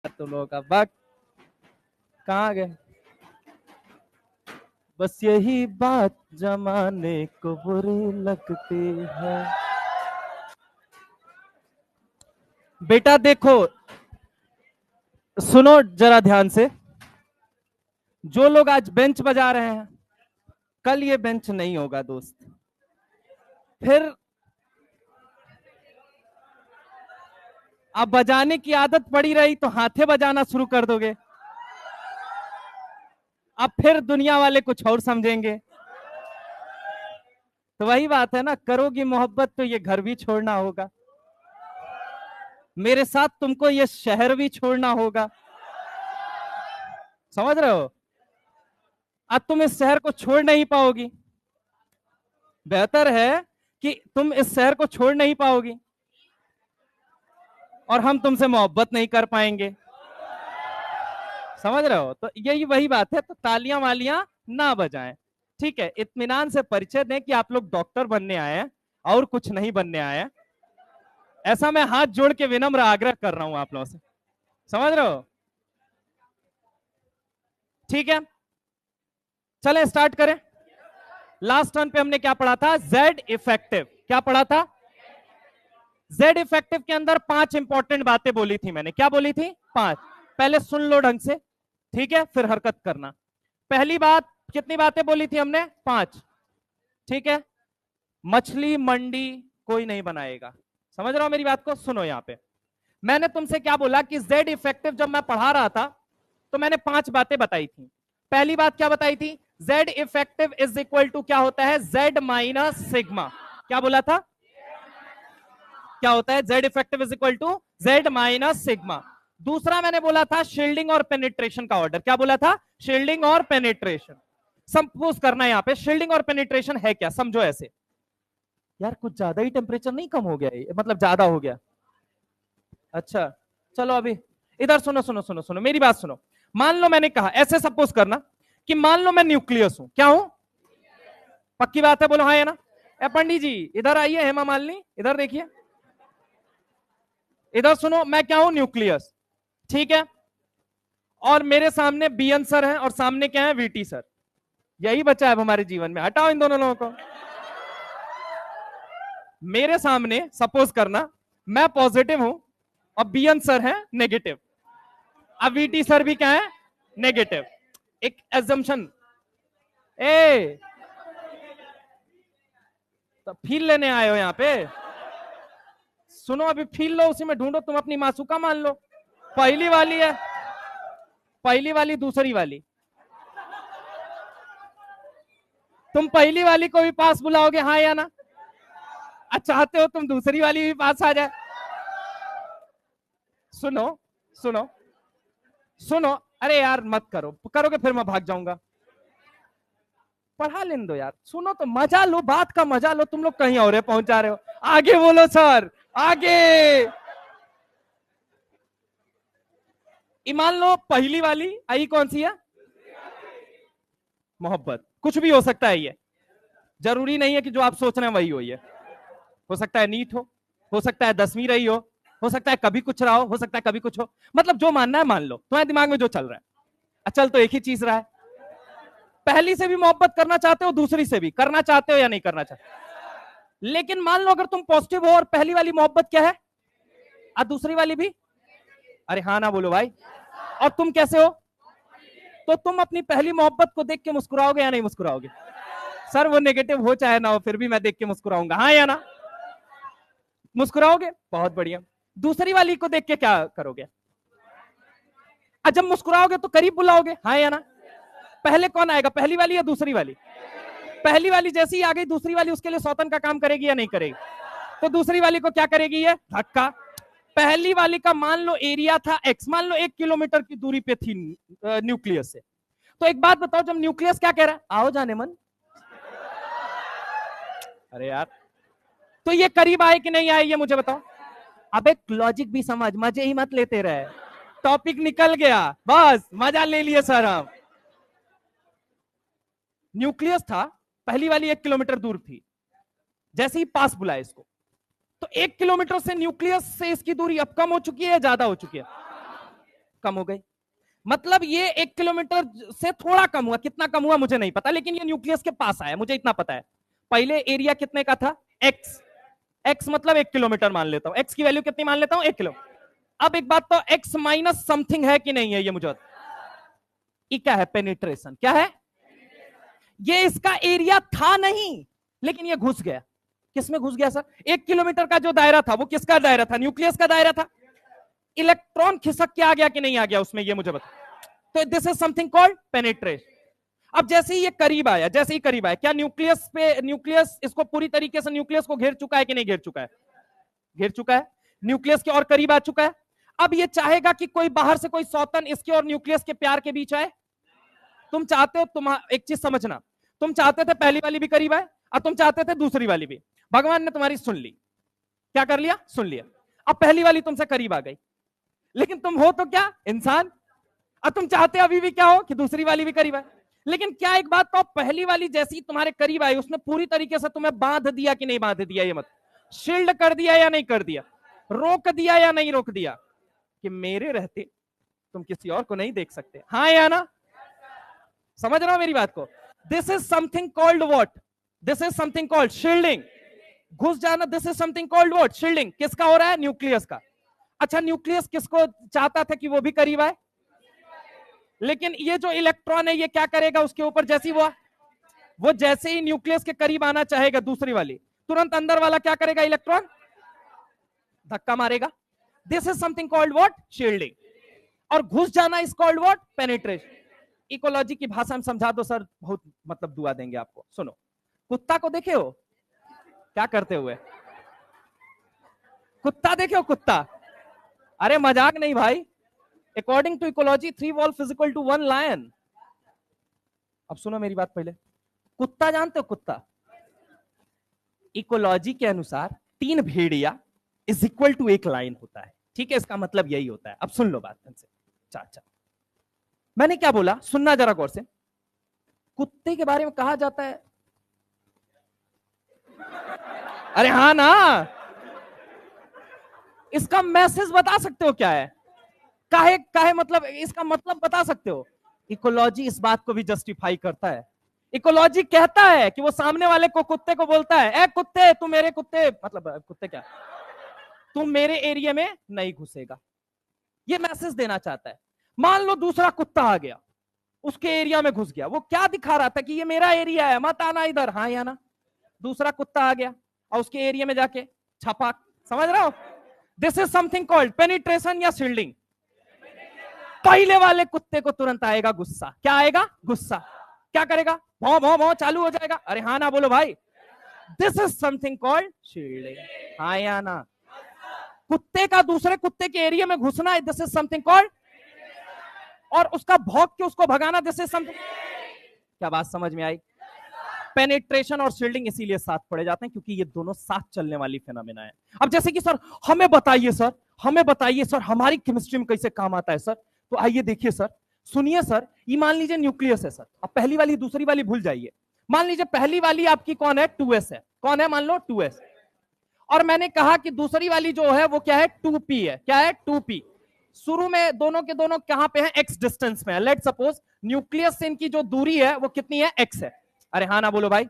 तुम लोगों का वक्त कहाँ गए। बस यही बात जमाने को बुरी लगती है। बेटा देखो, सुनो जरा ध्यान से। जो लोग आज बेंच बजा रहे हैं, कल ये बेंच नहीं होगा दोस्त। फिर अब बजाने की आदत पड़ी रही तो हाथे बजाना शुरू कर दोगे। अब फिर दुनिया वाले कुछ और समझेंगे। तो वही बात है ना, करोगी मोहब्बत तो ये घर भी छोड़ना होगा, मेरे साथ तुमको ये शहर भी छोड़ना होगा। समझ रहे हो? अब तुम इस शहर को छोड़ नहीं पाओगी। बेहतर है कि तुम इस शहर को छोड़ नहीं पाओगी और हम तुमसे मोहब्बत नहीं कर पाएंगे। समझ रहे हो? तो यही वही बात है। तो तालियां वालियां ना बजाएं। ठीक है, इत्मीनान से परिचय दें कि आप लोग डॉक्टर बनने आए हैं और कुछ नहीं बनने आए हैं। ऐसा मैं हाथ जोड़ के विनम्र आग्रह कर रहा हूं आप लोगों से। समझ रहे हो? ठीक है, चलें स्टार्ट करें। लास्ट टर्न पे हमने क्या पढ़ा था? Z effective. क्या पढ़ा था? जेड इफेक्टिव के अंदर 5 इंपॉर्टेंट बातें बोली थी मैंने। क्या बोली थी? 5। पहले सुन लो ढंग से, ठीक है, फिर हरकत करना। पहली बात, कितनी बातें बोली थी हमने? 5। ठीक है, मछली मंडी कोई नहीं बनाएगा। समझ रहा हो मेरी बात को? सुनो यहां पे मैंने तुमसे क्या बोला कि जेड इफेक्टिव जब मैं पढ़ा रहा था तो मैंने 5 बातें बताई थी। पहली बात क्या बताई थी? Z effective is equal to क्या होता है? Z minus sigma. क्या बोला था? क्या होता है? Z effective is equal to Z minus sigma. दूसरा मैंने बोला था शील्डिंग और पेनिट्रेशन का ऑर्डर। क्या बोला था? शील्डिंग और पेनिट्रेशन। सपोज करना है यहां पे शील्डिंग और पेनिट्रेशन है क्या, समझो ऐसे। यार कुछ ज्यादा ही टेम्परेचर नहीं कम हो गया है, मतलब ज्यादा हो गया? अच्छा, चलो अभी इधर सुनो सुनो सुनो सुनो, मेरी बात सुनो। मान लो मैंने कहा, ऐसे सपोज करना कि मान लो मैं न्यूक्लियस हूं। क्या हूं? पक्की बात है, बोलो हाँ या ना। ए पंडित जी इधर आइए, हेमा मालिनी इधर देखिए, इधर सुनो। मैं क्या हूं? न्यूक्लियस। ठीक है, और मेरे सामने बीएन सर है और सामने क्या है? VT sir. यही बचा है अब हमारे जीवन में। हटाओ इन दोनों लोगों को। मेरे सामने सपोज करना मैं पॉजिटिव हूं और बीएन सर है नेगेटिव। अब वीटी सर भी क्या है? नेगेटिव। एक एजम्पशन। ए तो फील लेने आए हो यहाँ पे? सुनो, अभी फील लो, उसी में ढूंढो। तुम अपनी मासूका मान लो। पहली वाली है, पहली वाली, दूसरी वाली। तुम पहली वाली को भी पास बुलाओगे हाँ या ना? चाहते हो तुम दूसरी वाली भी पास आ जाए? सुनो सुनो सुनो, अरे यार मत करो, करोगे फिर मैं भाग जाऊंगा। पढ़ा लेने दो यार। सुनो तो मजा लो, बात का मजा लो। तुम लोग कहीं और पहुंच जा रहे हो। आगे बोलो सर, आगे। मान लो पहली वाली आई कौन सी है? मोहब्बत। कुछ भी हो सकता है, ये जरूरी नहीं है कि जो आप सोच रहे हैं वही हो। ये हो सकता है नीट हो सकता है 10वीं रही हो सकता है कभी कुछ रहा हो सकता है कभी कुछ हो। मतलब जो मानना है मान लो, तुम्हारे दिमाग में जो चल रहा है। चल तो एक ही चीज रहा है। पहली से भी मोहब्बत करना चाहते हो, दूसरी से भी करना चाहते हो या नहीं करना चाहते? लेकिन मान लो अगर तुम पॉजिटिव हो और पहली वाली मोहब्बत क्या है और दूसरी वाली भी, अरे हाँ ना बोलो भाई। और तुम कैसे हो? तो तुम अपनी पहली मोहब्बत को देख के मुस्कुराओगे या नहीं मुस्कुराओगे? सर वो नेगेटिव हो चाहे ना हो, फिर भी मैं देख के मुस्कुराऊंगा, हाँ या ना? मुस्कुराओगे, बहुत बढ़िया। दूसरी वाली को देख के क्या करोगे? जब मुस्कुराओगे तो करीब बुलाओगे, हाँ या ना? पहले कौन आएगा, पहली वाली या दूसरी वाली? पहली वाली जैसे ही आ गई, दूसरी वाली उसके लिए सौतन का काम करेगी या नहीं करेगी? तो दूसरी वाली को क्या करेगी? ये धक्का। पहली वाली का मान लो एरिया था एक्स, मान लो 1 किलोमीटर की दूरी पे थी न्यूक्लियस से। तो एक बात बताओ, जब न्यूक्लियस क्या कह रहा है? आओ जाने मन। अरे यार, तो ये करीब आए कि नहीं आए, ये मुझे बताओ। अब एक लॉजिक भी समझ, मजे ही मत लेते रहे। टॉपिक निकल गया, बस मजा ले लिए सर हम। न्यूक्लियस था, पहली वाली 1 किलोमीटर दूर थी। जैसे ही पास बुलाया इसको, तो 1 किलोमीटर से न्यूक्लियस से इसकी दूरी अब कम हो चुकी है या ज्यादा हो चुकी है? कम हो गई। मतलब ये 1 किलोमीटर से थोड़ा कम हुआ, कितना कम हुआ मुझे नहीं पता, लेकिन ये न्यूक्लियस के पास आया, मुझे इतना पता है। पहले एरिया कितने का था, एक्स, एक्स मतलब 1 किलोमीटर मान लेता हूं, एक्स की वैल्यू कितनी मान लेता हूं, 1 किलो। अब एक बात तो, एक्स माइनस समथिंग है कि नहीं है, ये मुझे ये क्या है, पेनिट्रेशन, क्या है ये, इसका एरिया था नहीं, लेकिन ये घुस गया। किसमें घुस गया सर, 1 किलोमीटर का जो दायरा था वो किसका दायरा था, न्यूक्लियस का दायरा था। इलेक्ट्रॉन खिसक के आ गया कि नहीं आ गया उसमें, ये मुझे बता। तो this is something called penetration. अब जैसे ही ये करीब आया, जैसे ही करीब आया, क्या न्यूक्लियस पे, न्यूक्लियस इसको पूरी तरीके से न्यूक्लियस को घेर चुका है कि नहीं घेर चुका है, घेर चुका है, न्यूक्लियस के और करीब आ चुका है। अब ये चाहेगा कि कोई बाहर से कोई सौतन इसके और न्यूक्लियस के प्यार के बीच आए। तुम चाहते हो, तुम एक चीज समझना, तुम चाहते थे पहली वाली भी करीब आए और तुम चाहते थे दूसरी वाली भी, भगवान ने तुम्हारी सुन ली, क्या कर लिया, सुन लिया। अब पहली वाली तुमसे करीब आ गई, लेकिन तुम हो तो क्या, इंसान, और तुम चाहते अभी भी क्या हो कि दूसरी वाली भी करीब आए। लेकिन क्या एक बात तो, पहली वाली जैसी तुम्हारे करीब आई उसने पूरी तरीके से तुम्हें बांध दिया कि नहीं बांध दिया, ये मत, शील्ड कर दिया या नहीं कर दिया, रोक दिया या नहीं रोक दिया, कि मेरे रहते तुम किसी और को नहीं देख सकते, हाँ या ना, समझ रहा हो मेरी बात को। This is something called what, this is something called shielding, घुस जाना, this is something called what, shielding. किसका हो रहा है, न्यूक्लियस का। अच्छा, न्यूक्लियस किसको चाहता था कि वो भी करीब आए, लेकिन ये जो इलेक्ट्रॉन है ये क्या करेगा उसके ऊपर, जैसी वो जैसे ही न्यूक्लियस के करीब आना चाहेगा दूसरी वाली, तुरंत अंदर वाला क्या करेगा, इलेक्ट्रॉन धक्का मारेगा। This is something called what, shielding. और घुस जाना is called what, penetration. Ecology की भाषा में समझा दो सर, बहुत मतलब दुआ देंगे आपको। सुनो, कुत्ता को देखे हो क्या करते हुए, कुत्ता देखे हो, कुत्ता, अरे मजाक नहीं भाई, according to ecology 3 wolf is equal to 1 lion. अब सुनो मेरी बात पहले, कुत्ता जानते हो, कुत्ता इकोलॉजी के अनुसार 3 भेड़िया इज इक्वल टू 1 लाइन होता है, ठीक है, इसका मतलब यही होता है। अब सुन लो बात से, अच्छा मैंने क्या बोला, सुनना जरा गौर से। कुत्ते के बारे में कहा जाता है, अरे हाँ ना, इसका मैसेज बता सकते हो क्या है, काहे काहे मतलब, इसका मतलब बता सकते हो। इकोलॉजी इस बात को भी जस्टिफाई करता है। इकोलॉजी कहता है कि वो सामने वाले को, कुत्ते को बोलता है, ए कुत्ते, तू मेरे कुत्ते, मतलब कुत्ते क्या, तू मेरे एरिया में नहीं घुसेगा, ये मैसेज देना चाहता है। मान लो दूसरा कुत्ता आ गया, उसके एरिया में घुस गया, वो क्या दिखा रहा था कि ये मेरा एरिया है, मत आना इधर, हाँ या ना। दूसरा कुत्ता आ गया और उसके एरिया में जाके छपा, समझ रहे हो, this is something called penetration या शील्डिंग। पहले वाले कुत्ते को तुरंत आएगा गुस्सा, क्या आएगा, गुस्सा, क्या करेगा, भौं भौं भौं चालू हो जाएगा, अरे हाँ ना बोलो भाई, this is something called shielding, हाँ या ना। कुत्ते का दूसरे कुत्ते के एरिया में घुसना, दिस इज समथिंग कॉल्ड, और उसका भौंक के उसको भगाना, दिस इज समथिंग। क्या बात समझ में आई। पेनिट्रेशन और शील्डिंग इसीलिए साथ पड़े जाते हैं क्योंकि ये दोनों साथ चलने वाली फिनोमेना है। अब जैसे कि सर हमें बताइए सर, हमें बताइए सर, हमारी केमिस्ट्री में कैसे काम आता है सर, तो आइए देखिए सर, सुनिए सर, ये मान लीजिए न्यूक्लियस है सर, अब पहली वाली दूसरी वाली भूल जाइए, मान लीजिए पहली वाली आपकी कौन है, 2s है, कौन है, मान लो 2s, और मैंने कहा कि दूसरी वाली जो है वो क्या है, 2p है, क्या है, 2p। शुरू में दोनों के दोनों कहां पे हैं, x डिस्टेंस में है। लेट सपोज न्यूक्लियस से इनकी जो दूरी है वो कितनी है, x है, अरे हाँ ना बोलो भाई।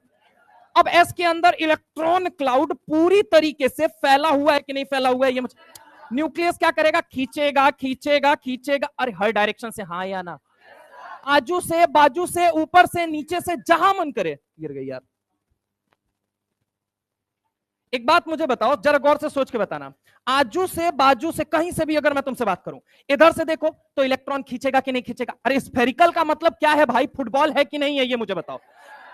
अब s के अंदर इलेक्ट्रॉन क्लाउड पूरी तरीके से फैला हुआ है कि नहीं फैला हुआ है, ये न्यूक्लियस क्या करेगा, खींचेगा खींचेगा खींचेगा, अरे हर डायरेक्शन से, हाँ या ना, आजू से बाजू से ऊपर से नीचे से, जहां मन करे। गिर गई यार। एक बात मुझे बताओ, जरा गौर से सोच के बताना, आजू से बाजू से कहीं से भी अगर मैं तुमसे बात करूं, इधर से देखो तो इलेक्ट्रॉन खींचेगा कि नहीं खींचेगा, अरे स्फेरिकल का मतलब क्या है भाई, फुटबॉल है कि नहीं है, ये मुझे बताओ।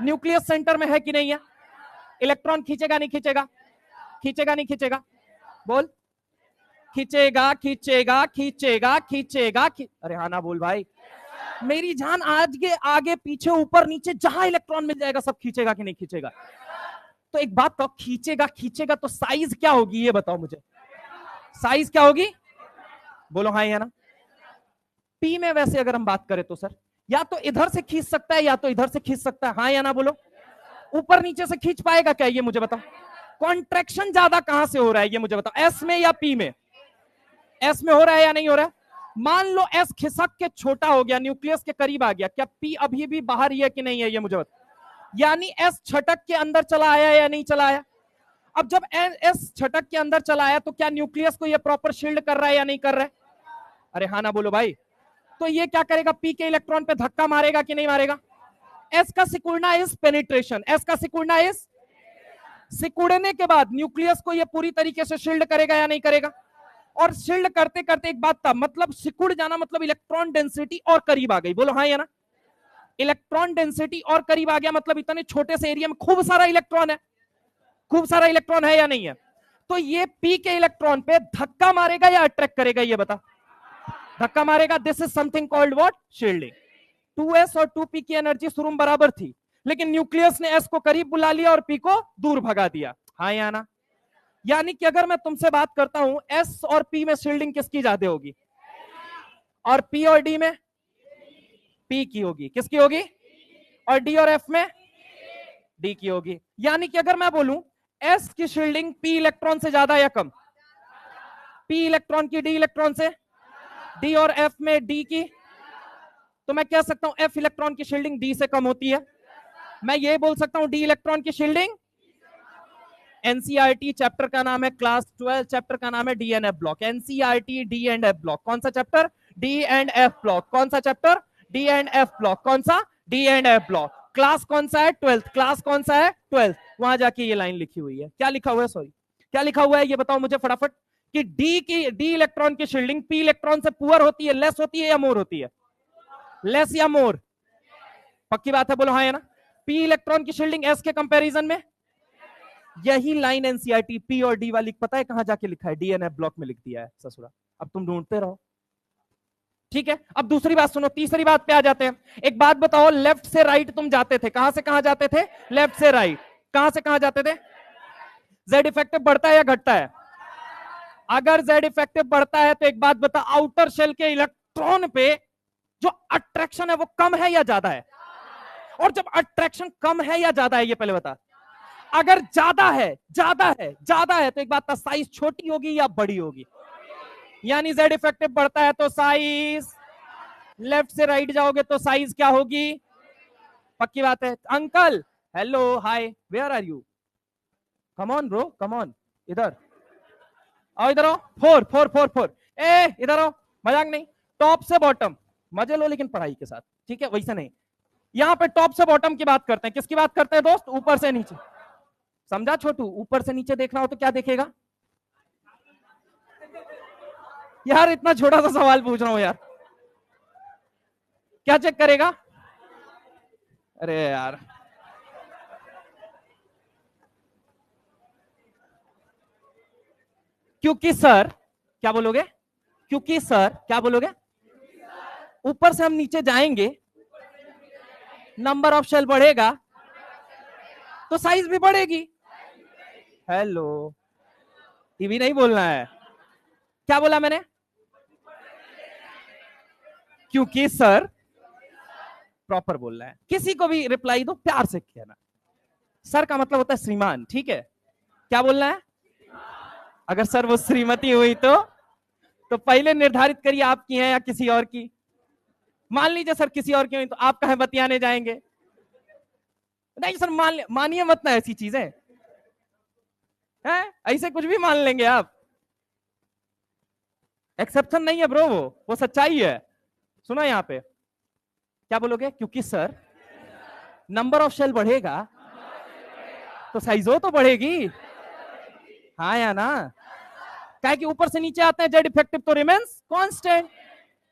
न्यूक्लियस सेंटर में है कि नहीं है, इलेक्ट्रॉन खींचेगा नहीं खींचेगा, खींचेगा नहीं खींचेगा, बोल, खींचेगा खींचेगा खींचेगा खींचेगा, अरे हाँ ना बोल भाई। मेरी जान, आज के आगे पीछे ऊपर नीचे जहां इलेक्ट्रॉन मिल जाएगा सब खींचेगा कि नहीं खींचेगा। तो एक बात तो, खींचेगा खींचेगा तो साइज क्या होगी, ये बताओ मुझे, साइज क्या होगी, बोलो हाँ या ना। पी में वैसे अगर हम बात करें तो सर, या तो इधर से खींच सकता है या तो इधर से खींच सकता है, हाँ या ना बोलो। ऊपर नीचे से खींच पाएगा क्या, ये मुझे बताओ। कॉन्ट्रैक्शन ज्यादा कहां से हो रहा है, ये मुझे बताओ, एस में या पी में, एस में हो रहा है या नहीं हो रहा है। मान लो एस खिसक के छोटा हो गया, न्यूक्लियस के करीब आ गया, क्या पी अभी भी बाहर ही है कि नहीं है, ये मुझे बता। यानी एस छटक के अंदर चला आया या नहीं चला आया। अब जब एस छटक के अंदर चला आया तो क्या न्यूक्लियस को ये प्रॉपर शील्ड कर रहा है या नहीं कर रहा है। अरे हाँ ना बोलो भाई। तो ये क्या करेगा, पी के इलेक्ट्रॉन पे धक्का मारेगा कि नहीं मारेगा। एस का सिकुड़ना इज पेनिट्रेशन, एस का सिकुड़ना इज, सिकुड़ने के बाद न्यूक्लियस को ये पूरी तरीके से शील्ड करेगा या नहीं करेगा। और शील्ड करते करते एक बात था, मतलब सिकुड़ जाना मतलब इलेक्ट्रॉन डेंसिटी और करीब आ गई, बोलो हाँ या ना। इलेक्ट्रॉन डेंसिटी और करीब आ गया मतलब इतने छोटे से एरिया में खूब सारा इलेक्ट्रॉन है, खूब सारा इलेक्ट्रॉन है या नहीं है। तो ये पी के इलेक्ट्रॉन पे धक्का मारेगा या अट्रैक्ट करेगा, ये बता। धक्का मारेगा। This is something called what, shielding. 2s और 2p की एनर्जी शुरू में बराबर थी, लेकिन न्यूक्लियस ने s को करीब बुला लिया और p को दूर भगा दिया, हाँ या ना। यानी कि अगर मैं तुमसे बात करता हूं s और p में शील्डिंग किसकी ज्यादा होगी, और p और d में p की होगी, किसकी होगी, और d और f में d की होगी। यानी कि अगर मैं बोलूं s की शील्डिंग p इलेक्ट्रॉन से ज्यादा या कम, p इलेक्ट्रॉन की d इलेक्ट्रॉन से, d और f में d की, तो मैं कह सकता हूं f इलेक्ट्रॉन की शील्डिंग d से कम होती है। मैं ये बोल सकता हूं d इलेक्ट्रॉन की शील्डिंग, एनसीईआरटी चैप्टर का नाम है क्लास 12, चैप्टर का नाम है D and F block. NCERT D and F block, कौन सा chapter, D and F block. कौन सा chapter, D and F block. कौन सा, D and F block. Class कौन सा है, 12th। क्लास कौन सा है, 12th। वहां जाके ये लाइन लिखी हुई है, क्या लिखा हुआ है, सॉरी क्या लिखा हुआ है ये बताओ मुझे फटाफट, कि डी इलेक्ट्रॉन की शील्डिंग पी इलेक्ट्रॉन से पुअर होती है, लेस होती है या मोर होती है, लेस या मोर, पक्की बात है, बोलो हाँ या ना। पी इलेक्ट्रॉन की शील्डिंग एस के कंपैरिजन में, यही लाइन एनसीईआरटी पी और डी वाली पता है कहां जाके लिखा है, डीएनएफ ब्लॉक में लिख दिया है ससुरा। अब तुम ढूंढते रहो, ठीक है। अब दूसरी बात सुनो, तीसरी बात पे आ जाते हैं। एक बात बताओ, लेफ्ट से राइट तुम जाते थे, कहां से कहां जाते थे, लेफ्ट से राइट, कहां से कहां जाते थे। जेड इफेक्टिव बढ़ता है या घटता है, अगर जेड इफेक्टिव बढ़ता है तो एक बात बता, आउटर शेल के इलेक्ट्रॉन पे जो अट्रैक्शन है वो कम है या ज्यादा है, और जब अट्रैक्शन कम है या ज्यादा है ये पहले बता। अगर ज्यादा है, ज्यादा है, ज्यादा है तो एक बात, साइज छोटी होगी या बड़ी होगी, यानी जेड इफेक्टिव बढ़ता है तो साइज, लेफ्ट से राइट जाओगे तो साइज क्या होगी, पक्की बात है। Uncle hello hi where are you, come on bro come on, इधर आओ, इधर आओ, 4 4 4 4, ए इधर आओ, मजाक नहीं, टॉप से बॉटम मजे लो लेकिन पढ़ाई के साथ, ठीक है, वैसे नहीं। यहां पे टॉप से बॉटम की बात करते हैं, किसकी बात करते हैं दोस्त, ऊपर से नीचे, समझा छोटू, ऊपर से नीचे देखना हो तो क्या देखेगा, यार इतना छोटा सा सवाल पूछ रहा हूं यार, क्या चेक करेगा, अरे यार क्योंकि सर, क्या बोलोगे, क्योंकि सर क्या बोलोगे, ऊपर से हम नीचे जाएंगे, नंबर ऑफ शेल बढ़ेगा तो साइज भी बढ़ेगी। हेलो, ये भी नहीं बोलना है, क्या बोला मैंने, क्योंकि सर, प्रॉपर बोलना है, किसी को भी रिप्लाई दो प्यार से कहना, सर का मतलब होता है श्रीमान, ठीक है, क्या बोलना है, अगर सर वो श्रीमती हुई तो पहले निर्धारित करिए आपकी है या किसी और की, मान लीजिए सर किसी और की हुई तो आप कहें बतियाने जाएंगे, नहीं सर मानिए मत ना ऐसी चीजें हैं, ऐसे कुछ भी मान लेंगे आप, एक्सेप्शन नहीं है ब्रो, वो सच्चाई है। सुना यहाँ पे क्या बोलोगे, क्योंकि सर नंबर ऑफ शेल बढ़ेगा तो साइजो तो बढ़ेगी, हाँ या ना, क्या कि ऊपर से नीचे आते हैं जेड इफेक्टिव तो रिमेंस कांस्टेंट,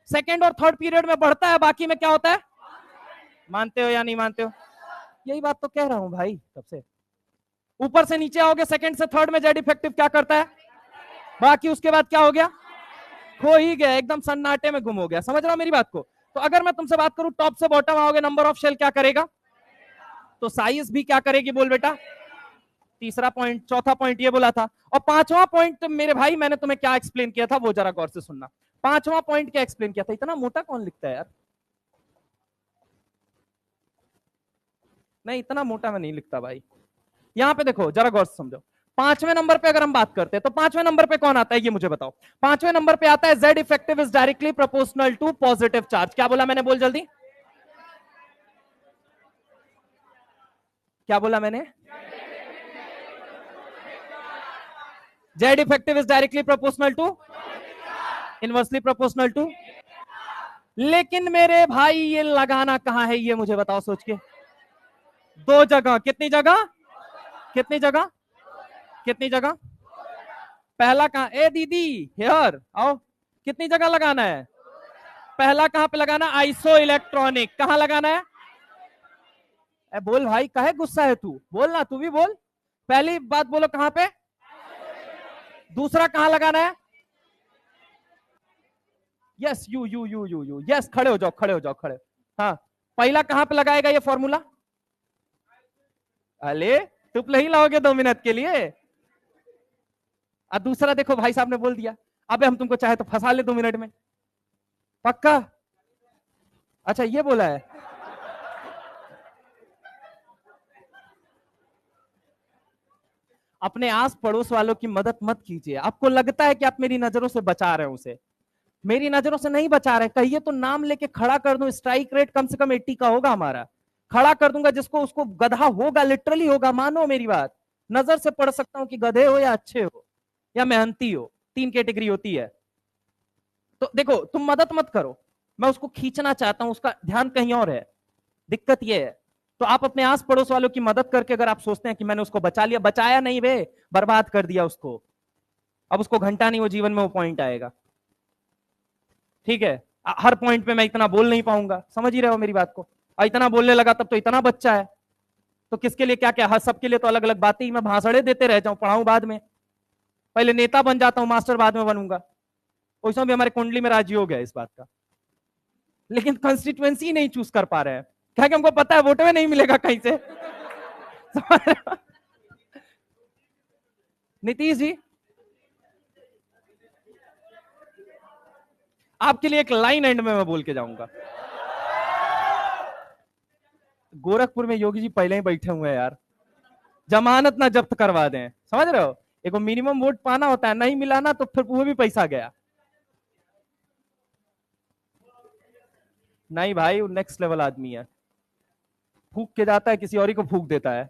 सेकंड और थर्ड पीरियड में बढ़ता है, बाकी में क्या होता है, मानते हो या नहीं मानते हो, यही बात तो कह रहा हूं भाई सबसे, ऊपर से नीचे आओगे सेकंड से थर्ड में जेड इफेक्टिव क्या करता है, बाकी उसके बाद क्या हो गया, खो ही गया, एकदम सन्नाटे में गुम हो गया, समझ रहा हो मेरी बात को। तो अगर मैं तुमसे बात करूं टॉप से बॉटम आओगे, नंबर ऑफ शेल क्या करेगा, तो साइज भी क्या करेगी, बोल बेटा, तीसरा पॉइंट, चौथा पॉइंट ये बोला था, और पांचवा पॉइंट मेरे भाई मैंने तुम्हें क्या एक्सप्लेन किया था वो जरा गौर से सुनना। पांचवा पॉइंट क्या एक्सप्लेन किया था, इतना मोटा कौन लिखता है यार, नहीं इतना मोटा मैं नहीं लिखता भाई, यहां पे देखो जरा गौर से समझो, पांचवें नंबर पे अगर हम बात करते हैं तो पांचवें नंबर पे कौन आता है ये मुझे बताओ। पांचवें नंबर पे आता है Z effective is directly proportional to positive charge. क्या बोला मैंने, बोल जल्दी, क्या बोला मैंने? Z effective is directly proportional to, inversely proportional to. लेकिन मेरे भाई ये लगाना कहां है ये मुझे बताओ सोच के। दो जगह, कितनी जगह, कितनी जगह, कितनी जगह? पहला कहां, ए दीदी हियर आओ, कितनी जगह लगाना है? पहला कहां पे लगाना? Iso electronic. कहां लगाना है? ए बोल भाई, काहे गुस्सा है तू, बोल ना, तू भी बोल, पहली बात बोलो कहां पे। दूसरा कहां लगाना है? यस, यू यस, खड़े हो जाओ, खड़े हो जाओ, खड़े। हाँ, पहला कहां पे लगाएगा ये फॉर्मूला? अरे चुप नहीं लाओगे 2 मिनट के लिए? और दूसरा देखो भाई साहब ने बोल दिया, अबे हम तुमको चाहे तो फंसा ले 2 मिनट में, पक्का? अच्छा ये बोला है। अपने आस पड़ोस वालों की मदद मत कीजिए। आपको लगता है कि आप मेरी नजरों से बचा रहे हैं उसे, मेरी नजरों से नहीं बचा रहे। कहिए तो नाम लेके खड़ा कर दूं, स्ट्राइक रेट कम से कम 80 का होगा हमारा। खड़ा कर दूंगा जिसको, उसको गधा होगा, लिटरली होगा, मानो मेरी बात। नजर से पढ़ सकता हूं कि गधे हो या अच्छे हो या मेहनती हो, 3 कैटेगरी होती है। तो देखो तुम मदद मत करो, मैं उसको खींचना चाहता हूं, उसका ध्यान कहीं और है, दिक्कत यह है। तो आप अपने आस पड़ोस वालों की मदद करके अगर आप सोचते हैं कि मैंने उसको बचा लिया, बचाया नहीं बे, बर्बाद कर दिया उसको। अब उसको घंटा नहीं, वो जीवन में वो पॉइंट आएगा। ठीक है, हर पॉइंट पे मैं इतना बोल नहीं पाऊंगा, समझ ही रहे हो मेरी बात को। और इतना बोलने लगा तब तो इतना बच्चा है, तो किसके लिए क्या क्या, हर सबके लिए तो अलग अलग बातें ही मैं भाषणे देते रह जाऊं, पढ़ाऊं बाद में। पहले नेता बन जाता हूं, मास्टर बाद में बनूंगा। वैसा भी हमारे कुंडली में राजयोग है इस बात का, लेकिन कंस्टिट्यूएंसी नहीं चूज कर पा रहे हैं, क्या कि हमको पता है वोट में नहीं मिलेगा कहीं से। नीतीश जी, आपके लिए एक लाइन एंड में मैं बोल के जाऊंगा। गोरखपुर में योगी जी पहले ही बैठे हुए हैं यार, जमानत ना जब्त करवा दें, समझ रहे हो? एक मिनिमम वोट पाना होता है, नहीं मिला ना तो फिर वो भी पैसा गया। नहीं भाई, वो नेक्स्ट लेवल आदमी है, फूक के जाता है, किसी और ही को फूक देता है,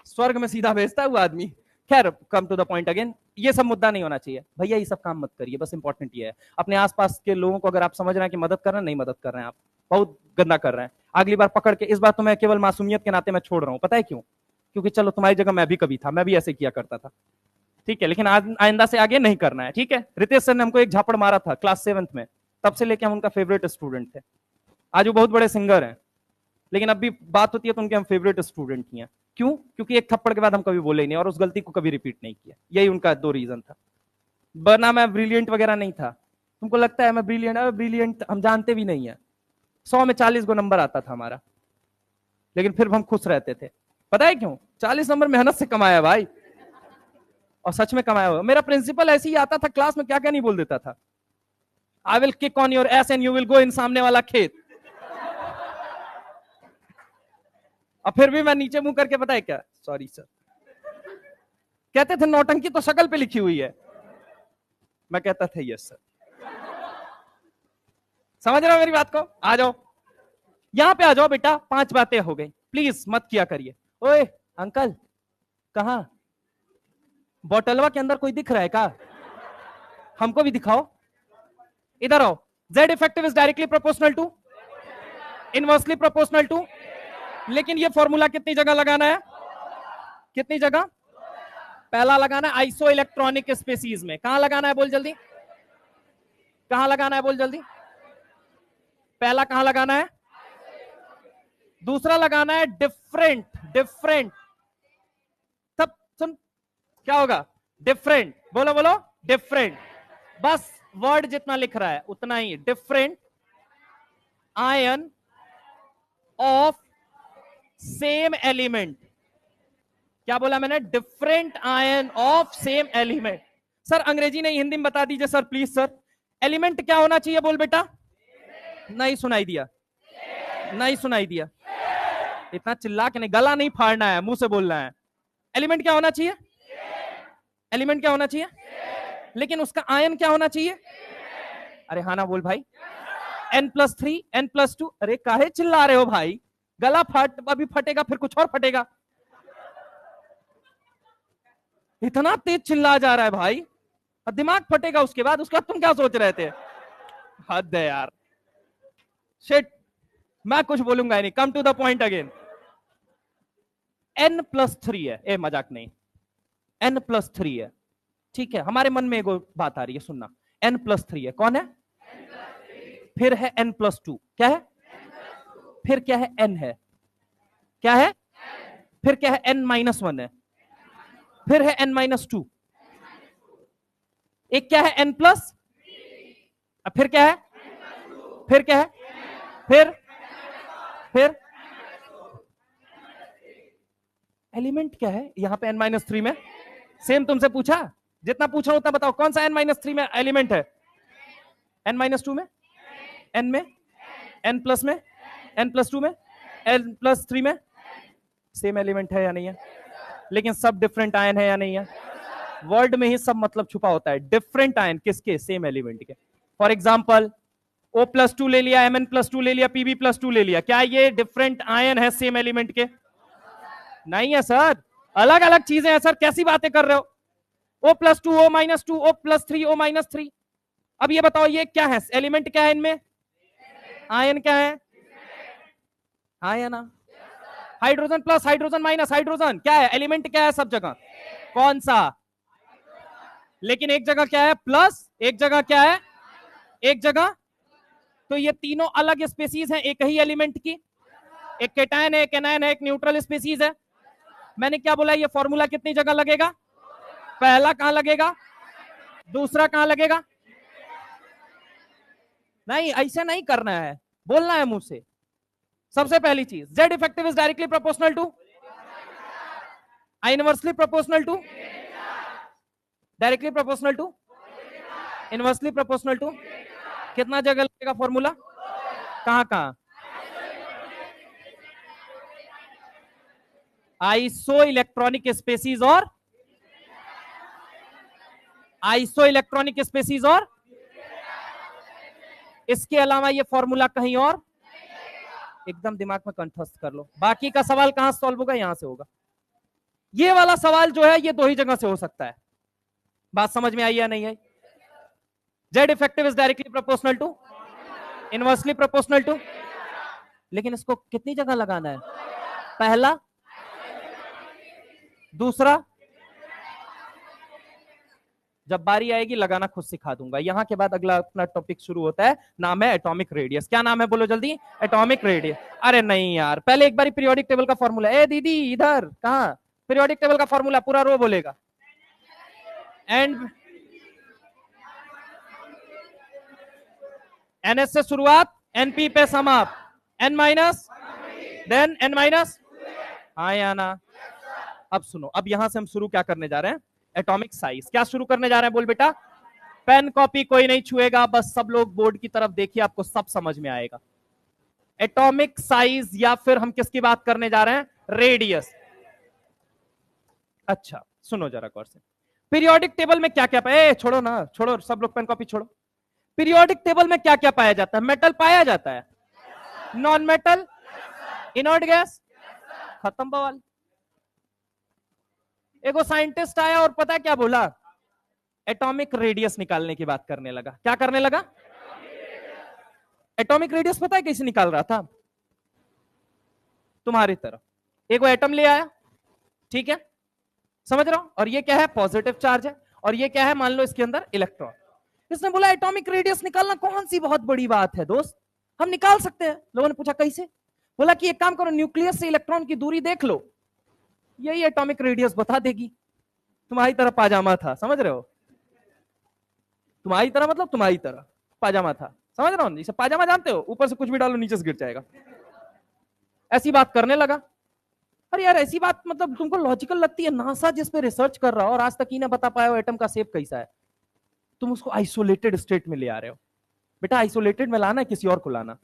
स्वर्ग में सीधा भेजता है वो आदमी। खैर, come to the point again, ये सब मुद्दा नहीं होना चाहिए भैया, ये सब काम मत करिए, बस इंपॉर्टेंट ये है अपने आसपास के लोगों को अगर आप समझ रहे हैं कि मदद कर रहे हैं, नहीं मदद कर रहे हैं, आप बहुत गंदा कर रहे हैं, अगली बार पकड़ के, इस बार तो मैं केवल मासूमियत के नाते मैं छोड़ रहा हूं, पता है क्यों? क्योंकि चलो तुम्हारी जगह मैं भी कभी था, मैं भी ऐसे किया करता था, ठीक है, लेकिन आइंदा से आगे नहीं करना है, ठीक है? रितेश सर ने हमको एक झापड़ मारा था क्लास 7th में, तब से लेके हम उनका फेवरेट स्टूडेंट थे। आज वो बहुत बड़े सिंगर हैं, लेकिन अब भी बात होती है तो उनके हम फेवरेट स्टूडेंट ही हैं। क्यों? क्योंकि एक थप्पड़ के बाद हम कभी बोले ही नहीं और उस गलती को कभी रिपीट नहीं किया, यही उनका 2 रीजन था। वरना मैं ब्रिलियंट वगैरह नहीं था। तुमको लगता है मैं ब्रिलियंट? ब्रिलियंट हम जानते भी नहीं है, 100 में 40 गो नंबर आता था हमारा, लेकिन फिर हम खुश रहते थे। पता है क्यों? 40 नंबर मेहनत से कमाया भाई, और सच में कमाया हुआ। मेरा प्रिंसिपल ऐसे ही आता था क्लास में, क्या क्या नहीं बोल देता था, I will kick on your ass and you will go in सामने वाला खेत। और फिर भी मैं नीचे मुंह करके, पता है क्या, सॉरी सर, कहते थे नौटंकी तो शक्ल पे लिखी हुई है, मैं कहता था यस सर। समझ रहे हो मेरी बात को? आ जाओ यहां पे, आ जाओ बेटा, 5 बातें हो गई, प्लीज मत किया करिए। ओए अंकल, कहां? बोतलवा के अंदर कोई दिख रहा है क्या? हमको भी दिखाओ, इधर आओ। Z effective is directly proportional to, inversely proportional to, लेकिन ये फॉर्मूला कितनी जगह लगाना है? कितनी जगह? पहला लगाना है आइसो इलेक्ट्रॉनिक स्पेसीज में। कहां लगाना है बोल जल्दी, कहां लगाना है बोल जल्दी? पहला कहां लगाना है? दूसरा लगाना है डिफरेंट, डिफरेंट, सब सुन, क्या होगा? डिफरेंट, बोलो बोलो, डिफरेंट, बस वर्ड जितना लिख रहा है उतना ही, different ion of same element. क्या बोला मैंने? Different ion of same element. Sir अंग्रेजी नहीं, हिंदी में बता दीजिए सर प्लीज सर। एलिमेंट क्या होना चाहिए बोल बेटा? नहीं सुनाई दिया, नहीं सुनाई दिया, इतना चिल्ला के नहीं, गला नहीं फाड़ना है, मुंह से बोलना है। एलिमेंट क्या होना चाहिए? एलिमेंट क्या होना चाहिए, लेकिन उसका आयन क्या होना चाहिए। अरे हाँ ना बोल भाई। n+3 n+2, अरे काहे चिल्ला रहे हो भाई, गला फट अभी फटेगा फिर कुछ और फटेगा, इतना तेज चिल्ला जा रहा है भाई, और दिमाग फटेगा उसके बाद तुम क्या सोच रहे थे। हद है यार, शिट, मैं कुछ बोलूंगा ही नहीं। Come to the point again. n+3 है, ए मजाक नहीं, n+3 है, ठीक है। हमारे मन में एक बात आ रही है, सुनना, n+3 है, कौन है, फिर है n+2, क्या है, फिर क्या है, n है, क्या है, फिर क्या है, n-1 है, फिर है n-2, एक क्या है n+, फिर क्या है, फिर क्या है, फिर एलिमेंट क्या है यहां पे n-3 में। सेम तुमसे पूछा, जितना पूछ रहा हूं उतना बताओ, कौन सा n-3 में एलिमेंट है, n-2 में, n में, n+ में, n+2 में, n+3 में, सेम एलिमेंट है या नहीं है, लेकिन सब डिफरेंट आयन है या नहीं है। वर्ड में ही सब मतलब छुपा होता है, डिफरेंट आयन किसके, सेम एलिमेंट के। फॉर एग्जाम्पल O+2 ले लिया, Mn+2 ले लिया, Pb+2 ले लिया, क्या ये डिफरेंट आयन है सेम एलिमेंट के, नहीं है सर, अलग अलग चीजें हैं सर, कैसी बातें कर रहे हो। O+2 O-2 O+3 O-3, अब ये बताओ ये क्या है, एलिमेंट क्या है इनमें, आयन क्या है, आयन ना, hydrogen plus hydrogen minus hydrogen, क्या है एलिमेंट, क्या है सब जगह, कौन सा, लेकिन एक जगह क्या है प्लस, एक जगह क्या है, एक जगह, तो ये तीनों अलग स्पीसीज हैं एक ही एलिमेंट की, एक केटायन है, एक एनायन है, एक न्यूट्रल स्पीसीज है। मैंने क्या बोला, ये फॉर्मूला कितनी जगह लगेगा, पहला कहां लगेगा, दूसरा कहां लगेगा, नहीं ऐसे नहीं करना है, बोलना है मुंह से। सबसे पहली चीज, Z effective is directly proportional to, inversely proportional to, directly proportional to, inversely proportional to, कितना जगह लगेगा फॉर्मूला, कहां कहां, आइसो इलेक्ट्रॉनिक स्पेसीज और, आइसो इलेक्ट्रॉनिक स्पेसीज और, इसके अलावा ये फॉर्मूला कहीं और, एकदम दिमाग में कंठस्थ कर लो। बाकी का सवाल कहां सॉल्व होगा, यहां से होगा। ये वाला सवाल जो है ये दो ही जगह से हो सकता है, बात समझ में आई या नहीं आई। Z effective is directly proportional to, inversely proportional to, लेकिन इसको कितनी जगह लगाना है, पहला, दूसरा, जब बारी आएगी लगाना खुद सिखा दूंगा। यहां के बाद अगला अपना टॉपिक शुरू होता है, नाम है एटॉमिक रेडियस। क्या नाम है बोलो जल्दी, एटॉमिक रेडियस। अरे नहीं यार, पहले एक बार पीरियोडिक टेबल का फॉर्मूला, ए दीदी इधर कहां, पीरियोडिक टेबल का फॉर्मूला पूरा रो बोलेगा, एंड NS से शुरुआत, NP पे समाप्त, N-, देन N-, हाँ या ना। अब सुनो, अब यहां से हम शुरू क्या करने जा रहे हैं, एटॉमिक साइज। क्या शुरू करने जा रहे हैं बोल बेटा, पेन कॉपी कोई नहीं छुएगा, बस सब लोग बोर्ड की तरफ देखिए, आपको सब समझ में आएगा। एटॉमिक साइज, या फिर हम किसकी बात करने जा रहे हैं, रेडियस। अच्छा सुनो जरा गौर से, पीरियोडिक टेबल में क्या क्या पाया, छोड़ो ना, छोड़ो सब लोग पेन कॉपी छोड़ो। पीरियोडिक टेबल में क्या क्या पाया जाता है, मेटल पाया जाता है, नॉन मेटल, इनर्ट गैस, खत्म बवाल। एक साइंटिस्ट आया और पता है क्या बोला, एटॉमिक रेडियस निकालने की बात करने लगा। क्या करने लगा, एटॉमिक रेडियस पता है कैसे निकाल रहा था, तुम्हारी तरफ एक वो एटम ले आया, ठीक है, समझ रहा हूं, और ये क्या है, पॉजिटिव चार्ज है, और ये क्या है, मान लो इसके अंदर इलेक्ट्रॉन। इसने बोला एटॉमिक रेडियस निकालना कौन सी बहुत बड़ी बात है दोस्त, हम निकाल सकते हैं। लोगों ने पूछा कैसे, बोला कि एक काम करो, न्यूक्लियस से इलेक्ट्रॉन की दूरी देख लो, यही एटॉमिक रेडियस बता देगी। तुम्हारी तरह पाजामा था, समझ रहे हो, तुम्हारी तरह मतलब तुम्हारी तरह पाजामा था, समझ रहा हूं, जैसे पाजामा जानते हो, ऊपर से कुछ भी डालो नीचे से गिर जाएगा, ऐसी बात करने लगा। अरे यार ऐसी बात मतलब तुमको लॉजिकल लगती है, नासा जिस पे रिसर्च कर रहा हो और आज तक ही ना बता पाया हो एटम का शेप कैसा है, तुम उसको आइसोलेटेड स्टेट में ले आ रहे हो। बेटा आइसोलेटेड में लाना है, किसी और को लाना।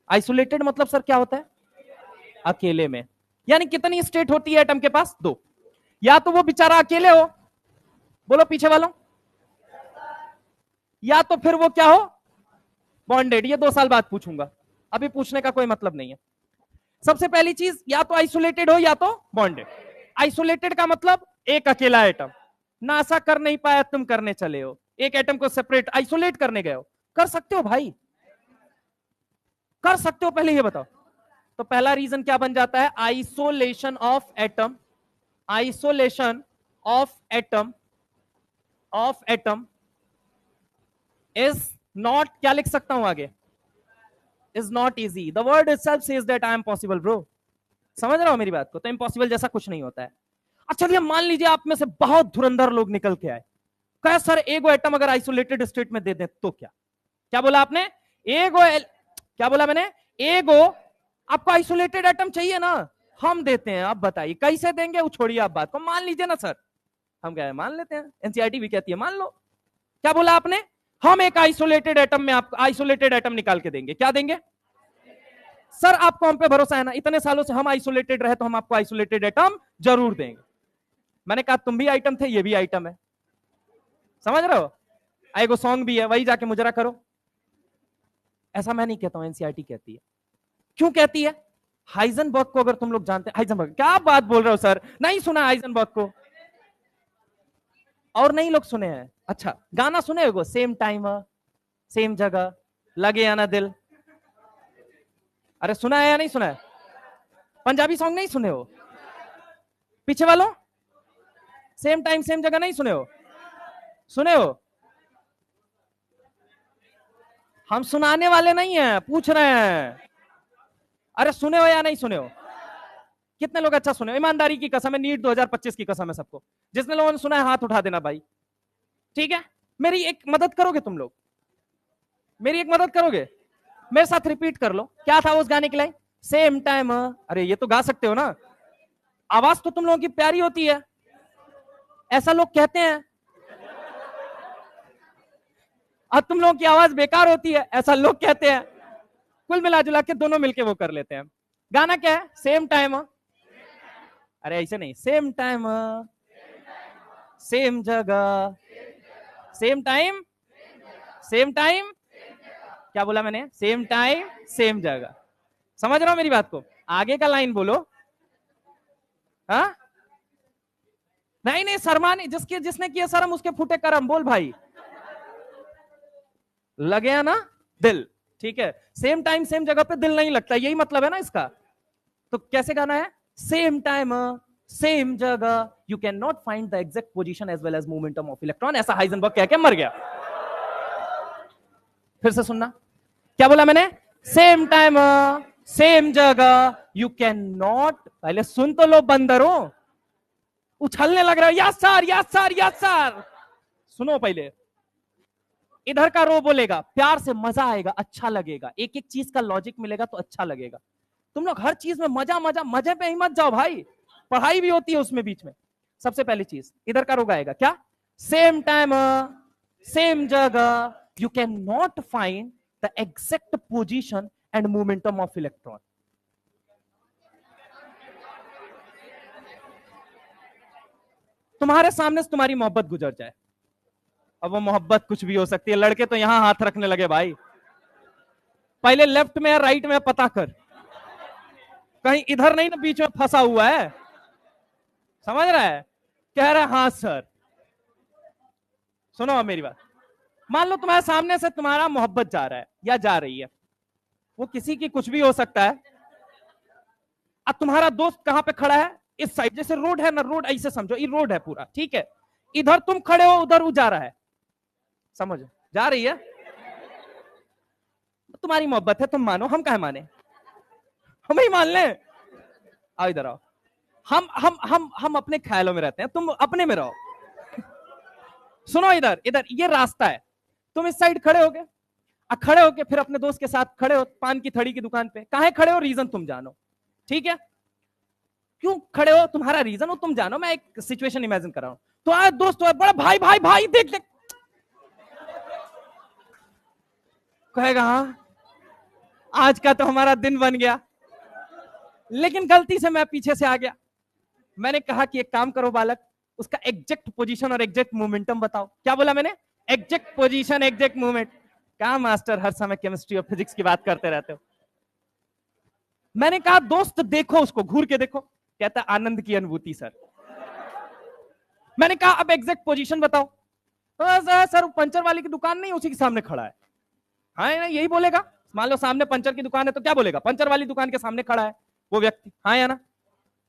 आइसोलेटेड मतलब सर क्या होता है, अकेले में। यानी कितनी स्टेट होती है एटम के पास, दो, या तो वो बेचारा अकेले हो, बोलो पीछे वालों, या तो फिर वो क्या हो, बॉन्डेड। ये 2 साल बाद पूछूंगा, अभी पूछने का कोई मतलब नहीं है। सबसे पहली चीज, या तो आइसोलेटेड हो या तो बॉन्डेड। आइसोलेटेड का मतलब एक अकेला एटम, नासा कर नहीं पाया, तुम करने चले हो, एक एटम को सेपरेट आइसोलेट करने गए हो। कर सकते हो भाई, कर सकते हो, पहले ये बताओ। तो पहला रीजन क्या बन जाता है, isolation of atom. Isolation of atom, of atom is not, क्या लिख सकता हूं आगे, is not easy. The word itself says that I am possible bro. समझ रहे हो मेरी बात को? तो इम्पॉसिबल जैसा कुछ नहीं होता है। अच्छा चलिए मान लीजिए आप में से बहुत धुरंधर लोग निकल के आए, कहे सर एगो एटम अगर आइसोलेटेड स्टेट में दे दें तो क्या? क्या बोला आपने? एगो क्या बोला मैंने? एगो, आपको आइसोलेटेड एटम चाहिए ना, हम देते हैं। आप बताइए कैसे देंगे, वो छोड़िए आप बात को, मान लीजिए ना सर। हम क्या है, मान लेते हैं, एनसीईआरटी भी कहती है मान लो। क्या बोला आपने? हम एक आइसोलेटेड एटम में आपको आइसोलेटेड एटम निकाल के देंगे। क्या देंगे? सर आपको हम पे भरोसा है ना, इतने सालों से हम आइसोलेटेड रहे तो हम आपको आइसोलेटेड एटम जरूर देंगे। मैंने कहा तुम भी आइटम थे, ये भी आइटम है। समझ रहे हो? एगो सॉन्ग भी है, वही जाके मुजरा करो। ऐसा मैं नहीं कहता हूं, एनसीईआरटी कहती है। क्यों कहती है? हाइजनबर्ग को अगर तुम लोग जानते हैं, हाइजनबर्ग, क्या बात बोल रहे हो सर, नहीं सुना हाइजनबर्ग को? और नहीं लोग सुने हैं? अच्छा गाना सुने हो, सेम टाइम सेम जगह लगे या ना दिल? अरे सुना है या नहीं सुना है? पंजाबी सॉन्ग नहीं सुने हो? पीछे वालों, सेम टाइम सेम जगह नहीं सुने हो? सुने हो? हम सुनाने वाले नहीं हैं, पूछ रहे हैं। अरे सुने हो या नहीं सुने हो? कितने लोग अच्छा सुने हो? ईमानदारी की कसम है, नीट 2025 की कसम है सबको। जिसने लोगों ने सुना है हाथ उठा देना भाई, ठीक है? मेरी एक मदद करोगे तुम लोग? मेरी एक मदद करोगे? मेरे साथ रिपीट कर लो, क्या था उस गाने की लाइन? Same time. अरे ये तो गा सकते हो ना, आवाज तो तुम लोगों की प्यारी होती है, ऐसा लोग कहते हैं। और तुम लोगों की आवाज बेकार होती है, ऐसा लोग कहते हैं। कुल मिला जुला के दोनों मिलके वो कर लेते हैं। गाना क्या है? Same time. अरे ऐसे नहीं, सेम टाइम सेम जगह, सेम टाइम सेम टाइम, क्या बोला मैंने? सेम टाइम सेम जगह। समझ रहा हो मेरी बात को? आगे का लाइन बोलो। हाँ नहीं नहीं, शर्मा नहीं, जिसके जिसने किया शर्म उसके फूटे करम। बोल भाई, लगे ना दिल, ठीक है? सेम टाइम सेम जगह पे दिल नहीं लगता, यही मतलब है ना इसका। तो कैसे गाना है? सेम टाइम सेम जगह, you can not find the exact position as well as momentum of electron. ऐसा हाइजेनबर्ग कह के मर गया। फिर से सुनना, क्या बोला मैंने? सेम टाइम सेम जगह, यू कैन नॉट, पहले सुन तो लो बंदरों, उछलने लग रहा है, yes sir yes sir yes sir. सुनो पहले, इधर का रो बोलेगा प्यार से, मजा आएगा, अच्छा लगेगा, एक एक चीज का लॉजिक मिलेगा तो अच्छा लगेगा। तुम लोग हर चीज में मजा मजा, मजे पे ही मत जाओ भाई, पढ़ाई भी होती है उसमें बीच में। सबसे पहली चीज, इधर का रो गाएगा क्या? सेम टाइम सेम जगह, you can not find the exact position and momentum of electron. तुम्हारे सामने से तुम्हारी मोहब्बत गुजर जाए, अब वो मोहब्बत कुछ भी हो सकती है। लड़के तो यहां हाथ रखने लगे भाई, पहले लेफ्ट में या राइट में पता कर, कहीं इधर नहीं ना बीच में फंसा हुआ है। समझ रहा है? कह रहा है हाँ सर। सुनो अब मेरी बात, मान लो तुम्हारे सामने से तुम्हारा मोहब्बत जा रहा है या जा रही है, वो किसी की कुछ भी हो सकता है। अब तुम्हारा दोस्त कहां पे खड़ा है? इस साइड, जैसे रोड है ना, रोड ऐसे समझो, ये रोड है पूरा, ठीक है? इधर तुम खड़े हो, उधर वो जा रहा है, समझ जा रही है? तुम्हारी मोहब्बत है, तुम मानो, हम कहे माने, हम ही मान लें। आओ इधर आओ, हम अपने ख्यालों में रहते हैं, तुम अपने में रहो। सुनो इधर, इधर ये रास्ता है, तुम इस साइड खड़े हो गए, खड़े होके फिर अपने दोस्त के साथ खड़े हो पान की थड़ी की दुकान पे। काहे खड़े हो, रीजन तुम जानो, ठीक है? क्यों खड़े हो, तुम्हारा रीजन हो, तुम जानो। मैं एक सिचुएशन इमेजिन कर रहा हूं, तो आए दोस्त तो बड़ा भाई भाई भाई देख देख, कहेगा हाँ आज का तो हमारा दिन बन गया, लेकिन गलती से मैं पीछे से आ गया। मैंने कहा कि एक काम करो बालक, उसका एग्जैक्ट पोजीशन और एग्जैक्ट मोमेंटम बताओ। क्या बोला मैंने? Exact position exact movement. क्या मास्टर हर समय केमिस्ट्री और फिजिक्स की बात करते रहते हो? मैंने कहा दोस्त देखो उसको, घूर के देखो। कहता आनंद की अनुभूति सर। मैंने कहा अब एग्जैक्ट पोजीशन बताओ। तो सर पंचर वाले की दुकान नहीं उसी के सामने खड़ा है। हाँ ना, यही बोलेगा। मान लो सामने पंचर की दुकान है तो क्या बोलेगा? पंचर वाली दुकान के सामने खड़ा है वो व्यक्ति, हाँ या ना?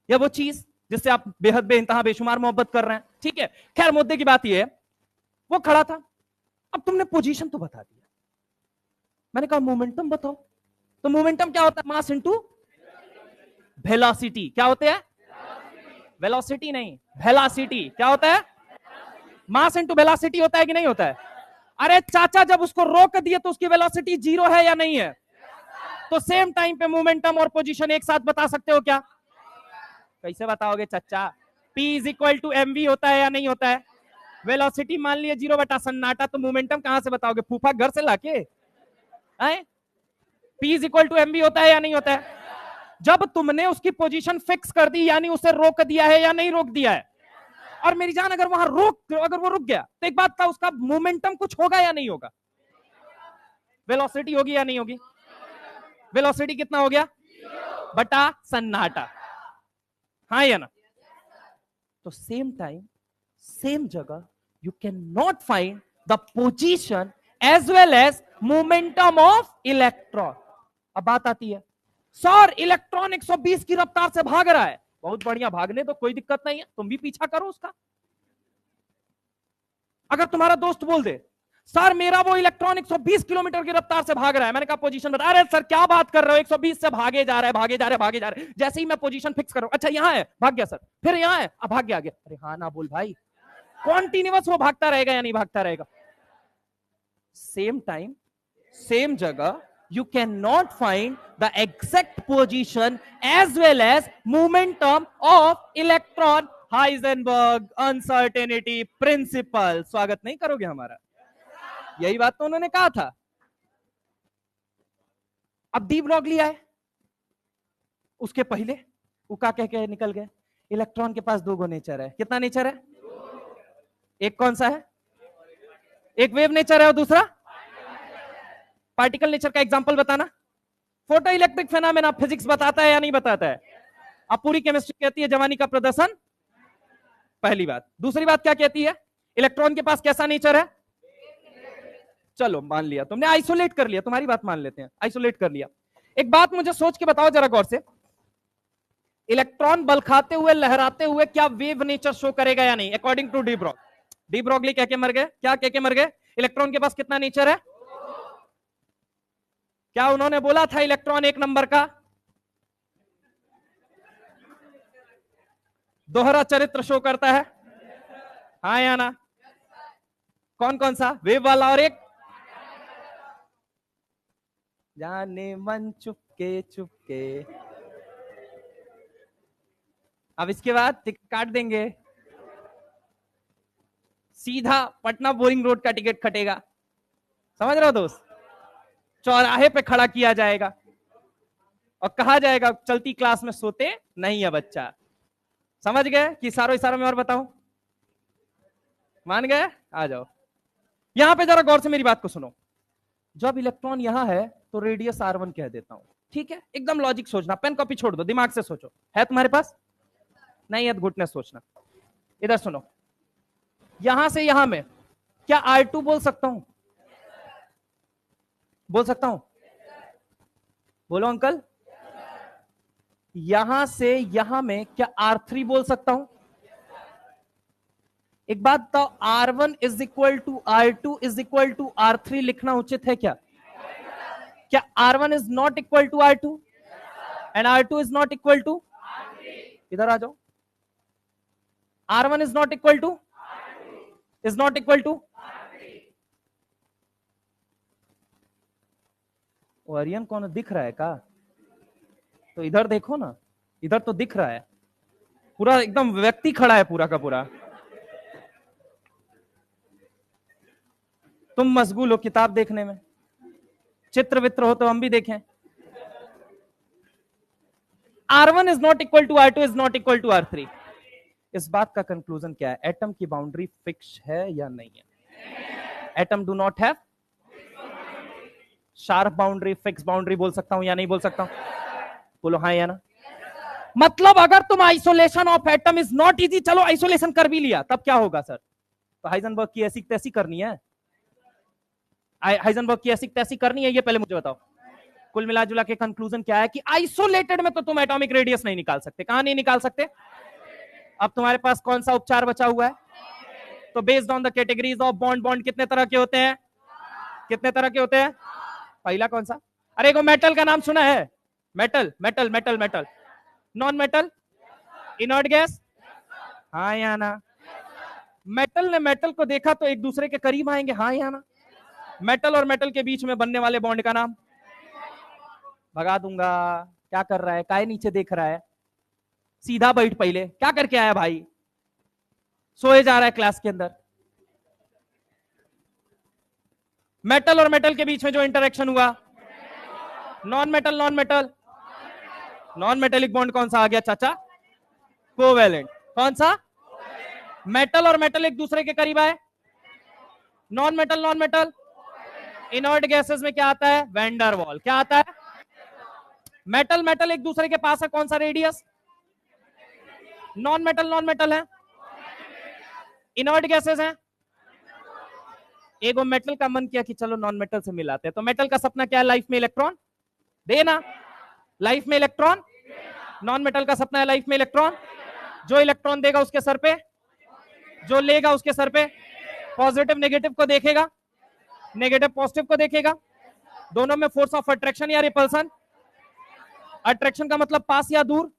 या वो चीज जिससे आप बेहद बेइंतहा बेशुमार मोहब्बत कर रहे हैं। ठीक है, खैर मुद्दे की बात यह है वो खड़ा था। अब तुमने पोजीशन तो बता दिया, मैंने कहा मोमेंटम बताओ। तो मोमेंटम क्या होता है? Mass into velocity. क्या होते हैं? वेलोसिटी नहीं, वेलोसिटी। क्या होता है? मास इनटू वेलोसिटी होता है कि नहीं होता है? अरे चाचा जब उसको रोक दिए तो उसकी वेलोसिटी 0 है या नहीं है? तो सेम टाइम पे मोमेंटम और पोजीशन एक साथ बता सकते हो क्या? कैसे बताओगे चाचा? P is equal to mv होता है या नहीं होता है? वेलोसिटी मान लिया 0 बटा सन्नाटा, तो मोमेंटम कहां से बताओगे? फूफा घर से लाके? P is equal to mv होता है या नहीं होता है? जब तुमने उसकी पोजीशन फिक्स कर दी यानी उसे रोक दिया है या नहीं रोक दिया है? और मेरी जान अगर वहां अगर वो रुक गया तो एक बात था, उसका मोमेंटम कुछ होगा या नहीं होगा? वेलोसिटी होगी या नहीं होगी? वेलोसिटी कितना हो गया? बटा सन्नाटा, हाँ या ना? तो सेम टाइम सेम जगह you can not find the position as well as momentum of electron. अब बात आती है सर इलेक्ट्रॉन 120 की रफ्तार से भाग रहा है। बहुत बढ़िया, भागने तो कोई दिक्कत नहीं है, तुम भी पीछा करो उसका। अगर तुम्हारा दोस्त बोल दे सर मेरा वो इलेक्ट्रॉन 120 किलोमीटर की रफ्तार से भाग रहा है, मैंने कहा पोजीशन बता। अरे सर क्या बात कर रहे हो, 120 से भागे जा रहा है भागे जा रहे भागे जा रहे। जैसे ही मैं पोजीशन फिक्स कर रहा हूं, अच्छा यहां है, भाग गया सर, फिर यहां है, अब भाग गया आगे। अरे हाँ ना बोल भाई, कॉन्टिन्यूअस वो भागता रहेगा या नहीं भागता रहेगा? सेम टाइम सेम जगह you cannot find the exact position as well as momentum of electron. Heisenberg uncertainty principle। स्वागत नहीं करोगे हमारा? यही बात तो उन्होंने कहा था। अब डी ब्रॉगली आए, उसके पहले उका कह के निकल गए इलेक्ट्रॉन के पास दो गो नेचर है। कितना नेचर है? एक कौन सा है? एक वेव नेचर है और दूसरा पार्टिकल नेचर। का एग्जांपल बताना। फोटो इलेक्ट्रिक फेनोमेना फिजिक्स बताता है या नहीं बताता है? अब पूरी केमिस्ट्री कहती है जवानी का प्रदर्शन, पहली बात। दूसरी बात क्या कहती है? इलेक्ट्रॉन के पास कैसा नेचर है? चलो मान लिया तुमने, आइसोलेट कर लिया, तुम्हारी बात मान लेते हैं, आइसोलेट कर लिया। एक बात मुझे सोच के बताओ जरा गौर से, इलेक्ट्रॉन बल खाते हुए लहराते हुए क्या वेव नेचर शो करेगा या नहीं? अकॉर्डिंग टू डी ब्रॉगली कह के मर गए। क्या कह के मर गए? इलेक्ट्रॉन के पास कितना नेचर है? क्या उन्होंने बोला था इलेक्ट्रॉन एक नंबर का? दोहरा चरित्र शो करता है, हाँ या ना? कौन कौन सा? वेव वाला और एक जाने मन चुपके चुपके। अब इसके बाद टिकट काट देंगे, सीधा पटना बोरिंग रोड का टिकट कटेगा। समझ रहे हो दोस्त? चौराहे पे खड़ा किया जाएगा और कहा जाएगा चलती क्लास में सोते नहीं है बच्चा। समझ गए कि इशारों इशारों में और बताऊं? मान गए? आ जाओ यहां पे जरा गौर से मेरी बात को सुनो। जब इलेक्ट्रॉन यहां है तो रेडियस r1 कह देता हूं, ठीक है? एकदम लॉजिक सोचना, पेन कॉपी छोड़ दो, दिमाग से सोचो। है तुम्हारे पास? नहीं है तो घुटने सोचना। इधर सुनो, यहां से यहां में क्या r2 बोल सकता हूं? बोल सकता हूं? बोलो अंकल। यहां से यहां में क्या r3 बोल सकता हूं? एक बात बताओ, r1 is equal to r2 is equal to r3 लिखना उचित है क्या? क्या r1 is not equal to r2 and r2 is not equal to? इधर आ जाओ। r1 is not equal to is not equal to Aryan कौन दिख रहा है का? तो इधर देखो ना, इधर तो दिख रहा है, पूरा एकदम व्यक्ति खड़ा है पूरा का पूरा। तुम मशगूल हो किताब देखने में, चित्र वित्र हो तो हम भी देखें। r1 is not equal to r2 is not equal to r3। इस बात का कंक्लूजन क्या है? एटम की बाउंड्री फिक्स है या नहीं है? Atom do not have sharp boundary, fix boundary. बोल सकता हूं या नहीं बोल सकता हूं? बोलो हाँ या ना। मतलब अगर तुम isolation of atom is not easy, चलो आइसोलेशन कर भी लिया, तब क्या होगा सर? तो हाइजेनबर्ग की ऐसी तैसी करनी है, हाइजेनबर्ग की ऐसी तैसी करनी है, ये पहले मुझे बताओ। कुल मिला जुला के कंक्लूजन क्या है कि आइसोलेटेड में तो तुम एटॉमिक रेडियस नहीं निकाल सकते। कहां नहीं निकाल सकते? अब तुम्हारे पास कौन सा उपचार बचा हुआ है? तो based on the categories of bond, bond कितने तरह के होते हैं? कितने तरह के होते हैं? पहला कौन सा? अरे को मेटल का नाम सुना है? Metal metal metal metal. Non metal? Inert gas? हाँ या ना? मेटल ने मेटल को देखा तो एक दूसरे के करीब आएंगे, हाँ या ना? मेटल और मेटल के बीच में बनने वाले बॉन्ड का नाम? भगा दूंगा। क्या कर रहा है? काय नीचे देख रहा है? सीधा बैठ, पहले क्या करके आया भाई? सोए जा रहा है क्लास के अंदर। मेटल और मेटल के बीच में जो इंटरेक्शन हुआ, non metal non metal. Non metallic bond कौन सा आ गया चाचा? कोवेलेंट। कौन सा? मेटल और मेटल एक दूसरे के करीब आए, non metal non metal. Inert gases में क्या आता है? Wander wall. क्या आता है? मेटल मेटल एक दूसरे के पास है, कौन सा radius? Non metal non metal है, इनर्ट गैसेस हैं। एक मेटल का मन किया कि चलो नॉन मेटल से मिलाते हैं, तो मेटल का सपना क्या है? लाइफ में इलेक्ट्रॉन देना, लाइफ में इलेक्ट्रॉन। नॉन मेटल का सपना है लाइफ में इलेक्ट्रॉन। जो इलेक्ट्रॉन देगा उसके सर पे, जो लेगा उसके सर पे। पॉजिटिव नेगेटिव को देखेगा, नेगेटिव पॉजिटिव को देखेगा। दोनों में फोर्स ऑफ अट्रैक्शन या रिपल्सन। अट्रैक्शन का मतलब पास या दूर?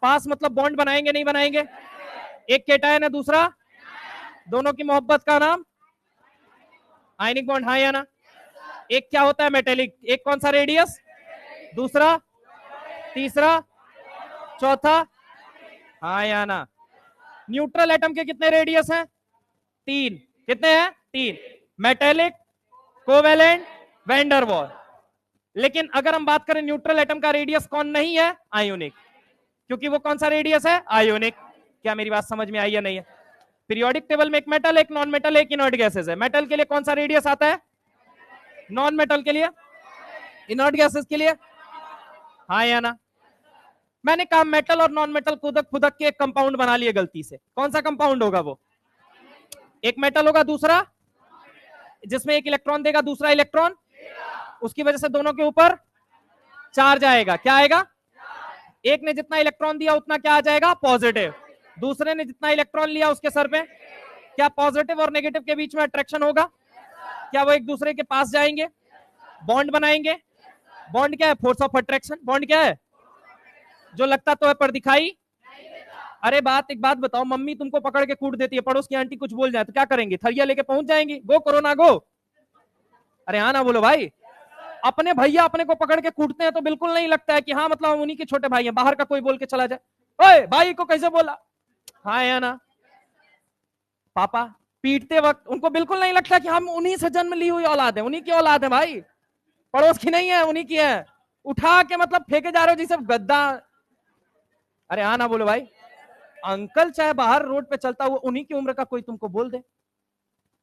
पास मतलब बॉन्ड बनाएंगे नहीं बनाएंगे? एक केटायन है, दूसरा, दोनों की मोहब्बत का नाम आयनिक बॉन्ड। हाँ या ना? एक क्या होता है? मेटेलिक। एक कौन सा रेडियस? दूसरा, तीसरा, चौथा। हाँ या ना? न्यूट्रल एटम के कितने रेडियस हैं? 3। कितने हैं? 3। Metallic, covalent, wander wall. लेकिन अगर हम बात करें न्यूट्रल एटम का रेडियस कौन नहीं है? आयोनिक। क्योंकि वो कौन सा रेडियस है? आयोनिक। क्या मेरी बात समझ में आई या नहीं है? पीरियोडिक टेबल में एक मेटल, एक नॉन मेटल, एक इनर्ट गैसेस है। मेटल के लिए कौन सा रेडियस आता है? नॉन मेटल के लिए? इनर्ट गैसेस के लिए? हाँ या ना? मैंने कहा मेटल और नॉन मेटल खुदक खुदक के एक कंपाउंड बना लिए गलती से। कौन सा कंपाउंड होगा वो? एक मेटल होगा, दूसरा जिसमें एक इलेक्ट्रॉन देगा, दूसरा इलेक्ट्रॉन, उसकी वजह से दोनों के ऊपर चार्ज आएगा। क्या आएगा? एक ने जितना इलेक्ट्रॉन दिया उतना क्या आ जाएगा? पॉजिटिव। दूसरे ने जितना इलेक्ट्रॉन लिया उसके सर पे क्या पॉजिटिव और नेगेटिव के बीच में अट्रैक्शन होगा? क्या वो एक दूसरे के पास जाएंगे, बॉन्ड बनाएंगे? बॉन्ड क्या है? Force of attraction. बॉन्ड क्या है? जो लगता तो है पर दिखाई। अरे एक बात बताओ, मम्मी तुमको पकड़ के कूट देती है, पड़ोस की आंटी कुछ बोल जाए तो क्या करेंगी? थरिया लेके पहुंच जाएंगी, गो कोरोना गो। अरे हाँ ना बोलो भाई। अपने भैया अपने को पकड़ के कूटते हैं तो बिल्कुल नहीं लगता है कि हाँ मतलब हम उन्हीं के छोटे भाई हैं। बाहर का कोई बोल के चला जाए, ओए भाई को कैसे बोला? हाँ या ना? पापा पीटते वक्त उनको बिल्कुल नहीं लगता कि हम उन्हीं से जन्म ली हुई औलाद है, उन्हीं की औलाद है भाई, पड़ोस की नहीं है, उन्हीं की है। उठा के मतलब फेंके जा रहे हो जैसे गद्दा। अरे हाँ ना बोलो भाई। अंकल चाहे बाहर रोड पे चलता हुआ उन्हीं की उम्र का कोई तुमको बोल दे,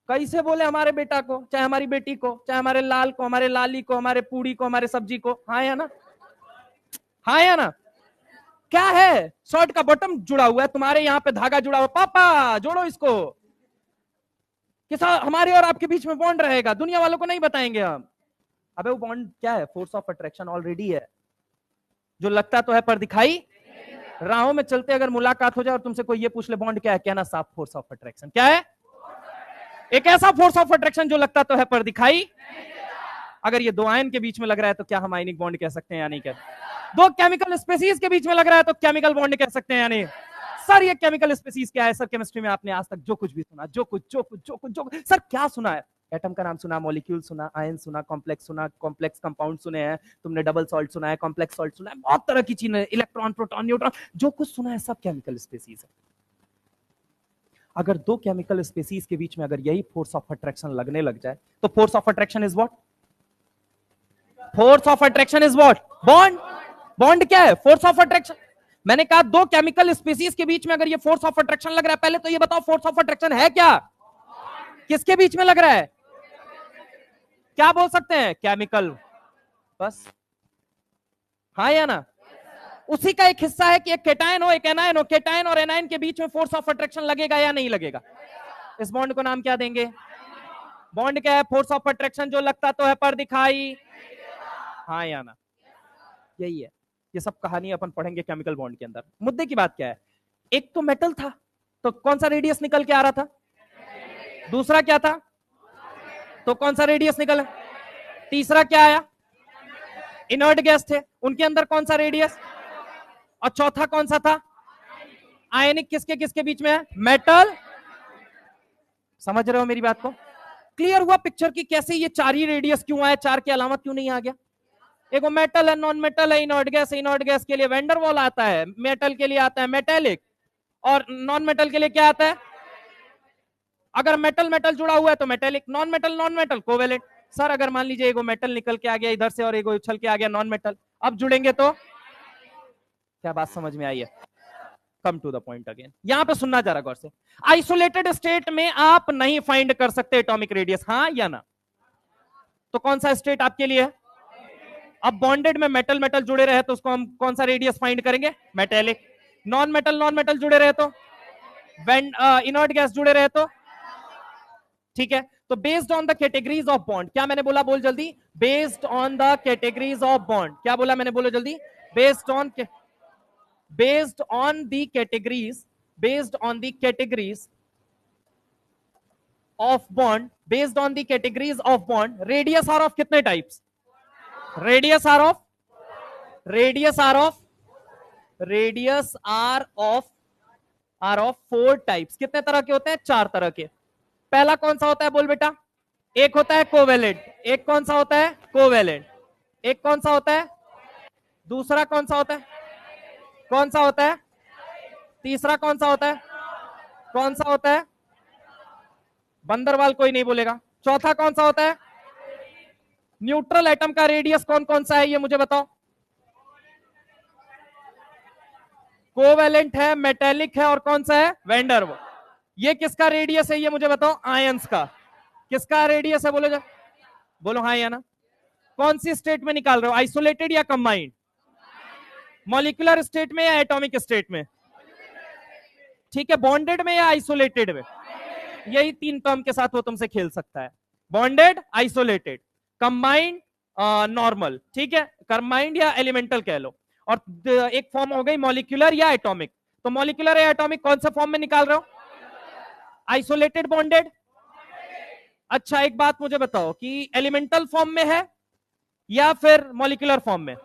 कैसे बोले हमारे बेटा को, चाहे हमारी बेटी को, चाहे हमारे लाल को, हमारे लाली को, हमारे पूड़ी को, हमारे सब्जी को। हाँ या ना? हाँ या ना? क्या है? शर्ट का बटन जुड़ा हुआ है, तुम्हारे यहाँ पे धागा जुड़ा हुआ, पापा जोड़ो इसको, कि हमारे और आपके बीच में बॉन्ड रहेगा, दुनिया वालों को नहीं बताएंगे हम। अबे वो बॉन्ड क्या है? फोर्स ऑफ अट्रैक्शन ऑलरेडी है, जो लगता तो है पर दिखाई। राहों में चलते अगर मुलाकात हो जाए और तुमसे कोई ये पूछ ले बॉन्ड क्या है, कहना साफ फोर्स ऑफ अट्रैक्शन। क्या है? एक ऐसा फोर्स ऑफ अट्रैक्शन जो लगता तो है पर दिखाई। अगर ये दो आयन के बीच में लग रहा है तो क्या हम आयनिक बॉन्ड कह सकते हैं या नहीं कह? दो केमिकल स्पीसीज के बीच में लग रहा है तो केमिकल बॉन्ड कह सकते हैं या नहीं? सर ये केमिकल स्पीसीज क्या है? सर केमिस्ट्री में आपने आज तक जो कुछ भी सुना, जो कुछ सर क्या सुना है? एटम का नाम सुना, मॉलिक्यूल सुना, आयन सुना, कॉम्प्लेक्स सुना, कॉम्प्लेक्स कंपाउंड सुने हैं तुमने, डबल सॉल्ट सुना है, कॉम्प्लेक्स सॉल्ट सुना है, बहुत तरह की चीजें, इलेक्ट्रॉन, प्रोटॉन, न्यूट्रॉन, जो कुछ सुना है सब केमिकल स्पीसीज है। अगर दो केमिकल स्पीसीज के बीच में अगर यही फोर्स ऑफ अट्रैक्शन लगने लग जाए तो force of attraction is what? Force of attraction is what? Bond. Bond क्या है? Force of attraction. मैंने कहा दो केमिकल स्पीसीज के बीच में अगर ये फोर्स ऑफ अट्रैक्शन लग रहा है, पहले तो ये बताओ फोर्स ऑफ अट्रैक्शन है क्या, किसके बीच में लग रहा है, क्या बोल सकते हैं, केमिकल, बस, हाँ या ना। उसी का एक हिस्सा है कि एक केटायन हो एक एनायन हो, केटायन और एनायन के बीच में फोर्स ऑफ अट्रैक्शन लगेगा या नहीं लगेगा, इस बॉन्ड को नाम क्या देंगे, बॉन्ड क्या है, फोर्स ऑफ अट्रैक्शन, जो लगता तो है पर दिखाई, हाँ या ना, यही है। ये सब कहानी अपन पढ़ेंगे केमिकल बॉन्ड के अंदर। मुद्दे की बात क्या है, एक तो मेटल था तो कौन सा रेडियस निकल के आ रहा था, दूसरा क्या था तो कौन सा रेडियस निकला, तीसरा क्या आया, इनर्ट गैस थे उनके अंदर कौन सा रेडियस, और चौथा कौन सा था, आयनिक, किसके किसके बीच में है, मेटल, समझ रहे हो मेरी बात को, क्लियर हुआ पिक्चर की कैसे ये चार ही रेडियस क्यों आया, चार के अलावा क्यों नहीं आ गया, एक वो मेटल है, नॉन मेटल है, इनर्ट गैस, इनर्ट गैस के लिए वेंडर वॉल आता है, मेटल के लिए आता है मेटेलिक, और नॉन मेटल के लिए क्या आता है, अगर मेटल मेटल जुड़ा हुआ है तो metallic, non metal covalent. Sir अगर मान लीजिए एगो मेटल निकल के आ गया इधर से और एगो उछल के आ गया नॉन मेटल, अब जुड़ेंगे तो क्या बात समझ में आई है, come to the point again, यहां पे सुनना जरा गौर से, आइसोलेटेड स्टेट में आप नहीं फाइंड कर सकते एटॉमिक रेडियस, हाँ या ना, तो कौन सा स्टेट आपके लिए है, अब बॉन्डेड में मेटल मेटल जुड़े रहे तो उसको हम कौन सा रेडियस फाइंड करेंगे, मेटेलिक, नॉन मेटल जुड़े रहे तो, इनर्ट गैस जुड़े रहे तो, ठीक है। तो based on the categories of bond, क्या मैंने बोला, बोल जल्दी, based on the categories of bond, क्या बोला मैंने, बोलो जल्दी, based on the categories of bond, based on the categories of bond, radius are of कितने types, radius are of 4 types, कितने तरह के होते हैं, 4 तरह के। पहला कौन सा होता है, बोल बेटा, एक होता है कोवेलेंट, एक कौन सा होता है, कोवेलेंट, एक कौन सा होता है, दूसरा कौन सा होता है, तीसरा कौन सा होता है, बंदरवाल कोई नहीं बोलेगा, चौथा कौन सा होता है, न्यूट्रल एटम का रेडियस कौन कौन सा है ये मुझे बताओ, कोवेलेंट है, मेटेलिक है और कौन सा है, वेंडर। ये किसका रेडियस है ये मुझे बताओ, आयंस का, किसका रेडियस है, बोलो बोलो हाँ या ना, कौन सी स्टेट में निकाल रहे हो, आइसोलेटेड या कंबाइंड, मॉलिक्यूलर स्टेट में या एटॉमिक स्टेट में, ठीक है, बॉन्डेड में या आइसोलेटेड में, यही 3 टर्म के साथ वो तुमसे खेल सकता है, बॉन्डेड, आइसोलेटेड, कंबाइंड, नॉर्मल, ठीक है, कंबाइंड या एलिमेंटल कह लो, और एक फॉर्म हो गई मॉलिक्यूलर या एटॉमिक, तो मॉलिक्यूलर या एटॉमिक कौन सा फॉर्म में निकाल रहे हो, आइसोलेटेड, बॉन्डेड, अच्छा एक बात मुझे बताओ कि एलिमेंटल फॉर्म में है या फिर मॉलिक्यूलर फॉर्म में,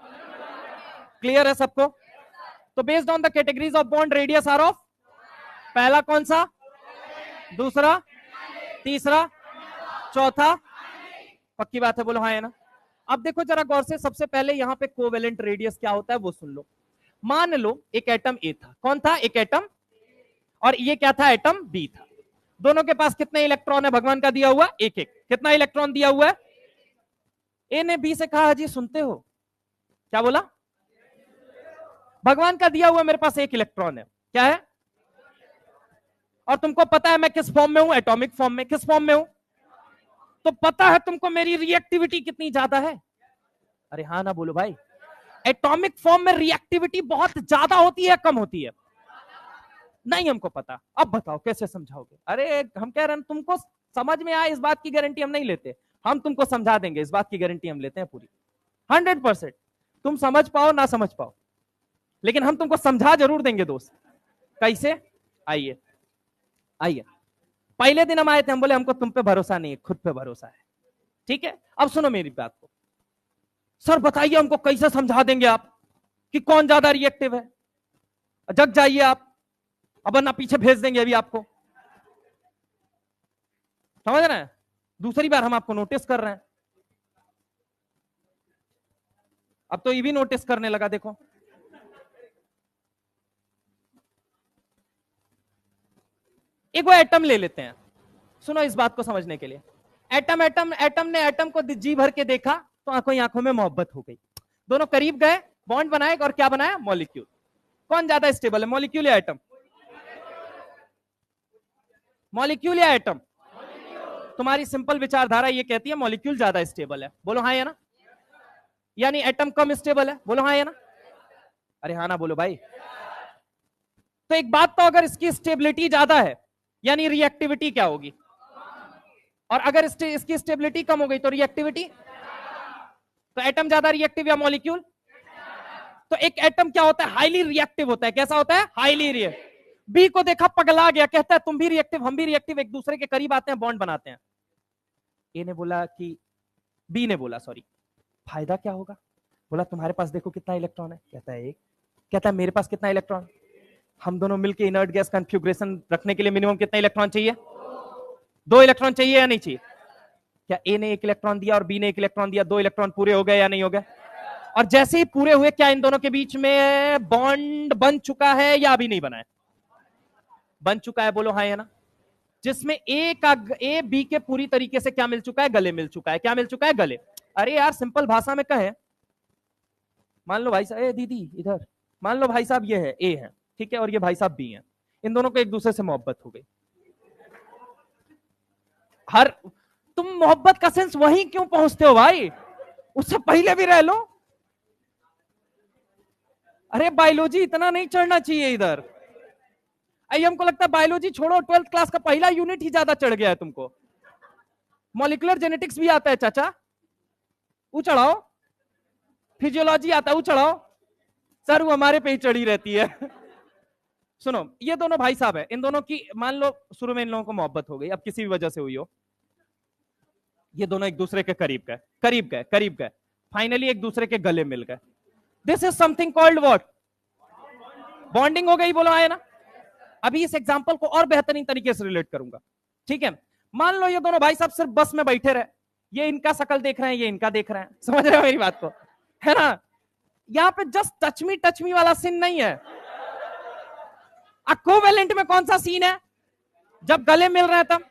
क्लियर है सबको, तो based on the categories of bond radius are of, पहला कौन सा, दूसरा, तीसरा, चौथा, पक्की बात है, बोलो हाँ है ना। अब देखो जरा गौर से, सबसे पहले यहां पे कोवेलेंट रेडियस क्या होता है वो सुन लो, मान लो एक एटम ए था, कौन था, एक एटम, और ये क्या था, एटम बी था, दोनों के पास कितने इलेक्ट्रॉन है भगवान का दिया हुआ, एक एक, कितना इलेक्ट्रॉन दिया हुआ है, ए ने बी से कहा हाजी सुनते हो, क्या बोला, भगवान का दिया हुआ मेरे पास एक इलेक्ट्रॉन है, क्या है, और तुमको पता है मैं किस फॉर्म में हूं, एटॉमिक फॉर्म में, किस फॉर्म में हूं, तो पता है तुमको मेरी रिएक्टिविटी कितनी ज्यादा है, अरे हाँ ना बोलो भाई, एटॉमिक फॉर्म में रिएक्टिविटी बहुत ज्यादा होती है कम होती है, नहीं हमको पता, अब बताओ कैसे समझाओगे, अरे हम कह रहे हैं तुमको समझ में आए इस बात की गारंटी हम नहीं लेते, हम तुमको समझा देंगे, इस बात की गारंटी हम लेते हैं पूरी 100%, तुम समझ पाओ ना समझ पाओ, लेकिन हम तुमको समझा जरूर देंगे दोस्त, कैसे, आइए आइए, पहले दिन हम आए थे, हम बोले हमको तुम पे भरोसा नहीं है, खुद पे भरोसा है, ठीक है, अब सुनो मेरी बात को, सर बताइए हमको कैसे समझा देंगे आप कि कौन ज्यादा रिएक्टिव है, जग जाइए आप, अब ना पीछे भेज देंगे अभी आपको, समझ रहे हैं, दूसरी बार हम आपको नोटिस कर रहे हैं, अब तो ये भी नोटिस करने लगा, देखो एक वो एटम ले लेते हैं, सुनो इस बात को समझने के लिए, एटम ने एटम को जी भर के देखा तो आंखों ही आंखों में मोहब्बत हो गई, दोनों करीब गए, बॉन्ड बनाए और क्या बनाया, मॉलिक्यूल, कौन ज्यादा स्टेबल है, मॉलिक्यूल या एटम? मॉलिक्यूल या एटम? तुम्हारी सिंपल विचारधारा ये कहती है मॉलिक्यूल ज्यादा स्टेबल है, बोलो हाँ या ना? यानी एटम कम स्टेबल है, बोलो हाँ या ना? अरे हाँ ना बोलो भाई। तो एक बात तो, अगर इसकी स्टेबिलिटी ज्यादा है यानी रिएक्टिविटी क्या होगी, और अगर इसकी स्टेबिलिटी कम हो गई तो रिएक्टिविटी। तो एटम ज्यादा रिएक्टिव या मॉलिक्यूल? तो एक एटम क्या होता है, हाईली रिएक्टिव होता है। कैसा होता है? Highly reactive. बी को देखा पगला गया, कहता है तुम भी रिएक्टिव हम भी रिएक्टिव, एक दूसरे के करीब आते हैं, बॉन्ड बनाते हैं। ए ने बोला कि बी ने बोला सॉरी, फायदा क्या होगा? बोला तुम्हारे पास देखो कितना इलेक्ट्रॉन है, कहता है एक। कहता है मेरे पास कितना इलेक्ट्रॉन? हम दोनों मिलकर इनर्ट गैस कॉन्फ़िगरेशन रखने के लिए मिनिमम कितना इलेक्ट्रॉन चाहिए? 2 इलेक्ट्रॉन चाहिए या नहीं चाहिए? क्या ए ने 1 इलेक्ट्रॉन दिया और बी ने 1 इलेक्ट्रॉन दिया, 2 इलेक्ट्रॉन पूरे हो गए या नहीं हो गए? और जैसे ही पूरे हुए, क्या इन दोनों के बीच में बॉन्ड बन चुका है या अभी नहीं बना है? बन चुका है, बोलो हाँ या ना? जिसमें ए बी के पूरी तरीके से क्या मिल चुका है? गले मिल चुका है। क्या मिल चुका है? गले। अरे यार सिंपल भाषा में कहें, मान लो भाई साहब, ए दीदी इधर, मान लो भाई साहब ये है ए है, ठीक है, और ये भाई साहब बी है, इन दोनों को एक दूसरे से मोहब्बत हो गई। तुम मोहब्बत का सेंस वहीं क्यों पहुंचते हो भाई? उससे पहले भी रह लो। अरे बायोलॉजी इतना नहीं चढ़ना चाहिए इधर। हमको लगता है बायोलॉजी छोड़ो, 12th क्लास का पहला यूनिट ही ज्यादा चढ़ गया है तुमको। मॉलिक्यूलर जेनेटिक्स भी आता है चाचा, वो चढ़ाओ। फिजियोलॉजी आता है, वो चढ़ाओ। सर वो हमारे पे ही चढ़ी रहती है। सुनो, ये दोनों भाई साहब है, इन दोनों की मान लो शुरू में इन लोगों को मोहब्बत हो गई, अब किसी भी वजह से हुई हो, ये दोनों एक दूसरे के करीब गए, फाइनली एक दूसरे के गले मिल गए। This is something called what? Bonding हो गई, बोलो आए ना? अभी इस एग्जांपल को और बेहतरीन तरीके से रिलेट करूंगा, ठीक है? मान लो ये दोनों भाई साहब सिर्फ बस में बैठे रहे, ये इनका शकल देख रहे हैं, ये इनका देख रहे हैं, समझ रहे हो मेरी बात को, है ना? यहां पे जस्ट टच मी वाला सीन नहीं है। कोवेलेंट में कौन सा सीन है? जब गले मिल रहे हैं तब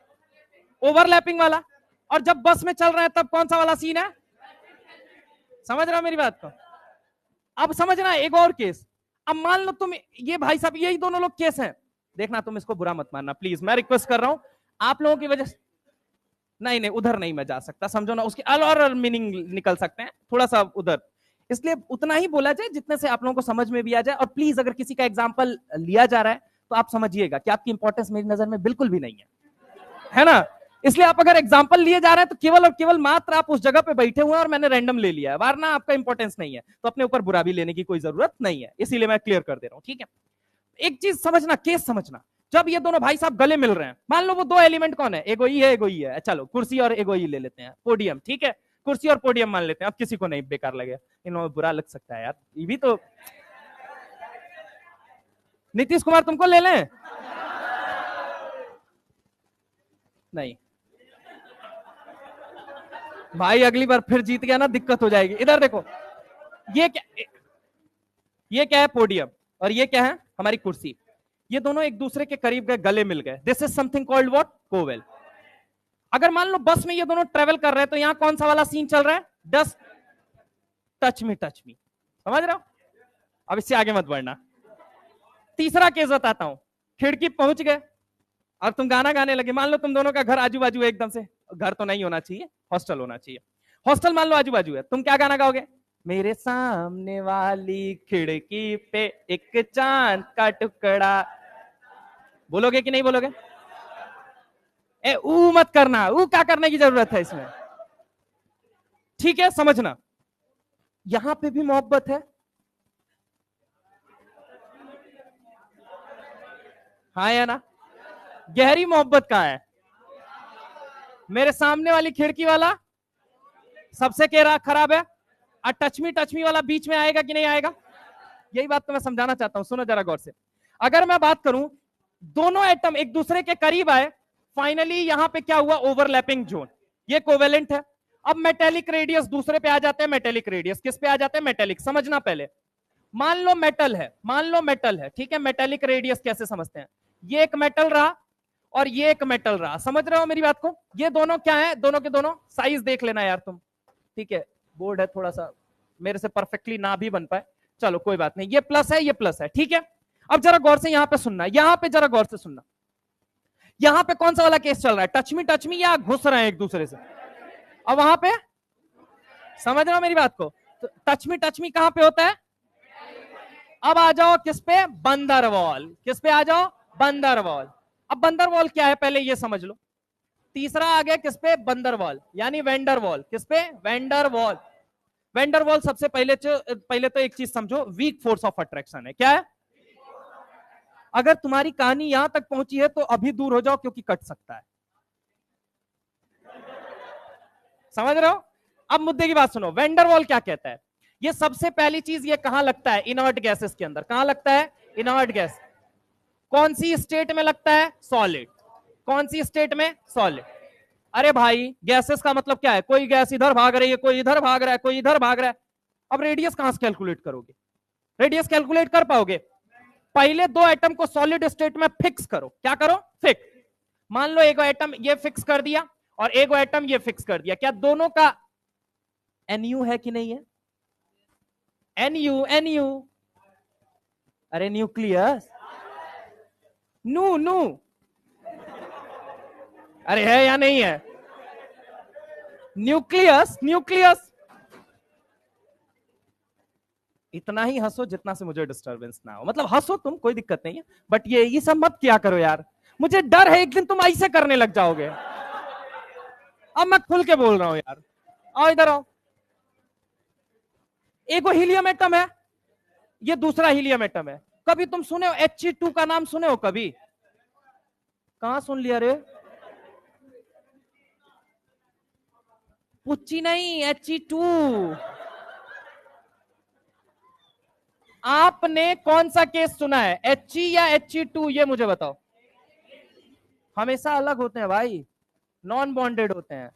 ओवरलैपिंग वाला, और जब बस में चल रहे हैं तब कौन सा वाला सीन है? समझ रहे हो मेरी बात को? अब समझना एक और केस। अब मान लो तुम, ये भाई साहब यही दोनों लोग केस हैं, देखना तुम इसको बुरा मत मानना प्लीज, मैं रिक्वेस्ट कर रहा हूं आप लोगों की वजह से। नहीं उधर नहीं मैं जा सकता, समझो ना, उसके और मीनिंग निकल सकते हैं थोड़ा सा उधर, इसलिए उतना ही बोला जाए जितने से आप लोगों को समझ में भी आ जाए। और प्लीज अगर किसी का एग्जाम्पल लिया जा रहा है तो आप समझिएगा कि आपकी इंपॉर्टेंस मेरी नजर में बिल्कुल भी नहीं है ना? इसलिए आप अगर एग्जाम्पल लिए जा रहे हैं तो केवल और केवल मात्र आप उस जगह पे बैठे हुए हैं और मैंने रैंडम ले लिया है, वरना आपका इंपॉर्टेंस नहीं है, तो अपने ऊपर बुरा भी लेने की कोई जरूरत नहीं है, इसीलिए मैं क्लियर कर दे रहा हूं, ठीक है? एक चीज समझना, केस समझना, जब ये दोनों भाई साहब गले मिल रहे हैं, मान लो वो 2 एलिमेंट कौन है? एगो ई है, चलो कुर्सी और एगो ई ले लेते हैं, पोडियम, ठीक है? कुर्सी और पोडियम मान लेते हैं, अब किसी को नहीं बेकार लगे, इन्होंने बुरा लग सकता है यार, ये भी तो। नीतीश कुमार तुमको ले लें? नहीं भाई, अगली बार फिर जीत गया ना दिक्कत हो जाएगी। इधर देखो, ये क्या है? पोडियम। और ये क्या है? हमारी कुर्सी। ये दोनों एक दूसरे के करीब गए, गले मिल गए, this is something called what? Cowell. अगर मान लो बस में ये दोनों ट्रेवल कर रहे हैं तो यहां कौन सा वाला सीन चल रहा है? जस्ट टच मी, समझ रहे हो? अब इससे आगे मत बढ़ना। तीसरा केस बताता हूं, खिड़की पहुंच गए और तुम गाना गाने लगे, मान लो तुम दोनों का घर आजू बाजू एकदम से, घर तो नहीं होना चाहिए, हॉस्टल होना चाहिए, हॉस्टल मान लो आजू बाजू है, तुम क्या गाना गाओगे? मेरे सामने वाली खिड़की पे एक चांद का टुकड़ा, बोलोगे कि नहीं बोलोगे? ऊ मत करना, ऊ क्या करने की जरूरत है इसमें, ठीक है? समझना, यहां पे भी मोहब्बत है, हाँ या ना? गहरी मोहब्बत का है। मेरे सामने वाली खिड़की वाला सबसे खराब है, और टच मी वाला बीच में आएगा कि नहीं आएगा? यही बात तो मैं समझाना चाहता हूं, सुनो जरा गौर से। अगर मैं बात करूं, दोनों एटम एक दूसरे के करीब आए, फाइनली यहां पे क्या हुआ? ओवरलैपिंग जोन, ये कोवेलेंट है। अब मेटेलिक रेडियस दूसरे पे आ जाते हैं, मेटेलिक रेडियस किस पे आ जाते हैं? मेटेलिक। समझना पहले, मान लो मेटल है, ठीक है? मेटेलिक रेडियस कैसे समझते हैं? ये एक मेटल रहा और ये एक मेटल रहा, समझ रहे हो मेरी बात को? ये दोनों क्या है? दोनों के दोनों साइज देख लेना यार तुम, ठीक है? बोर्ड है थोड़ा सा, मेरे से परफेक्टली ना भी बन पाए, चलो कोई बात नहीं, ये प्लस है, ये प्लस है, ठीक है। अब जरा गौर से यहां पे सुनना, यहां पे जरा गौर से सुनना। यहां पे कौन सा वाला केस चल रहा है, टच मी या घुस रहे हैं एक दूसरे से? अब वहां पे समझ रहे हो मेरी बात को? तो टच मी कहां पे होता है? अब आ जाओ किस पे, बंदरवॉल। किस पे आ जाओ, बंदरवॉल। अब बंदरवॉल क्या है पहले ये समझ लो। तीसरा आ गया किस पे, बंदरवॉल यानी वेंडरवॉल। किस पे, वेंडरवॉल। वेंडरवॉल सबसे पहले तो एक चीज समझो, वीक फोर्स ऑफ अट्रैक्शन है। क्या है? अगर तुम्हारी कहानी यहां तक पहुंची है तो अभी दूर हो जाओ क्योंकि कट सकता है। समझ रहे हो? अब मुद्दे की बात सुनो, वेंडरवॉल क्या कहता है? ये सबसे पहली चीज ये कहां लगता है, इनर्ट गैसेस के अंदर। कहां लगता है, इनर्ट गैस। कौन सी स्टेट में लगता है, सॉलिड। कौन सी स्टेट में, सॉलिड। अरे भाई गैसेस का मतलब क्या है, कोई गैस इधर भाग रही है, कोई इधर भाग रहा है, कोई इधर भाग रहा है। अब रेडियस कहां से कैलकुलेट करोगे? रेडियस कैलकुलेट कर पाओगे? पहले दो एटम को सॉलिड स्टेट में फिक्स करो। क्या करो, फिक्स। मान लो एक एटम ये फिक्स कर दिया और एक एटम ये फिक्स कर दिया, क्या दोनों का NU है कि नहीं है? NU। अरे न्यूक्लियस, नू नू, अरे है या नहीं है? Nucleus, nucleus. इतना ही हंसो जितना से मुझे डिस्टरबेंस ना हो, मतलब हंसो तुम, कोई दिक्कत नहीं है, बट ये सब मत किया करो यार। मुझे डर है एक दिन तुम ऐसे करने लग जाओगे। अब मैं खुल के बोल रहा हूं यार। आओ इधर आओ। एक वो हीलियम एटम है, ये दूसरा हीलियम एटम है। कभी तुम सुने हो He2 का नाम सुने हो कभी? कहां सुन लिया रे? पुच्ची नहीं, He2। आपने कौन सा केस सुना है, He या He2? ये मुझे बताओ। हमेशा अलग होते हैं भाई, नॉन बॉन्डेड होते हैं।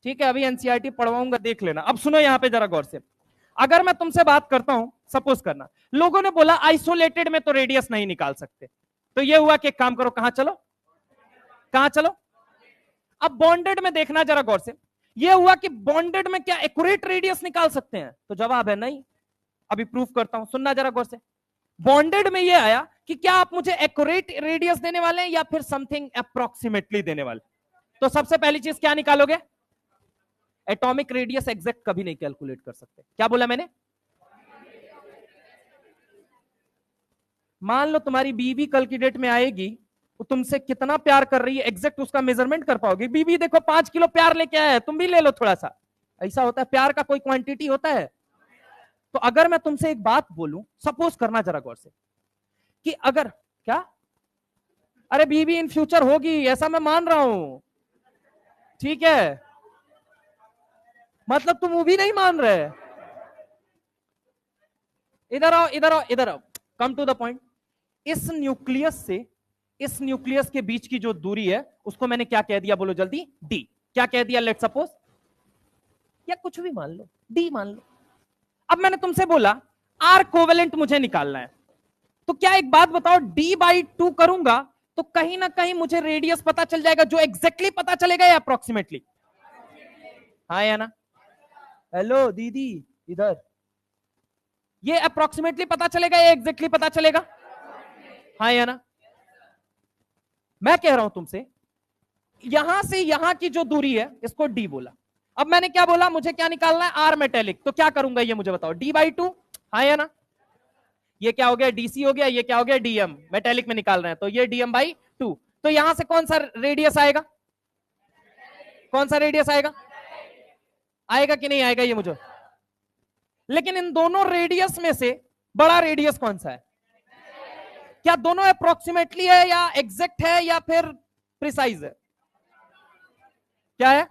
ठीक है, अभी एनसीईआरटी पढ़वाऊंगा, देख लेना। अब सुनो यहां पे जरा गौर से। अगर मैं तुमसे बात करता हूं, सपोज करना लोगों ने बोला आइसोलेटेड में तो रेडियस नहीं निकाल सकते, तो ये हुआ कि एक काम करो, कहां चलो, कहां चलो। अब बॉन्डेड में देखना जरा गौर से, ये हुआ कि बॉन्डेड में क्या एक्यूरेट रेडियस निकाल सकते हैं? तो जवाब है नहीं। अभी प्रूफ करता हूं, सुनना जरा गौर से। बॉन्डेड में ये आया कि क्या आप मुझे एक्यूरेट रेडियस देने वाले हैं या फिर समथिंग अप्रोक्सीमेटली देने वाले? तो सबसे पहली चीज क्या निकालोगे, एटॉमिक रेडियस एग्जैक्ट कभी नहीं कैलकुलेट कर सकते। क्या बोला मैंने? मान लो तुम्हारी बीवी कल की डेट में आएगी, वो तुमसे कितना प्यार कर रही है, एग्जैक्ट उसका मेजरमेंट कर पाओगे? बीवी देखो 5 किलो प्यार लेके आया है, तुम भी ले लो थोड़ा सा। ऐसा होता है? प्यार का कोई क्वांटिटी होता है? तो अगर मैं तुमसे एक बात बोलूं, सपोज करना जरा गौर से, कि अगर क्या, अरे बीवी इन फ्यूचर होगी ऐसा मैं मान रहा हूं, ठीक है? मतलब तुम वो भी नहीं मान रहे? इधर आओ, इधर आओ, इधर आओ, कम टू द पॉइंट। इस न्यूक्लियस से इस न्यूक्लियस के बीच की जो दूरी है उसको मैंने क्या कह दिया, बोलो जल्दी? डी। क्या कह दिया, लेट सपोज, या कुछ भी मान लो, डी मान लो। अब मैंने तुमसे बोला आर कोवेलेंट मुझे निकालना है, तो क्या एक बात बताओ, D/2 करूंगा तो कहीं ना कहीं मुझे रेडियस पता चल जाएगा, जो एग्जैक्टली पता चलेगा या अप्रोक्सीमेटली? हाँ या ना? हेलो दीदी, इधर, ये अप्रोक्सीमेटली पता चलेगा या एग्जैक्टली पता चलेगा? हाँ या ना? मैं कह रहा हूं तुमसे, यहां से यहां की जो दूरी है इसको डी बोला। अब मैंने क्या बोला, मुझे क्या निकालना है, आर मेटेलिक। तो क्या करूंगा ये मुझे बताओ, D/2। हाँ या ना? ये क्या हो गया, डीसी हो गया, ये क्या हो गया, डीएम। मेटेलिक में निकाल रहे हैं तो ये DM/2। तो यहां से कौन सा रेडियस आएगा, कौन सा रेडियस आएगा? आएगा कि नहीं आएगा ये मुझे? लेकिन इन दोनों रेडियस में से बड़ा रेडियस कौन सा है? क्या दोनों अप्रोक्सीमेटली है या एग्जैक्ट है या फिर प्रिसाइज है? क्या है,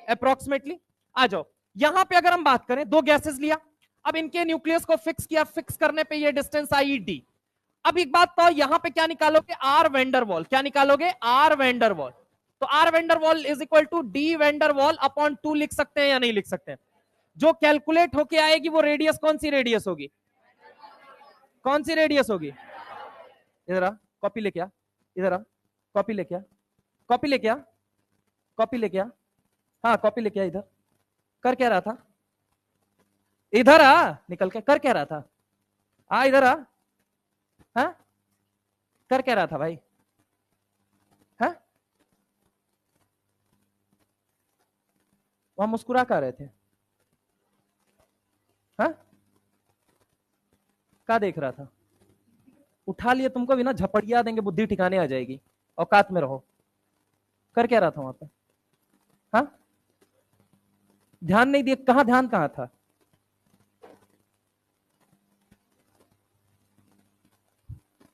अप्रोक्सीमेटली। आ जाओ, यहां पे अगर हम बात करें, दो गैसेस लिया, अब इनके न्यूक्लियस को फिक्स किया, फिक्स करने पे ये डिस्टेंस आई डी। अब एक बात तो यहां पे क्या निकालोगे, आर वेंडरवॉल। क्या निकालोगे, आर वेंडरवॉल। तो R Van der Waals is equal to D van der Waals upon 2 लिख सकते हैं या नहीं लिख सकते हैं? जो कैलकुलेट होके आएगी वो रेडियस कौन सी रेडियस होगी, कौन सी रेडियस होगी? इधर आ, कॉपी लेके आ, इधर आ, कॉपी लेके आ, कॉपी लेके आ, कॉपी लेके आ, हाँ कॉपी लेके आ, इधर कर क्या रहा था? इधर आ, निकल के कर क्या रहा था? आ इधर आ। हाँ, कर क्या रहा था भाई? हाँ, वहां मुस्कुरा कर रहे थे? हाँ, क्या देख रहा था? उठा लिए तुमको भी ना, झपड़िया देंगे, बुद्धि ठिकाने आ जाएगी। औकात में रहो। कर क्या रहा था वहां पे? हाँ, ध्यान नहीं दिए? कहां ध्यान, कहां था?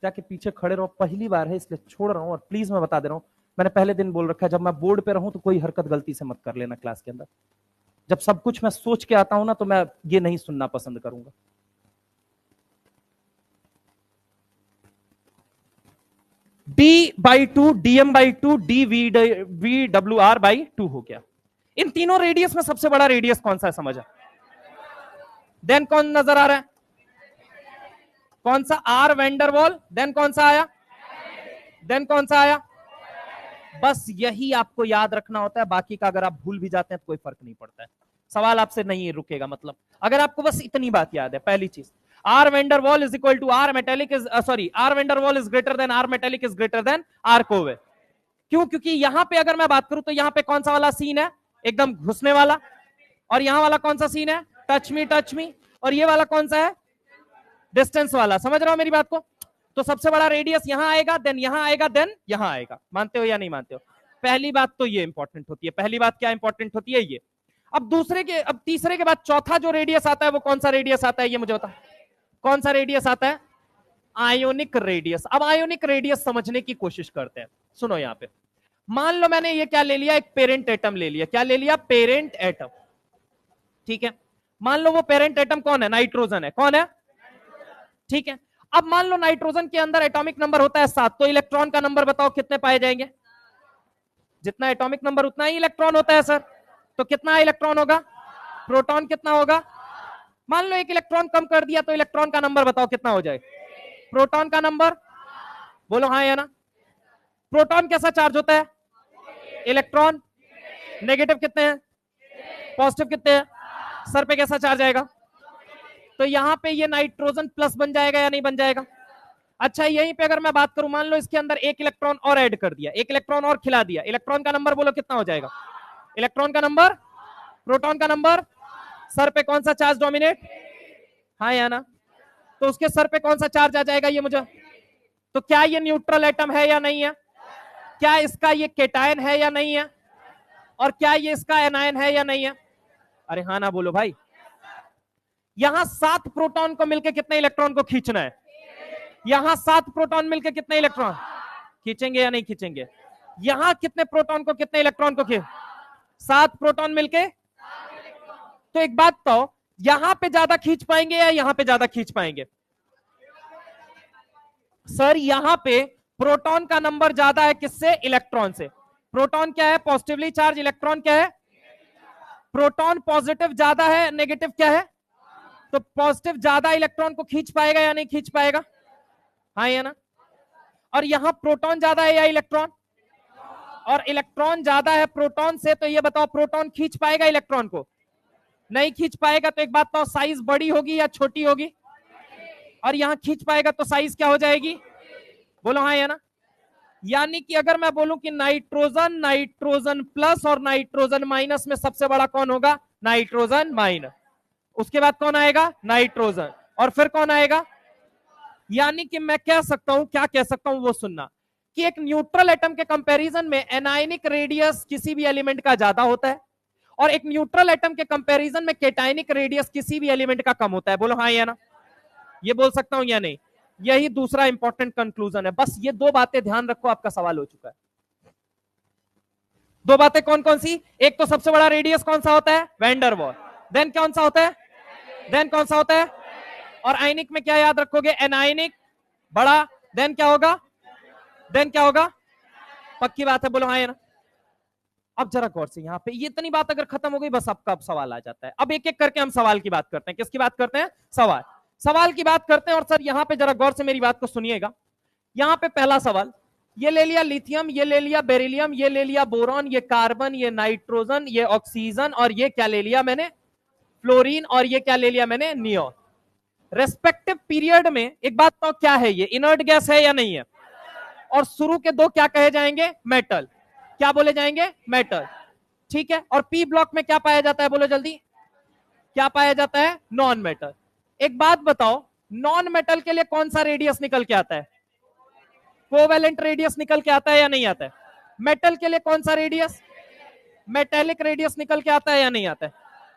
जाके पीछे खड़े रहो। पहली बार है इसलिए छोड़ रहा हूं, और प्लीज मैं बता दे रहा हूं, मैंने पहले दिन बोल रखा है, जब मैं बोर्ड पे रहूं तो कोई हरकत गलती से मत कर लेना क्लास के अंदर। जब सब कुछ मैं सोच के आता हूं ना, तो मैं ये नहीं सुनना पसंद करूंगा। D/2 DM/2 DVWR/2 हो गया। इन तीनों रेडियस में सबसे बड़ा रेडियस कौन सा है, समझा? देन कौन नजर आ रहा है? कौन सा? Are Van der Waals. देन कौन सा आया? देन कौन सा आया? बस यही आपको याद रखना होता है, बाकी का अगर आप भूल भी जाते हैं तो कोई फर्क नहीं पड़ता है, सवाल आपसे नहीं रुकेगा। मतलब अगर आपको बस इतनी बात याद है, पहली चीज, R Van der Waals is equal to R metallic is sorry R Van der Waals is greater than R metallic is greater than R कोवे। क्यों? क्योंकि यहां पे अगर मैं बात करूं तो यहां पे कौन सा वाला सीन है? एकदम घुसने वाला। और यहां वाला कौन सा सीन है? Touch me touch me. और ये वाला कौन सा है? डिस्टेंस वाला। समझ रहा हो मेरी बात को? तो सबसे बड़ा रेडियस यहां आएगा, देन यहां आएगा, देन यहां आएगा। मानते हो या नहीं मानते हो? पहली बात तो ये इंपॉर्टेंट होती है। पहली बात क्या इंपॉर्टेंट होती है? ये। अब तीसरे के बाद चौथा जो रेडियस आता है वो कौन सा रेडियस आता है, ये मुझे बता। कौन सा रेडियस आता है? Ionic radius. अब आयोनिक रेडियस समझने की कोशिश करते हैं। सुनो यहां पे, मान लो मैंने ये क्या ले लिया, एक पेरेंट एटम ले लिया। क्या ले लिया? Parent atom. ठीक है, मान लो वो पेरेंट एटम कौन है? नाइट्रोजन है। कौन है? ठीक है, अब मान लो नाइट्रोजन के अंदर एटॉमिक नंबर होता है 7, तो इलेक्ट्रॉन का नंबर बताओ कितने पाए जाएंगे? जितना एटॉमिक नंबर उतना ही इलेक्ट्रॉन होता है सर। तो कितना इलेक्ट्रॉन होगा? प्रोटॉन कितना होगा? मान लो एक इलेक्ट्रॉन कम कर दिया, तो इलेक्ट्रॉन का नंबर बताओ कितना हो जाए? प्रोटॉन का नंबर बोलो हाँ या ना। प्रोटॉन कैसा चार्ज होता है? इलेक्ट्रॉन। नेगेटिव कितने हैं? पॉजिटिव कितने हैं? सर पे कैसा चार्ज आएगा? तो यहां पे ये नाइट्रोजन प्लस बन जाएगा या नहीं बन जाएगा? अच्छा, यहीं पे अगर मैं बात करूं, मान लो इसके अंदर एक इलेक्ट्रॉन और ऐड कर दिया, एक इलेक्ट्रॉन और खिला दिया, इलेक्ट्रॉन का नंबर बोलो कितना हो जाएगा? इलेक्ट्रॉन का नंबर, प्रोटॉन का नंबर, सर पे कौन सा चार्ज डोमिनेट? हाँ या ना? तो उसके सर पे कौन सा चार्ज आ जाएगा ये मुझे? तो क्या ये न्यूट्रल एटम है या नहीं है? क्या इसका ये केटायन है या नहीं है? और क्या ये इसका एनायन है या नहीं है? अरे हाँ ना बोलो भाई। यहां 7 प्रोटॉन को मिलकर कितने इलेक्ट्रॉन को खींचना है? यहां 7 प्रोटॉन मिलकर कितने इलेक्ट्रॉन खींचेंगे या नहीं खींचेंगे? यहां कितने प्रोटॉन को कितने इलेक्ट्रॉन को खींच? 7 प्रोटॉन मिलके। तो एक बात तो, यहां पे ज्यादा खींच पाएंगे या यहां पे ज्यादा खींच पाएंगे? सर यहां पे प्रोटॉन का नंबर ज्यादा है किससे? इलेक्ट्रॉन से। प्रोटॉन क्या है? Positively charge. इलेक्ट्रॉन क्या है? प्रोटॉन पॉजिटिव ज्यादा है, नेगेटिव क्या है? तो पॉजिटिव ज्यादा इलेक्ट्रॉन को खींच पाएगा या नहीं खींच पाएगा? हाँ या ना? और यहां प्रोटॉन ज्यादा है या इलेक्ट्रॉन? और इलेक्ट्रॉन ज्यादा है प्रोटॉन से, तो ये बताओ प्रोटॉन खींच पाएगा इलेक्ट्रॉन को? नहीं खींच पाएगा। तो एक बात तो, साइज बड़ी होगी या छोटी होगी? और यहां खींच पाएगा तो साइज क्या हो जाएगी? बोलो हाँ या ना? यानी कि अगर मैं बोलूं कि नाइट्रोजन, नाइट्रोजन प्लस और नाइट्रोजन माइनस में सबसे बड़ा कौन होगा? Nitrogen minus. उसके बाद कौन आएगा? नाइट्रोजन। और फिर कौन आएगा? यानी कि मैं कह सकता हूं, क्या कह सकता हूं वो सुनना, कि एक न्यूट्रल एटम के कंपैरिजन में एनायनिक रेडियस किसी भी एलिमेंट का ज्यादा होता है, और एक न्यूट्रल एटम के कंपैरिजन में केटायनिक रेडियस किसी भी एलिमेंट का कम होता है। बोलो हाँ या ना? ये बोल सकता हूं या नहीं? यही दूसरा इंपॉर्टेंट कंक्लूजन है। बस ये 2 बातें ध्यान रखो, आपका सवाल हो चुका है। 2 बातें कौन कौन सी? एक तो सबसे बड़ा रेडियस कौन सा होता है? वैंडरवॉल। देन कौन सा होता है? देन कौन सा होता है? और आयनिक में क्या याद रखोगे? एनायनिक बड़ा। देन क्या होगा? देन क्या होगा? पक्की बात है, बोलो हाँ या ना? अब जरा गौर से, यहां पे ये इतनी बात अगर खत्म हो गई, बस आपका अब सवाल आ जाता है। अब एक एक करके हम सवाल की बात करते हैं। किसकी बात करते हैं? सवाल की बात करते हैं। और सर यहां पे जरा गौर से मेरी बात को सुनिएगा। यहां पे पहला सवाल, ये ले लिया लिथियम, ये ले लिया बेरिलियम, ये ले लिया बोरॉन, ये कार्बन, ये नाइट्रोजन, ये ऑक्सीजन, और ये क्या ले लिया मैंने? फ्लोरीन, और ये क्या ले लिया मैंने, नियोन। रेस्पेक्टिव पीरियड में एक बात तो क्या है, ये इनर्ट गैस है या नहीं है, और शुरू के दो क्या कहे जाएंगे, मेटल, क्या बोले जाएंगे, मेटल, ठीक है। और पी ब्लॉक में क्या पाया जाता है, बोलो जल्दी, क्या पाया जाता है, नॉन मेटल। एक बात बताओ, नॉन मेटल के लिए कौन सा रेडियस निकल के आता है, कोवेलेंट रेडियस निकल के आता है या नहीं आता है। मेटल के लिए कौन सा रेडियस, मेटेलिक रेडियस निकल के आता है या नहीं आता है।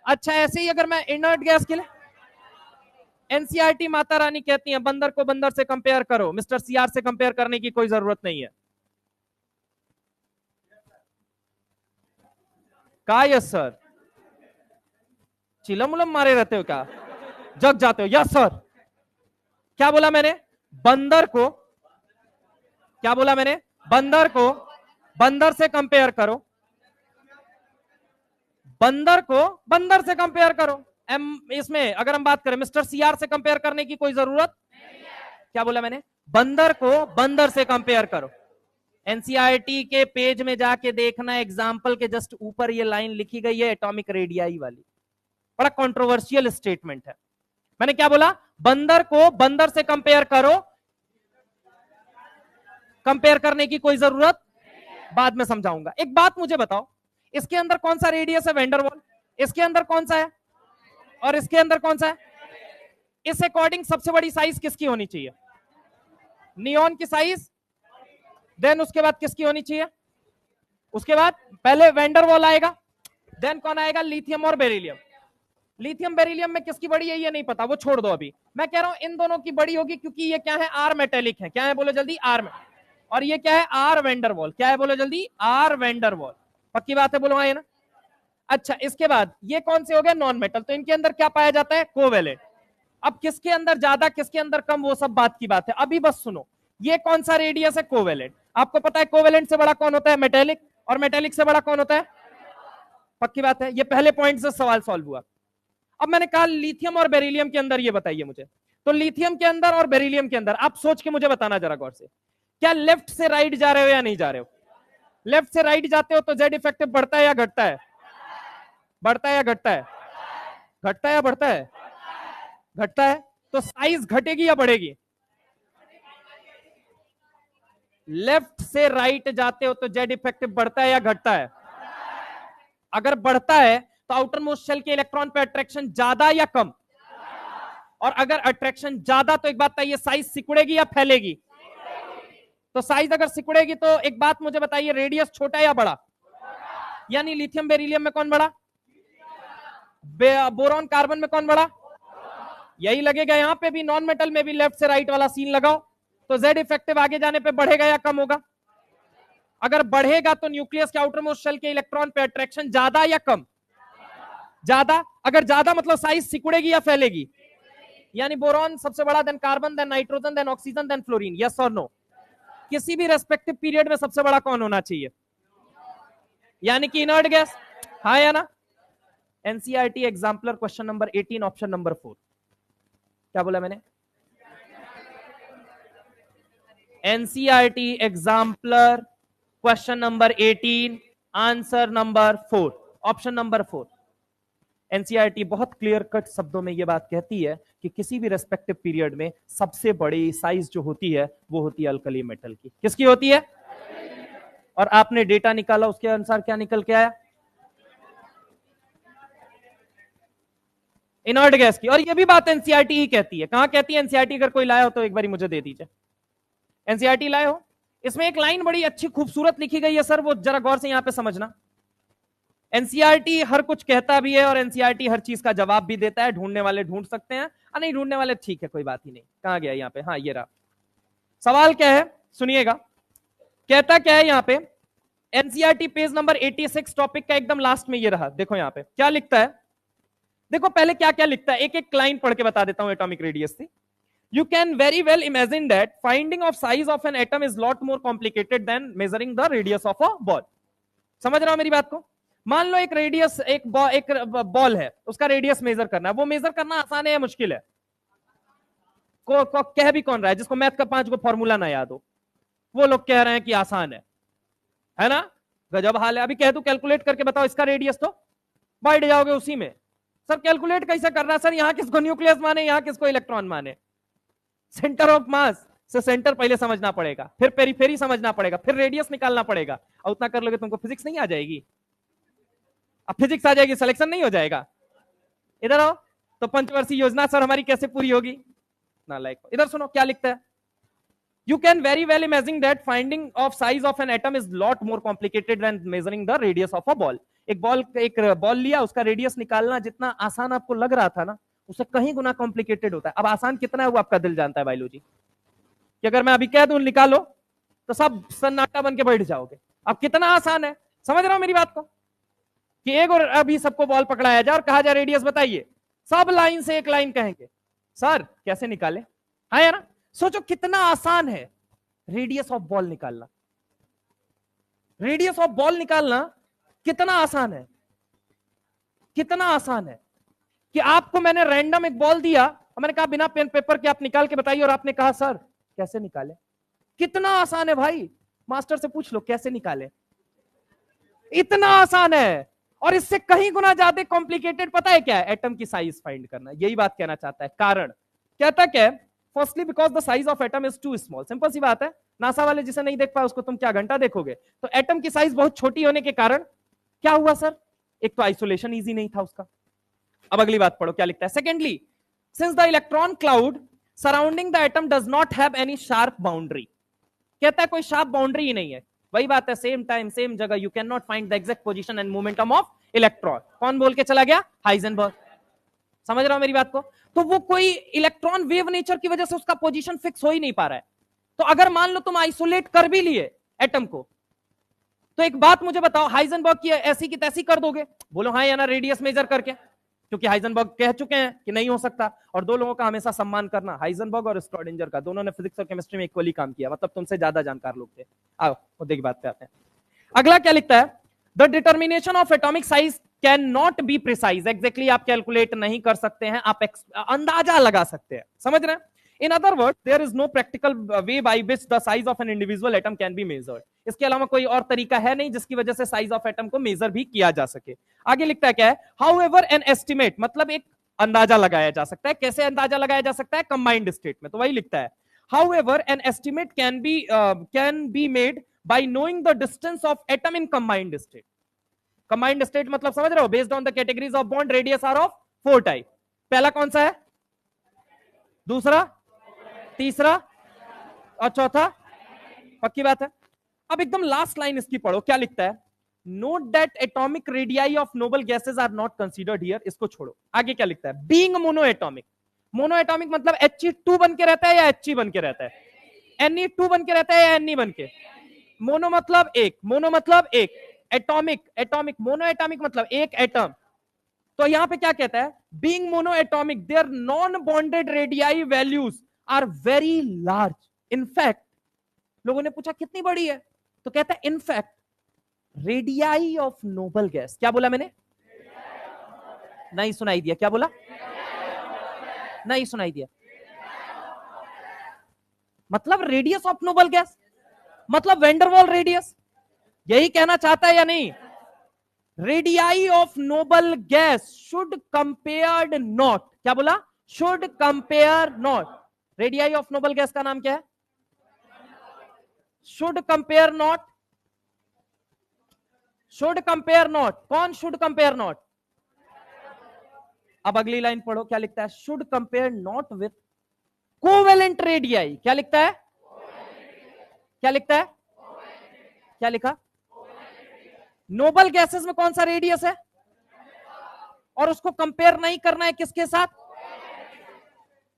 अच्छा, ऐसे ही अगर मैं इनर्ट गैस के लिए, एनसीईआरटी माता रानी कहती है बंदर को बंदर से कंपेयर करो, मिस्टर सीआर से कंपेयर करने की कोई जरूरत नहीं है। का यस सर, चिलम उलम मारे रहते हो क्या, जग जाते हो, यस सर। क्या बोला मैंने, बंदर को, क्या बोला मैंने, बंदर को बंदर से कंपेयर करो, बंदर को बंदर से कंपेयर करो। इसमें अगर हम बात करें मिस्टर सीआर से कंपेयर करने की कोई जरूरत, क्या बोला मैंने, बंदर को बंदर से कंपेयर करो। एनसीईआरटी के पेज में जाके देखना, एग्जाम्पल के जस्ट ऊपर ये लाइन लिखी गई है एटॉमिक रेडियाई वाली, बड़ा कंट्रोवर्शियल स्टेटमेंट है। मैंने क्या बोला, बंदर को बंदर से कंपेयर करो, कंपेयर करने की कोई जरूरत, बाद में समझाऊंगा। एक बात मुझे बताओ, इसके अंदर कौन सा रेडियस है, वेंडरवॉल, इसके अंदर कौन सा है, और इसके अंदर कौन सा है। इस अकॉर्डिंग सबसे बड़ी साइज किसकी होनी चाहिए, नियॉन की साइज, देन उसके बाद किसकी होनी चाहिए, उसके बाद पहले वेंडरवॉल आएगा, देन कौन आएगा, लिथियम और बेरिलियम। लिथियम बेरिलियम में किसकी बड़ी है ये नहीं पता, वो छोड़ दो अभी। मैं कह रहा हूं इन दोनों की बड़ी होगी, क्योंकि ये क्या है, आर मेटेलिक है, क्या है बोलो जल्दी, आर में, और ये क्या है, आर वेंडरवॉल, क्या है बोलो जल्दी, आर वेंडरवॉल। पक्की बात है, बोलो हाँ ना। अच्छा, इसके बाद ये कौन से हो गए, नॉन मेटल, तो इनके अंदर क्या पाया जाता है, कोवेलेंट। अब किसके अंदर ज्यादा किसके अंदर कम, वो सब बात की बात है, अभी बस सुनो। ये कौन सा रेडियस है, कोवेलेंट। आपको पता है कोवेलेंट से बड़ा कौन होता है, मेटेलिक, और मेटेलिक से बड़ा कौन होता है, पक्की बात है। ये पहले पॉइंट से सवाल सॉल्व हुआ। अब मैंने कहा लिथियम और बेरिलियम के अंदर, ये बताइए मुझे, तो लिथियम के अंदर और बेरिलियम के अंदर आप सोच के मुझे बताना जरा गौर से, क्या लेफ्ट से राइट जा रहे हो या नहीं जा रहे हो। लेफ्ट से राइट जाते हो तो जेड इफेक्टिव बढ़ता है या घटता है, बढ़ता है या घटता है, घटता है या बढ़ता है, घटता है। तो साइज घटेगी या बढ़ेगी, लेफ्ट से राइट जाते हो तो जेड इफेक्टिव बढ़ता है या घटता है। अगर बढ़ता है तो आउटर मोस्ट शेल के इलेक्ट्रॉन पे अट्रैक्शन ज्यादा या कम, और अगर अट्रैक्शन ज्यादा तो एक बात बताइए, साइज सिकुड़ेगी या फैलेगी। तो साइज अगर सिकुड़ेगी तो एक बात मुझे बताइए, रेडियस छोटा या बड़ा, यानी लिथियम बेरिलियम में कौन बड़ा, बोरॉन कार्बन में कौन बड़ा, यही लगेगा। यहां पे भी नॉन मेटल में भी लेफ्ट से राइट वाला सीन लगाओ, तो जेड इफेक्टिव आगे जाने पे बढ़ेगा या कम होगा। अगर बढ़ेगा तो न्यूक्लियस के आउटर मोस्ट शेल के इलेक्ट्रॉन पे अट्रैक्शन ज्यादा या कम, ज्यादा। अगर ज्यादा मतलब साइज सिकुड़ेगी या फैलेगी, यानी बोरॉन सबसे बड़ा, then carbon, then nitrogen, then oxygen, then fluorine, yes और नो। किसी भी रेस्पेक्टिव पीरियड में सबसे बड़ा कौन होना चाहिए, यानी कि इनर्ट गैस, हाँ या ना। NCERT exemplar question number 18 option number 4, क्या बोला मैंने, NCERT exemplar question number 18 answer number 4, option number 4। NCERT बहुत क्लियर कट शब्दों में यह बात कहती है कि किसी भी रेस्पेक्टिव पीरियड में सबसे बड़ी साइज जो होती है वो होती है अल्कली मेटल की। किसकी होती है, और आपने डेटा निकाला, उसके अनुसार क्या निकल के आया, इनर्ट गैस की। और ये भी बात एनसीईआरटी ही कहती है, कहां कहती है एनसीईआरटी, अगर कोई लाया हो तो एक बार मुझे दे दीजिए, एनसीईआरटी लाए हो। इसमें एक लाइन बड़ी अच्छी खूबसूरत लिखी गई है सर, वो जरा गौर से यहां पे समझना। एनसीईआरटी हर कुछ कहता भी है और एनसीईआरटी हर चीज का जवाब भी देता है, ढूंढने वाले ढूंढ सकते हैं, नहीं ढूंढने वाले ठीक है कोई बात ही नहीं। कहां गया यहाँ पे, हाँ ये रहा। सवाल क्या है सुनिएगा, कहता क्या है यहाँ पे, एनसीईआरटी पेज नंबर 86 टॉपिक का एकदम लास्ट में ये रहा, देखो यहाँ पे क्या लिखता है। देखो पहले क्या क्या लिखता है, एक एक लाइन पढ़ के बता देता हूं एटॉमिक रेडियस से। You can very well imagine that finding of size of an atom is lot more complicated than measuring the radius of a ball. समझ रहा हो मेरी बात को। मान लो एक रेडियस, एक बॉल है, उसका रेडियस मेजर करना है, वो मेजर करना आसान है या मुश्किल है, कह भी कौन रहा है, जिसको मैथ का 5 फॉर्मूला ना याद हो, वो लोग कह रहे हैं कि आसान है ना, गजब हाल है। अभी कह दू कैलकुलेट करके बताओ इसका रेडियस, तो बैठ जाओगे उसी में, सर कैलकुलेट कैसे करना है सर, यहां किसको न्यूक्लियस माने, यहां किसको इलेक्ट्रॉन माने? सेंटर ऑफ मास से सेंटर पहले समझना पड़ेगा, फिर पेरीफेरी समझना पड़ेगा, फिर रेडियस निकालना पड़ेगा, और उतना कर लोगे तुमको फिजिक्स नहीं आ जाएगी। अब फिजिक्स आ जाएगी, सिलेक्शन नहीं हो जाएगा। इधर आओ, तो पंचवर्षीय योजना सर हमारी कैसे पूरी होगी? ना लाइक, इधर सुनो क्या लिखता है। You can very well imagine that finding of size of an atom is lot more complicated than measuring the radius of a ball. एक बॉल लिया, उसका रेडियस निकालना जितना आसान आपको लग रहा था ना, उससे कहीं गुना कॉम्प्लिकेटेड होता है। अब आसान कितना है वो आपका दिल जानता है बायोलॉजी, कि अगर मैं अभी कह दूं निकालो तो सब सन्नाटा बन के बैठ जाओगे। अब कितना आसान है, समझ रहा हूं मेरी बात को, कि एक और अभी सबको बॉल पकड़ाया जाए और कहा जाए रेडियस बताइए, सब लाइन से एक लाइन कहेंगे सर कैसे निकाले, हाँ या ना? सोचो कितना आसान है रेडियस ऑफ बॉल निकालना। रेडियस ऑफ बॉल निकालना कितना आसान है, कितना आसान है कि आपको मैंने रैंडम एक बॉल दिया और मैंने कहा बिना पेन पेपर के आप निकाल के बताइए, और आपने कहा सर कैसे निकाले। कितना आसान है भाई, मास्टर से पूछ लो कैसे निकाले, इतना आसान है। और इससे कहीं गुना ज्यादा कॉम्प्लिकेटेड पता है क्या है? एटम की साइज फाइंड करना। यही बात कहना चाहता है। कारण कहता क्या है? Firstly because the size of atom is too small. Simple सी बात है, नासा वाले जिसे नहीं देख पाए उसको तुम क्या घंटा देखोगे। तो एटम की साइज बहुत छोटी होने के कारण क्या हुआ सर? एक तो आइसोलेशन इजी नहीं था उसका। अब अगली बात पढ़ो क्या लिखता है। Secondly, since the electron cloud surrounding the atom does not have any sharp boundary. कहता है कोई शार्प बाउंड्री ही नहीं है। वही बात है, सेम टाइम सेम जगह you can not find the exact position and momentum of electron. कौन बोल के चला गया? हाइजेनबर्ग। समझ रहा हूं मेरी बात को? तो वो कोई इलेक्ट्रॉन वेव नेचर की वजह से उसका पोजीशन फिक्स हो ही नहीं पा रहा है। तो अगर मान लो तुम आइसोलेट कर भी लिए एटम को, तो एक बात मुझे बताओ, हाइजेनबर्ग की ऐसी की तैसी कर दोगे? बोलो हाँ या ना, रेडियस मेजर करके, क्योंकि हाइजेनबर्ग कह चुके हैं कि नहीं हो सकता। और दो लोगों का हमेशा सम्मान करना, हाइजेनबर्ग और स्ट्रोडिंजर का, दोनों ने फिजिक्स और केमिस्ट्री में इक्वली काम किया, मतलब तुमसे ज्यादा जानकार लोग थे। आओ मुद्दे की बात पे आते हैं। अगला क्या लिखता है? The determination of atomic size can not be precise. Exactly आप कैलकुलेट नहीं कर सकते हैं, आप अंदाजा लगा सकते हैं। समझ रहे हैं? In other words, there is no practical way by which the size of an individual atom can be measured. इसके अलावा कोई और तरीका है नहीं जिसकी वजह से साइज ऑफ एटम को मेजर भी किया जा सके। आगे लिखता है क्या है? However, an estimate, मतलब एक अंदाजा लगाया जा सकता है। कैसे अंदाजा लगाया जा सकता है? कंबाइंड स्टेट में। तो वही लिखता है, However, an estimate can be made by knowing the distance of atom in combined state. Combined state मतलब समझ रहे हो? Based on the categories of bond, radius are of 4 type. पहला कौन सा है? दूसरा, तीसरा और चौथा? पक्की बात है। अब एकदम लास्ट लाइन इसकी पढ़ो क्या लिखता है? Note that atomic radii of noble gases are not considered here. इसको छोड़ो, आगे क्या लिखता है? Being mono atomic. Mono atomic मतलब He2 बन के रहता है या He बन के रहता है? Ne2 बन के रहता है या Ne बन के? मोनो मतलब एक, मोनो मतलब एक, एटॉमिक मोनो एटॉमिक मतलब एक एटम। तो यहां पे क्या कहता है? Being mono atomic there non bonded radii values are very large. In fact, लोगों ने पूछा कितनी बड़ी है, तो कहता है in fact radii of noble gas. क्या बोला मैंने? नहीं सुनाई दिया। क्या बोला? नहीं सुनाई दिया। मतलब रेडियस ऑफ नोबल गैस मतलब वेंडरवॉल रेडियस, यही कहना चाहता है या नहीं? Radii of noble gas should compared not. क्या बोला? Should compare not. Radii of noble gas का नाम क्या है? Should compare not. Should compare not. कौन शुड कंपेयर नॉट? अब अगली लाइन पढ़ो क्या लिखता है? Should compare not with covalent radii. क्या लिखता है? क्या लिखता है? क्या लिखा? नोबल गैसेस में कौन सा रेडियस है? और उसको कंपेयर नहीं करना है किसके साथ?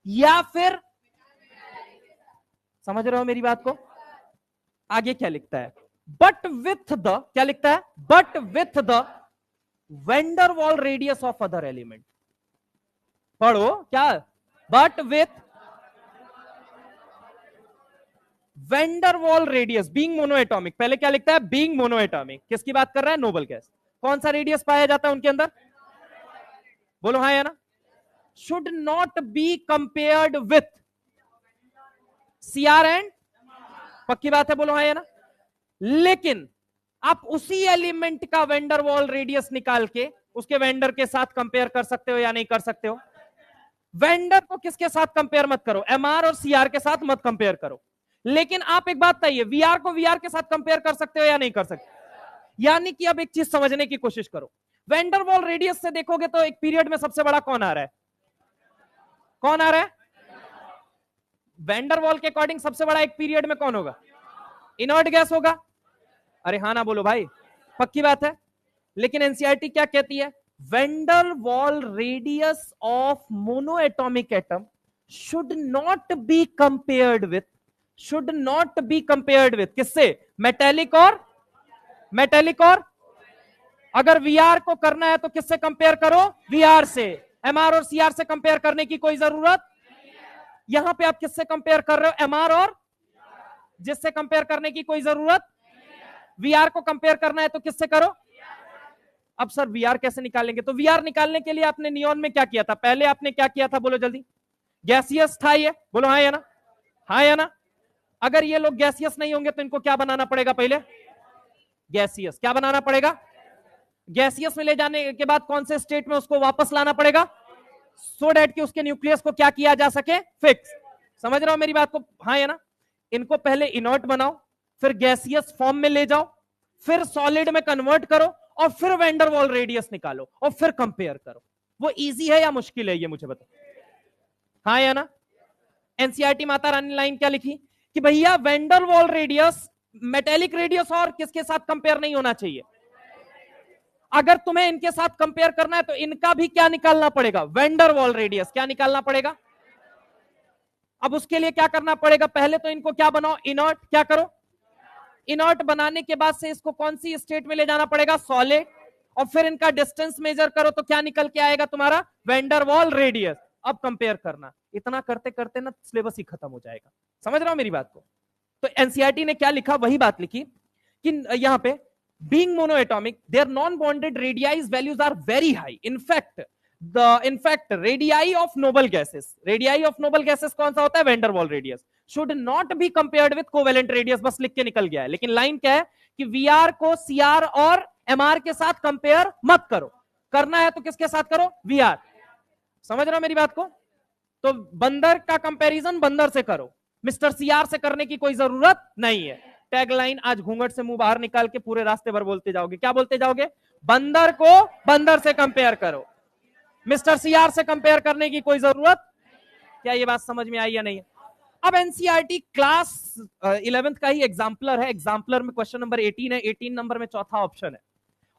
या फिर, समझ रहे हो मेरी बात को? आगे क्या लिखता है? बट विथ द, क्या लिखता है? But with the Van der Waals radius of other element. पढ़ो क्या? But with Van der Waals radius being monoatomic. पहले क्या लिखता है? Being monoatomic. किसकी बात कर रहा है? Noble gas. कौन सा रेडियस पाया जाता है उनके अंदर? बोलो हाँ या ना। Should not be compared with CR and, पक्की बात है, बोलो हाँ या ना। लेकिन आप उसी एलिमेंट का वेंडरवॉल रेडियस निकाल के उसके वेंडर के साथ कंपेयर कर सकते हो या नहीं कर सकते हो? वेंडर को किसके साथ कंपेयर मत करो, एमआर और सीआर के साथ मत कंपेयर करो। लेकिन आप एक बात बताइए, वीआर को वीआर के साथ कंपेयर कर सकते हो या नहीं कर सकते? यानी कि अब एक चीज समझने की कोशिश करो, वेंडर वॉल रेडियस से देखोगे तो एक पीरियड में सबसे बड़ा कौन आ रहा है? कौन आ रहा है? वेंडर वॉल के अकॉर्डिंग सबसे बड़ा एक पीरियड में कौन होगा? इनर्ट गैस होगा। अरे हाँ ना बोलो भाई, पक्की बात है। लेकिन एनसीईआरटी क्या कहती है? Vendor wall radius of monoatomic atom should not be compared with, should not be compared with किससे? मेटेलिक और अगर वीआर को करना है तो किससे कंपेयर करो? वीआर से। एमआर और सीआर से कंपेयर करने की कोई जरूरत, यहां पे आप किससे कंपेयर कर रहे हो? एमआर और, जिससे कंपेयर करने की कोई जरूरत, वीआर को कंपेयर करना है तो किससे करो? अब सर वीआर कैसे निकालेंगे? तो वीआर निकालने के लिए आपने नियॉन में क्या किया था? पहले आपने क्या किया था बोलो जल्दी? गैसियस था ये, बोलो हाँ या ना? हाँ या ना? अगर ये लोग गैसियस नहीं होंगे तो इनको क्या बनाना पड़ेगा? पहले गैसियस। क्या बनाना पड़ेगा? गैसियस में ले जाने के बाद कौन से स्टेट में उसको वापस लाना पड़ेगा? सो डेट कि उसके न्यूक्लियस को क्या किया जा सके? फिक्स। समझ रहे हो मेरी बात को? हाँ या ना? इनको पहले इनर्ट बनाओ, फिर गैसियस फॉर्म में ले जाओ, फिर सॉलिड में कन्वर्ट करो, और फिर वेंडर वॉल रेडियस निकालो, और फिर कंपेयर करो। वो इजी है या मुश्किल है ये मुझे बताओ? हाँ या ना? एनसीईआरटी माता रानी लाइन क्या लिखी कि भैया vendor wall radius metallic radius और किसके साथ कंपेयर नहीं होना चाहिए। अगर तुम्हें इनके साथ कंपेयर करना है तो इनका भी क्या निकालना पड़ेगा? Vendor wall radius. क्या निकालना पड़ेगा? अब उसके लिए क्या करना पड़ेगा? पहले तो इनको क्या बनाओ? इनर्ट। क्या करो? इनर्ट बनाने के बाद से इसको कौन सी स्टेट में ले जाना पड़ेगा? सॉलिड। और फिर इनका डिस्टेंस मेजर करो तो क्या निकल के आएगा तुम्हारा? Vendor wall radius. अब कंपेयर करना, इतना करते करते ना सिलेबस ही खत्म हो जाएगा। समझ रहे हो मेरी बात को? तो एनसीईआरटी ने क्या लिखा? वही बात लिखी कि यहां पे being monoatomic, their non-bonded radii values are very high. In fact, radii of noble gases कौन सा होता है? Vendor wall radius should not be compared with covalent radius। बस लिख के निकल गया है। लेकिन लाइन क्या है कि Vr को Cr और Mr के साथ कंपेयर मत करो, करना है तो किसके साथ करो? Vr। समझ रहे हो मेरी बात को? तो बंदर का कंपैरिजन बंदर से करो, मिस्टर Cr से करने की कोई जरूरत नहीं है। टैगलाइन आज घूंघट से मुंह बाहर निकाल के पूरे रास्ते भर बोलते जाओगे। क्या बोलते जाओगे? बंदर को बंदर से कंपेयर करो, मिस्टर सीआर से कंपेयर करने की कोई जरूरत। क्या ये बात समझ में आई या नहीं? अब एनसीईआरटी क्लास 11th का ही एग्जाम्पलर है। एग्जाम्पलर में क्वेश्चन नंबर 18 है, 18 नंबर में चौथा ऑप्शन है।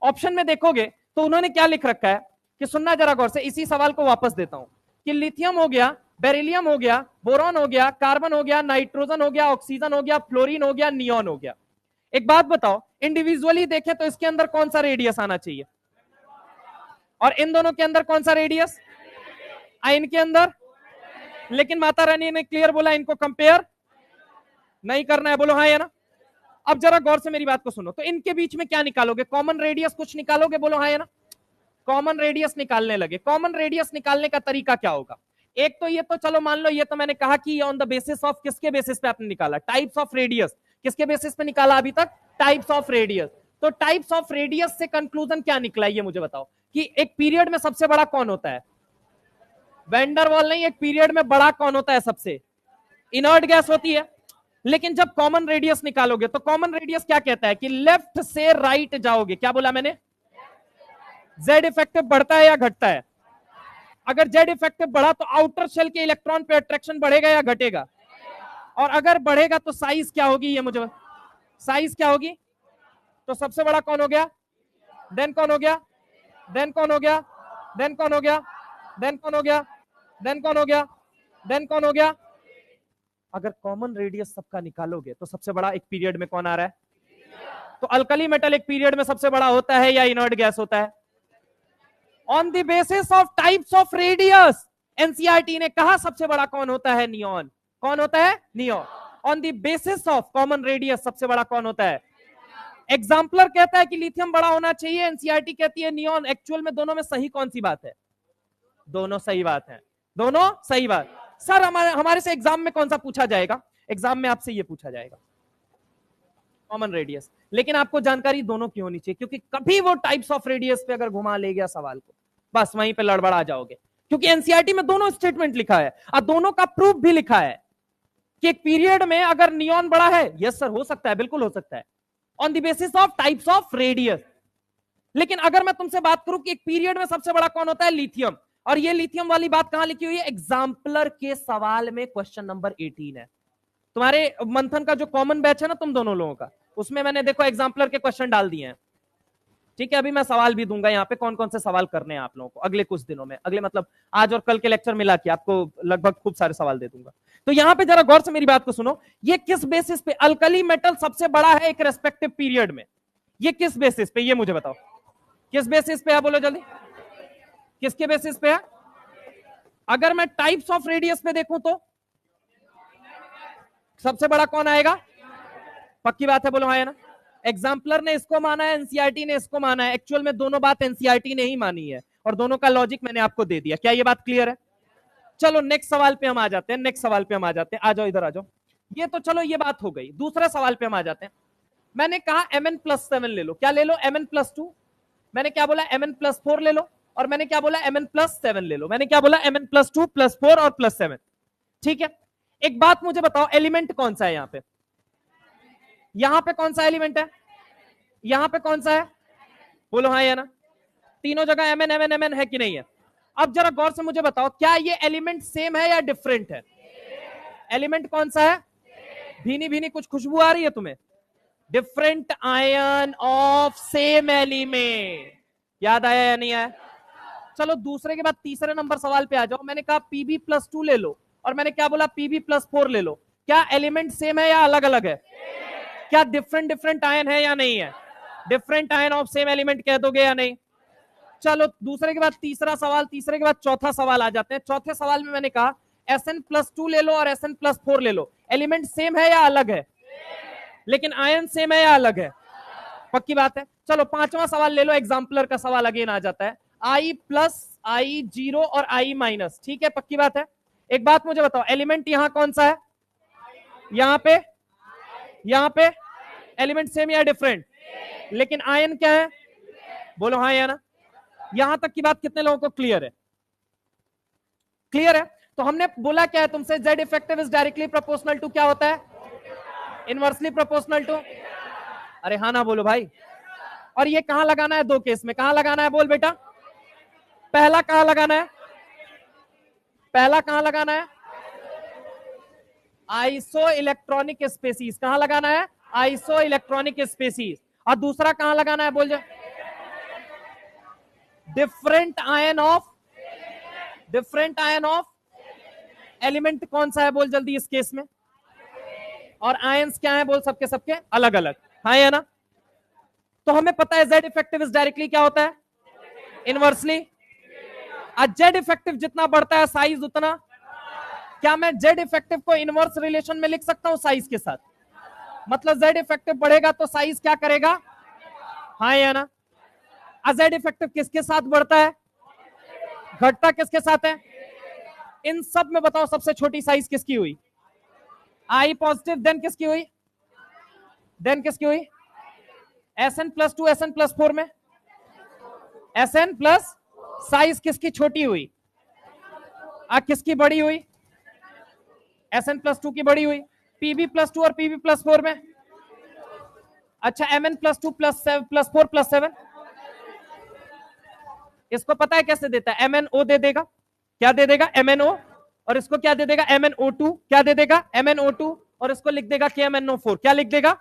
ऑप्शन में देखोगे तो उन्होंने क्या लिख रखा है कि सुनना जरा गौर से, इसी सवाल को वापस देता हूं कि लिथियम हो गया, बेरिलियम हो गया, बोरॉन हो गया, कार्बन हो गया, नाइट्रोजन हो गया, ऑक्सीजन हो गया, फ्लोरीन हो गया, नियॉन हो गया। एक बात बताओ, इंडिविजुअली देखें तो इसके अंदर कौन सा रेडियस आना चाहिए? और इन दोनों के अंदर कौन सा रेडियस? इनके अंदर। लेकिन माता रानी ने क्लियर बोला इनको कंपेयर नहीं करना है। बोलो हाँ या ना? अब जरा गौर से मेरी बात को सुनो। तो इनके बीच में क्या निकालोगे? कॉमन रेडियस कुछ निकालोगे? बोलो हाँ या ना? कॉमन रेडियस निकालने लगे। कॉमन रेडियस निकालने का तरीका क्या होगा? एक तो ये तो चलो मान लो, ये तो मैंने कहा कि ऑन द बेसिस ऑफ, किसके बेसिस पे आपने निकाला? Types of radius. किसके बेसिस पे निकाला अभी तक? Types of radius. तो टाइप्स ऑफ रेडियस से कंक्लूजन क्या निकला ये मुझे बताओ कि एक पीरियड में सबसे बड़ा कौन होता है? वेंडर वॉल नहीं, एक पीरियड में बड़ा कौन होता है सबसे? इनर्ट गैस होती है। लेकिन जब कॉमन रेडियस निकालोगे तो कॉमन रेडियस क्या कहता है कि लेफ्ट से राइट जाओगे। क्या बोला मैंने? जेड इफेक्टिव बढ़ता है या घटता है? अगर जेड इफेक्टिव बढ़ा तो आउटर शेल के इलेक्ट्रॉन पे अट्रैक्शन बढ़ेगा या घटेगा? और अगर बढ़ेगा तो साइज क्या होगी ये मुझे, साइज क्या होगी? तो सबसे बड़ा कौन हो गया? देन कौन हो गया? देन कौन हो गया? देन कौन हो गया? देन कौन हो गया? देन कौन हो गया? देन कौन हो गया? अगर कॉमन रेडियस सबका निकालोगे तो सबसे बड़ा एक पीरियड में कौन आ रहा है? तो अल्कली मेटल एक पीरियड में सबसे बड़ा होता है या इनर्ट गैस होता है? On the basis of types of radius NCERT ने कहा सबसे बड़ा कौन होता है? नियॉन। कौन होता है? Neon. On the basis of common radius सबसे बड़ा कौन होता है? एग्जाम्पलर कहता है कि लिथियम बड़ा होना चाहिए, एनसीईआरटी कहती है नियॉन। एक्चुअल में दोनों में सही कौन सी बात है? दोनों सही बात है, दोनों सही बात। सर हमारे से एग्जाम में कौन सा पूछा जाएगा? एग्जाम में आपसे ये पूछा जाएगा, कॉमन रेडियस। लेकिन आपको जानकारी दोनों की होनी चाहिए, क्योंकि कभी वो टाइप्स ऑफ रेडियस पे अगर घुमा ले गया सवाल को, बस वहीं पे लड़बड़ा जाओगे। क्योंकि एनसीईआरटी में दोनों स्टेटमेंट लिखा है और दोनों का प्रूफ भी लिखा है कि एक पीरियड में अगर नियॉन बड़ा है, यस सर हो सकता है, बिल्कुल हो सकता है, on the basis of types of radius. लेकिन अगर मैं तुमसे बात करूं कि एक पीरियड में सबसे बड़ा कौन होता है, लिथियम, और ये लिथियम वाली बात कहां लिखी हुई है, एग्जाम्पलर के सवाल में क्वेश्चन नंबर 18 है। तुम्हारे मंथन का जो कॉमन बैच है ना तुम दोनों लोगों का, उसमें मैंने देखो एग्जाम्पलर के क्वेश्चन डाल दिए हैं। ठीक है, अभी मैं सवाल भी दूंगा यहाँ पे, कौन कौन से सवाल करने हैं आप लोगों को अगले कुछ दिनों में, अगले मतलब आज और कल के लेक्चर मिला के आपको लगभग खूब सारे सवाल दे दूंगा। तो यहाँ पे जरा गौर से मेरी बात को सुनो, ये किस बेसिस पे अल्कली मेटल सबसे बड़ा है एक रेस्पेक्टिव पीरियड में, ये किस बेसिस पे, ये मुझे बताओ किस बेसिस पे है, बोलो जल्दी, किसके बेसिस पे है? अगर मैं टाइप्स ऑफ रेडियस पे देखूं तो सबसे बड़ा कौन आएगा? पक्की बात है, बोलो हाँ या ना। एग्जाम्पलर ने इसको माना है, एनसीईआरटी ने इसको माना है, एक्चुअल में दोनों बात एनसीईआरटी ने ही मानी है और दोनों का लॉजिक मैंने आपको दे दिया। क्या ये बात क्लियर है? चलो नेक्स्ट सवाल पे हम आ जाते हैं, नेक्स्ट सवाल पे हम आ जाते हैं, आ जाओ इधर आ जाओ। ये तो चलो ये बात हो गई, दूसरे सवाल पे हम आ जाते हैं। मैंने कहा mn+7 ले लो, क्या ले लो? mn+2। मैंने क्या बोला? mn+4 ले लो, और मैंने क्या बोला? mn+7 ले लो। मैंने क्या बोला? mn+2 +4 और +7। ठीक है, एक बात मुझे बताओ, एलिमेंट कौन सा है यहाँ पे? यहां पे कौन सा एलिमेंट है? यहां पे कौन सा है? बोलो हाँ या ना। तीनों जगह mn mn mn है कि नहीं है? अब जरा गौर से मुझे बताओ, क्या ये एलिमेंट सेम है या डिफरेंट है? एलिमेंट कौन सा है? भीनी भीनी कुछ खुशबू आ रही है तुम्हें? Different ion of same element. याद आया या नहीं आया? चलो दूसरे के बाद तीसरे नंबर सवाल पे आ जाओ। मैंने कहा Pb+2 ले लो, और मैंने क्या बोला? Pb+4 ले लो। क्या एलिमेंट सेम है या अलग अलग है? क्या डिफरेंट डिफरेंट आयन है या नहीं है? Different ion of same element कह दोगे या नहीं? चलो दूसरे के बाद तीसरा सवाल, तीसरे के बाद चौथा सवाल आ जाते हैं। चौथे सवाल में मैंने कहा Sn+2 ले लो और Sn+4 ले लो, एलिमेंट सेम है या अलग है? लेकिन आयन सेम है या अलग है? पक्की बात है। चलो पांचवा सवाल ले लो, एग्जाम्पलर का सवाल अगेन आ जाता है, I+, I0 और I-। ठीक है, पक्की बात है। एक बात मुझे बताओ, एलिमेंट यहां कौन सा है? यहां पे, यहां पे एलिमेंट सेम या डिफरेंट? लेकिन आयन क्या है? बोलो हाँ या ना। यहां तक की बात कितने लोगों को क्लियर है? क्लियर है। तो हमने बोला क्या है तुमसे, Z effective is directly proportional to क्या होता है? Inversely proportional to. अरे हाँ ना बोलो भाई। और ये कहां लगाना है? दो केस में कहां लगाना है, बोल बेटा। पहला कहां लगाना है? पहला कहां लगाना है? Iso electronic species. कहां लगाना है? Iso electronic species. और दूसरा कहां लगाना है, बोल जाओ। Different ion of, different ion of element कौन सा है, बोल जल्दी इस केस में। और आयंस क्या है, बोल सबके सबके अलग अलग, हाँ या ना। तो हमें पता है Z इफेक्टिव इज डायरेक्टली क्या होता है? इनवर्सली। Z इफेक्टिव जितना बढ़ता है साइज उतना, क्या मैं Z इफेक्टिव को इनवर्स रिलेशन में लिख सकता हूं साइज के साथ? मतलब Z इफेक्टिव बढ़ेगा तो साइज क्या करेगा, हाँ या ना। Z इफेक्टिव किसके साथ बढ़ता है? घटता किसके साथ है? इन सब में बताओ सबसे छोटी साइज किसकी हुई? I positive. देन किसकी हुई? देन किसकी हुई? Sn+2 Sn+4 में Sn प्लस साइज किसकी छोटी हुई? किसकी बड़ी हुई? Sn+2 की बड़ी हुई। Pb+2 और Pb+4 में, अच्छा Mn+2 +4 +7, इसको पता है कैसे देता है? MnO दे देगा। क्या दे देगा? MnO। और इसको क्या दे देगा? MnO2। क्या दे देगा? MnO2। और इसको लिख देगा KMnO4। क्या लिख देगा?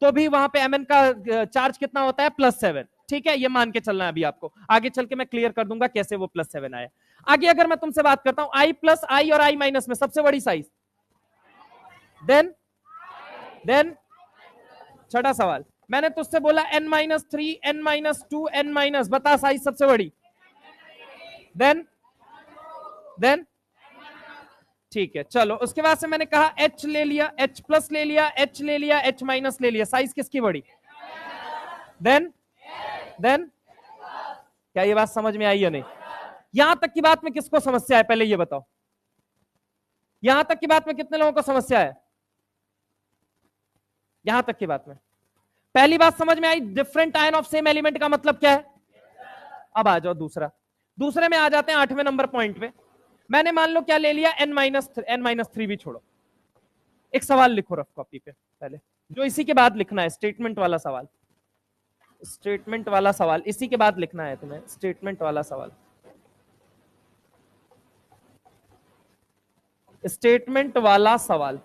तो भी वहां पे Mn का चार्ज कितना होता है? +7। ठीक है, ये मान के चलना है अभी आपको, आगे चल के मैं क्लियर कर दूंगा कैसे वो +7 आया। आगे अगर मैं तुमसे बात करता हूं I+ I और I- में सबसे बड़ी साइज, देन छठा सवाल मैंने तुझसे बोला N-3 N-2 N-, बता साइज सबसे बड़ी। देन ठीक है, चलो उसके बाद से मैंने कहा H ले लिया, H+ ले लिया, H ले लिया, H- ले लिया, साइज किसकी बड़ी? देन क्या ये बात समझ में आई या नहीं? यहां तक की बात में किसको समस्या है, पहले ये बताओ। यहां तक की बात में कितने लोगों को समस्या है? यहां तक की बात में पहली बात समझ में आई। Different ion of same element का मतलब क्या है? अब आ जाओ दूसरे में आ जाते हैं 8वें नंबर पॉइंट पे। मैंने मान लो क्या ले लिया, n-3 भी छोड़ो, एक सवाल लिखो रफ कॉपी पे पहले, जो इसी के बाद लिखना है, स्टेटमेंट वाला सवाल। इसी के बाद लिखना है तुम्हें, स्टेटमेंट वाला सवाल। स्टेटमेंट वाला सवाल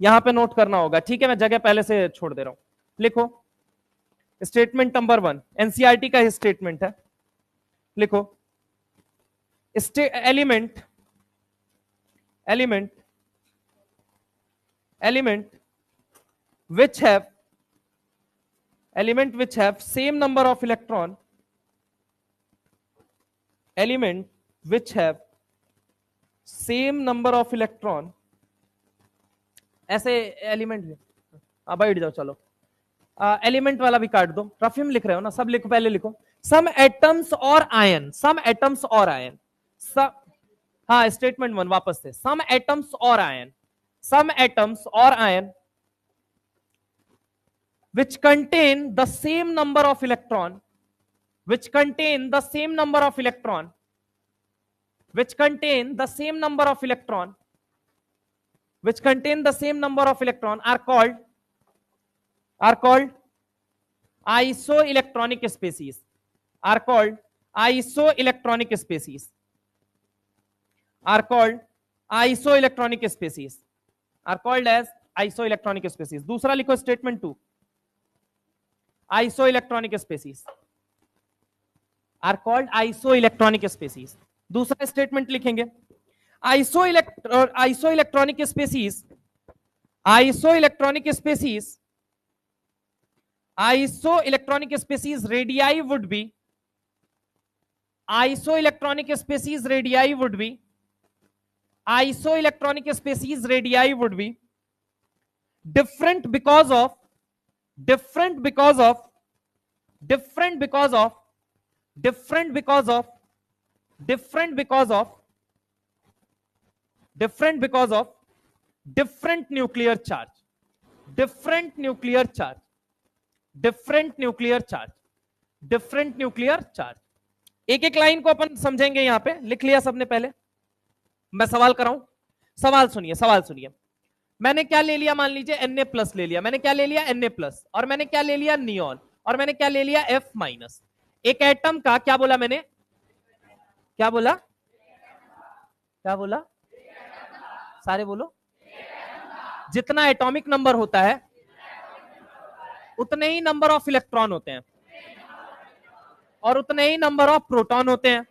यहां पे नोट करना होगा, ठीक है? मैं जगह पहले से छोड़ दे रहा हूं। लिखो स्टेटमेंट नंबर 1, एनसीईआरटी का ही स्टेटमेंट है। लिखो element which have same number of electron, ऐसे एलिमेंट, बैठ जाओ, चलो एलिमेंट वाला भी काट दो, रफी में लिख रहे हो ना, सब लिखो, पहले लिखो सम एटम्स और आयन, हाँ स्टेटमेंट 1 वापस से, सम एटम्स और ion which contain the same number of electron are called isoelectronic species, दूसरा लिखो statement 2, isoelectronic species are called isoelectronic species। दूसरा स्टेटमेंट लिखेंगे isoelectronic species radii would be different because of different nuclear charge। एक एक line को अपन समझेंगे, यहां पे लिख लिया सबने पहले, मैं सवाल कराऊं, सवाल सुनिए। मैंने क्या ले लिया, मान लीजिए Na+ ले लिया, मैंने क्या ले लिया Na+, और मैंने क्या ले लिया नियॉन, और मैंने क्या ले लिया F-। एक एटम का क्या बोला मैंने, क्या बोला, सारे बोलो, जितना एटॉमिक नंबर होता है उतने ही नंबर ऑफ इलेक्ट्रॉन होते हैं और उतने ही नंबर ऑफ प्रोटॉन होते हैं।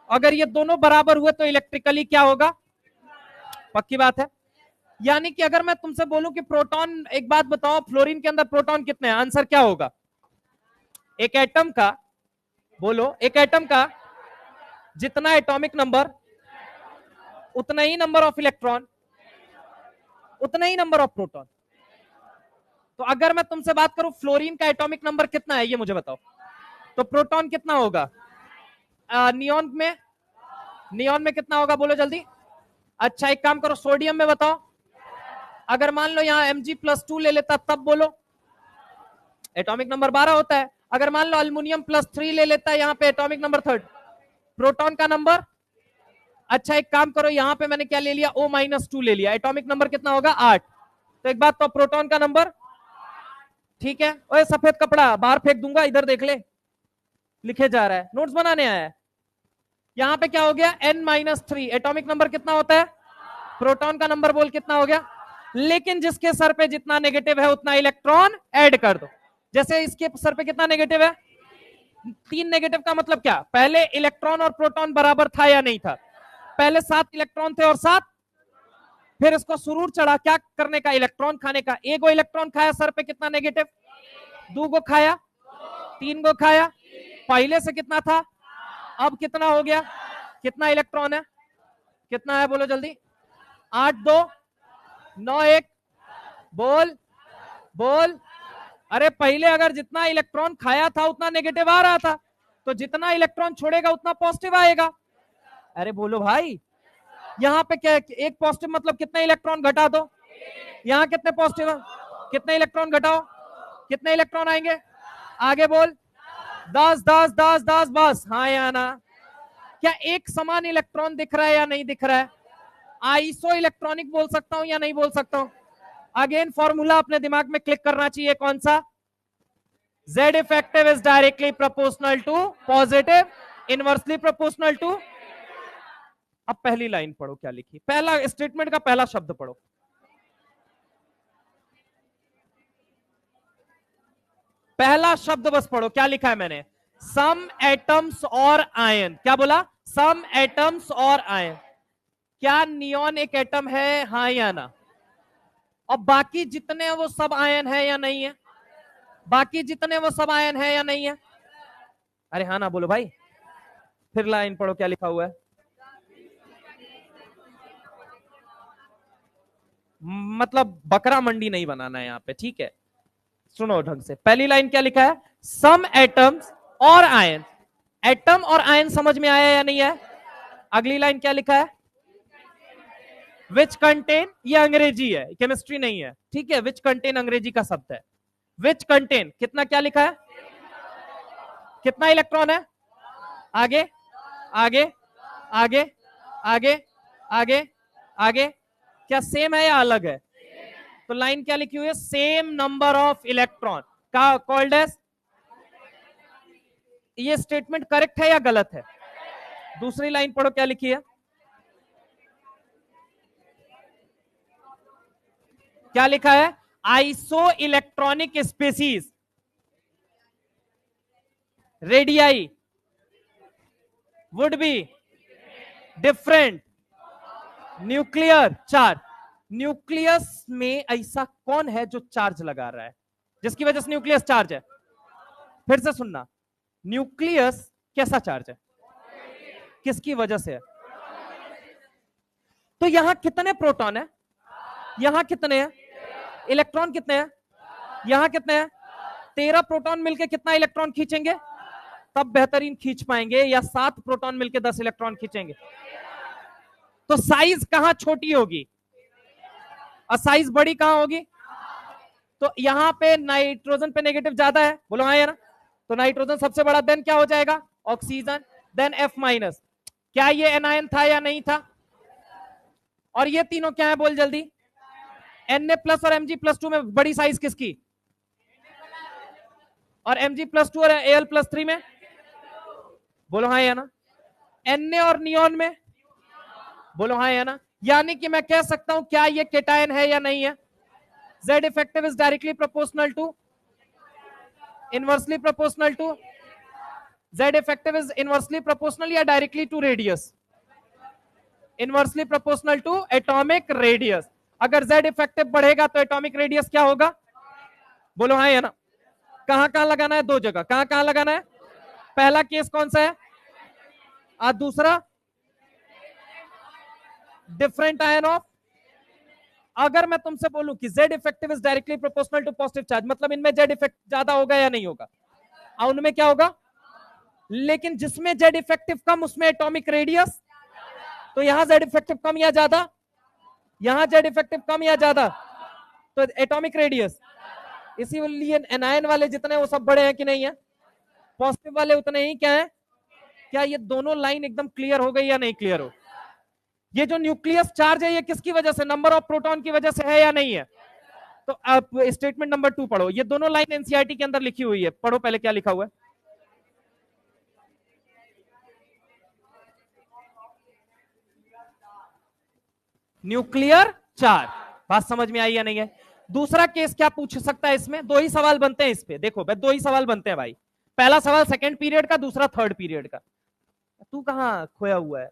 अगर ये दोनों बराबर हुए तो इलेक्ट्रिकली क्या होगा, पक्की बात है। यानी कि अगर मैं तुमसे बोलूं कि प्रोटॉन, एक बात बताओ, फ्लोरीन के अंदर प्रोटॉन कितने हैं, आंसर क्या होगा? एक एटम का, बोलो, एक एटम का जितना एटॉमिक नंबर उतना ही नंबर ऑफ इलेक्ट्रॉन, उतना ही नंबर ऑफ प्रोटॉन। तो अगर मैं तुमसे बात करूं फ्लोरीन का एटॉमिक नंबर कितना है, ये मुझे बताओ, तो प्रोटॉन कितना होगा? नियॉन में कितना होगा, बोलो जल्दी। अच्छा एक काम करो, सोडियम में बताओ, अगर मान लो यहां Mg+2 ले लेता तब बोलो, एटॉमिक नंबर 12 होता है। अगर मान लो अल्युमिनियम+3 ले लेता है, यहां पे एटॉमिक नंबर 3, प्रोटॉन का नंबर। अच्छा एक काम करो, यहां पे मैंने क्या ले लिया, O-2 ले लिया, एटॉमिक नंबर कितना होगा, 8। तो एक बात तो प्रोटॉन का नंबर, ठीक है। ओए सफेद कपड़ा बाहर फेंक दूंगा, इधर देख ले, लिखे जा रहा है, नोट्स बनाने आया है। यहां पे क्या हो गया, N-3, एटॉमिक नंबर कितना होता है, प्रोटॉन का नंबर बोल कितना हो गया। लेकिन जिसके सर पे जितना नेगेटिव है उतना इलेक्ट्रॉन ऐड कर दो। जैसे इसके सर पे कितना नेगेटिव है, 3 नेगेटिव का मतलब क्या, पहले इलेक्ट्रॉन और प्रोटॉन बराबर था या नहीं था, पहले 7 इलेक्ट्रॉन थे और 7, फिर इसको सुरूर चढ़ा क्या करने का, इलेक्ट्रॉन खाने का। एक गो इलेक्ट्रॉन खाया, सर पे कितना नेगेटिव, 2 गो खाया, 3 गो खाया, पहले से कितना था, अब कितना हो गया, कितना इलेक्ट्रॉन है, कितना है बोलो जल्दी, 8 2 9 1, बोल। अरे पहले अगर जितना इलेक्ट्रॉन खाया था उतना नेगेटिव आ रहा था, तो जितना इलेक्ट्रॉन छोड़ेगा उतना पॉजिटिव आएगा। अरे बोलो भाई, यहाँ पे क्या, एक पॉजिटिव मतलब कितना इलेक्ट्रॉन घटा दो, यहाँ कितने पॉजिटिव, कितने इलेक्ट्रॉन घटाओ, कितने इलेक्ट्रॉन आएंगे, आगे बोल, 10 10 10 10 बस, हाँ या ना। क्या एक समान इलेक्ट्रॉन दिख रहा है या नहीं दिख रहा है? आइसो इलेक्ट्रॉनिक बोल सकता हूं या नहीं बोल सकता हूं? अगेन फॉर्मूला अपने दिमाग में क्लिक करना चाहिए, कौन सा? Z effective is directly proportional to positive, inversely proportional to। अब पहली लाइन पढ़ो क्या लिखी, पहला स्टेटमेंट का पहला शब्द पढ़ो। पहला शब्द बस पढ़ो, क्या लिखा है मैंने? सम एटम्स और आयन। क्या बोला? सम एटम्स और आयन। क्या नियॉन एक एटम है, हाँ या ना? और बाकी जितने वो सब आयन है या नहीं है? बाकी जितने वो सब आयन है या नहीं है? अरे हाँ ना बोलो भाई। फिर लाइन पढ़ो, क्या लिखा हुआ है? मतलब बकरा मंडी नहीं बनाना है यहाँ पे, ठीक है? सुनो ढंग से, पहली लाइन क्या लिखा है? सम एटम्स और आयन। एटम और आयन समझ में आया या नहीं है? अगली लाइन क्या लिखा है? विच कंटेन, ये अंग्रेजी है, केमिस्ट्री नहीं है, ठीक है? विच कंटेन अंग्रेजी का शब्द है। विच कंटेन कितना, क्या लिखा है? कितना इलेक्ट्रॉन है? आगे आगे आगे आगे आगे आगे। क्या सेम है या अलग है? तो लाइन क्या लिखी हुई है? सेम नंबर ऑफ इलेक्ट्रॉन का कॉल्ड एज। ये स्टेटमेंट करेक्ट है या गलत है? दूसरी लाइन पढ़ो, क्या लिखी है? क्या लिखा है? Iso electronic species radii would be different nuclear charge. Nucleus में ऐसा कौन है जो चार्ज लगा रहा है, जिसकी वजह से न्यूक्लियस चार्ज है? फिर से सुनना, न्यूक्लियस कैसा चार्ज है, किसकी वजह से है? तो यहां कितने प्रोटॉन है, यहां कितने हैं, इलेक्ट्रॉन कितने हैं, यहां कितने हैं? 13 प्रोटॉन मिलके कितना इलेक्ट्रॉन खींचेंगे? तब बेहतरीन खींच पाएंगे, या 7 प्रोटॉन मिलके 10 इलेक्ट्रॉन खींचेंगे? तो साइज कहां छोटी होगी और साइज बड़ी कहां होगी? तो यहां पे नाइट्रोजन पे नेगेटिव ज्यादा है, बोलो हाँ या ना? तो नाइट्रोजन सबसे बड़ा, देन क्या हो जाएगा? Oxygen, then F minus. क्या ये एनायन था या नहीं था? और ये तीनों क्या है, बोल जल्दी? Na प्लस और Mg+2 में बड़ी साइज किसकी? और Mg+2 और Al+3 में, बोलो हाँ या ना? Na और नियॉन में, बोलो हाँ या ना? यानी कि मैं कह सकता हूं क्या ये केटायन है या नहीं है? Z effective is directly proportional to, inversely proportional to, Z effective is inversely proportional या directly to radius? Inversely proportional to atomic radius। अगर Z effective बढ़ेगा तो atomic radius क्या होगा? बोलो हाँ या ना? कहां कहां लगाना है? 2 जगह। कहां कहां लगाना है? पहला केस कौन सा है? और दूसरा डिफरेंट आयन ऑफ। अगर मैं तुमसे बोलूं कि Z effective is directly proportional to positive charge, मतलब इनमें Z इफेक्ट ज्यादा होगा या नहीं होगा? और उनमें क्या होगा? लेकिन जिसमें Z इफेक्टिव कम उसमें एटॉमिक रेडियस, तो यहां Z इफेक्टिव कम या ज्यादा, यहां Z इफेक्टिव कम या ज्यादा, तो एटॉमिक रेडियस। इसीलिए एनायन वाले जितने वो सब बड़े हैं कि नहीं है? पॉजिटिव वाले उतने ही क्या है? क्या ये दोनों लाइन एकदम क्लियर हो गई या नहीं क्लियर हो? ये जो न्यूक्लियस चार्ज है ये किसकी वजह से, नंबर ऑफ प्रोटॉन की वजह से है या नहीं है? तो आप स्टेटमेंट नंबर 2 पढ़ो, ये दोनों लाइन एनसीईआरटी के अंदर लिखी हुई है, पढ़ो पहले क्या लिखा हुआ है। न्यूक्लियर चार्ज, बात समझ में आई या नहीं है? दूसरा केस क्या पूछ सकता है इसमें? 2 ही सवाल बनते हैं इस पे, देखो भाई 2 ही सवाल बनते हैं भाई। पहला सवाल सेकंड पीरियड का, दूसरा थर्ड पीरियड का। तू कहां खोया हुआ है?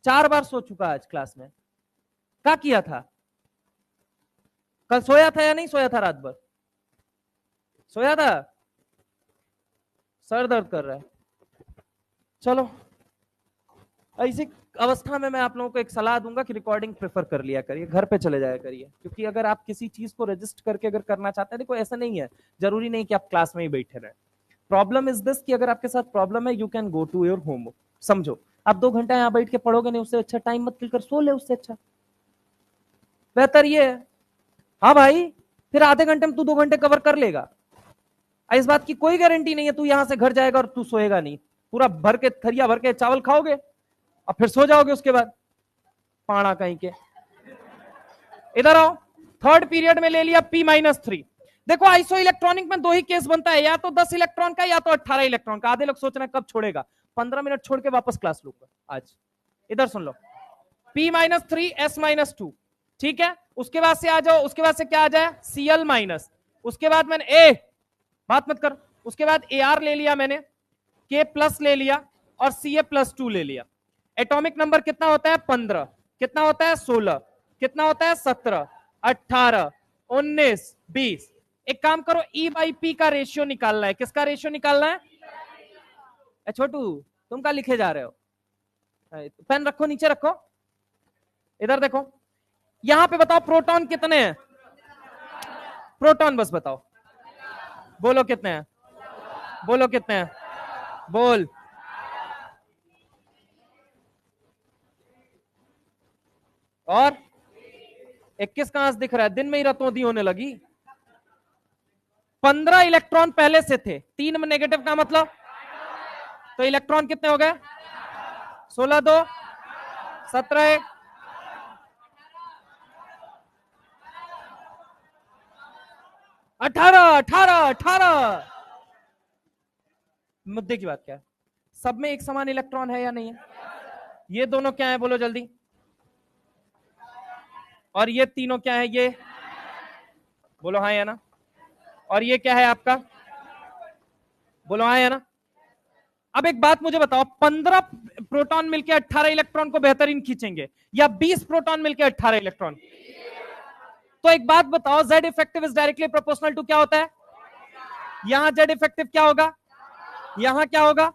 4 बार सो चुका आज क्लास में। क्या किया था कल? सोया था या नहीं सोया था? रात भर सोया था? सर दर्द कर रहा है। चलो ऐसी अवस्था में मैं आप लोगों को एक सलाह दूंगा कि रिकॉर्डिंग प्रेफर कर लिया करिए, घर पे चले जाया करिए, क्योंकि अगर आप किसी चीज को रजिस्ट करके अगर करना चाहते हैं, देखो ऐसा नहीं है, जरूरी नहीं कि आप क्लास में ही बैठे रहे। प्रॉब्लम इज दिस कि अगर आपके साथ प्रॉब्लम है, you can go to your home. समझो, आप 2 घंटा यहाँ बैठ के पढ़ोगे नहीं, उससे अच्छा टाइम मत किल कर सो ले, उससे अच्छा बेहतर ये है। हाँ भाई, फिर आधे घंटे में तू 2 घंटे कवर कर लेगा। इस बात की कोई गारंटी नहीं है तू यहां से घर जाएगा और तू सोएगा नहीं, पूरा भर के थरिया भर के चावल खाओगे और फिर सो जाओगे उसके बाद, पाड़ा कहीं के। इधर आओ, थर्ड पीरियड में ले लिया P-3। देखो आइसो इलेक्ट्रॉनिक में 2 ही केस बनता है, या तो 10 इलेक्ट्रॉन का या तो 18 इलेक्ट्रॉन का। आधे लोग सोच रहे हैं कब छोड़ेगा, 15 मिनट छोड़ के वापस क्लास लूंगा आज। इधर सुन लो, P-3 S-2, ठीक है। उसके बाद से आ जाओ, उसके बाद से क्या आ जाए, Cl-। उसके बाद मैंने बात मत कर, उसके बाद Ar ले लिया मैंने, K+ ले लिया और Ca+2 ले लिया। एटॉमिक नंबर कितना होता है, 15, कितना होता है 16, कितना होता है 17, 18, 19, 20। एक काम करो, E/P का रेशियो निकालना है। किसका रेशियो निकालना है? छोटू तुम क्या लिखे जा रहे हो? पेन रखो, नीचे रखो। इधर देखो, यहां पे बताओ प्रोटॉन कितने हैं, प्रोटॉन बस बताओ, बोलो कितने हैं, बोलो कितने हैं, बोल। और 21 कहां से दिख रहा है, दिन में ही रतौंधी होने लगी। 15 इलेक्ट्रॉन पहले से थे, 3 में नेगेटिव का मतलब, तो इलेक्ट्रॉन कितने हो गए, 16 2 17 1, 18 18 18। मुद्दे की बात क्या है, सब में एक समान इलेक्ट्रॉन है या नहीं है? ये दोनों क्या है, बोलो जल्दी। और ये तीनों क्या है, ये बोलो हाँ या ना। और ये क्या है आपका, बोलो हाँ या ना। अब एक बात मुझे बताओ, 15 प्रोटॉन मिलकर 18 इलेक्ट्रॉन को बेहतरीन खींचेंगे या 20 प्रोटॉन मिलकर 18 इलेक्ट्रॉन? तो एक बात बताओ, Z effective is directly proportional to क्या होता है? यहां Z इफेक्टिव क्या होगा, यहां क्या होगा?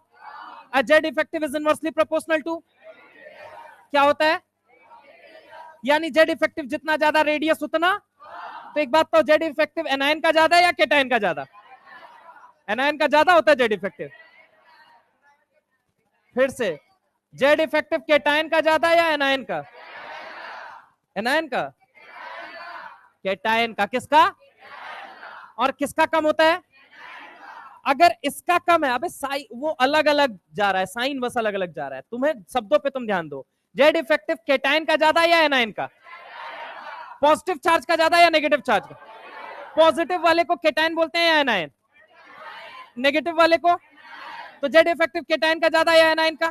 Z effective is inversely proportional to क्या होता है? यानी Z इफेक्टिव जितना ज्यादा रेडियस उतना। तो एक बात तो, Z इफेक्टिव एनायन का ज्यादा या केटायन का ज्यादा? एनायन का ज्यादा होता है Z इफेक्टिव। फिर से, Z इफेक्टिव केटायन का ज्यादा या एनायन का? एनायन का, केटायन का। किसका? और किसका कम होता है? अगर इसका कम है, अबे वो अलग अलग जा रहा है, साइन बस अलग अलग जा रहा है, तुम्हें शब्दों पे तुम ध्यान दो। Z इफेक्टिव केटायन का ज्यादा या एनायन का? पॉजिटिव चार्ज का ज्यादा या नेगेटिव चार्ज का? पॉजिटिव वाले को केटायन बोलते हैं या एनायन? नेगेटिव वाले को? तो Z इफेक्टिव केटायन का ज्यादा या एनायन का?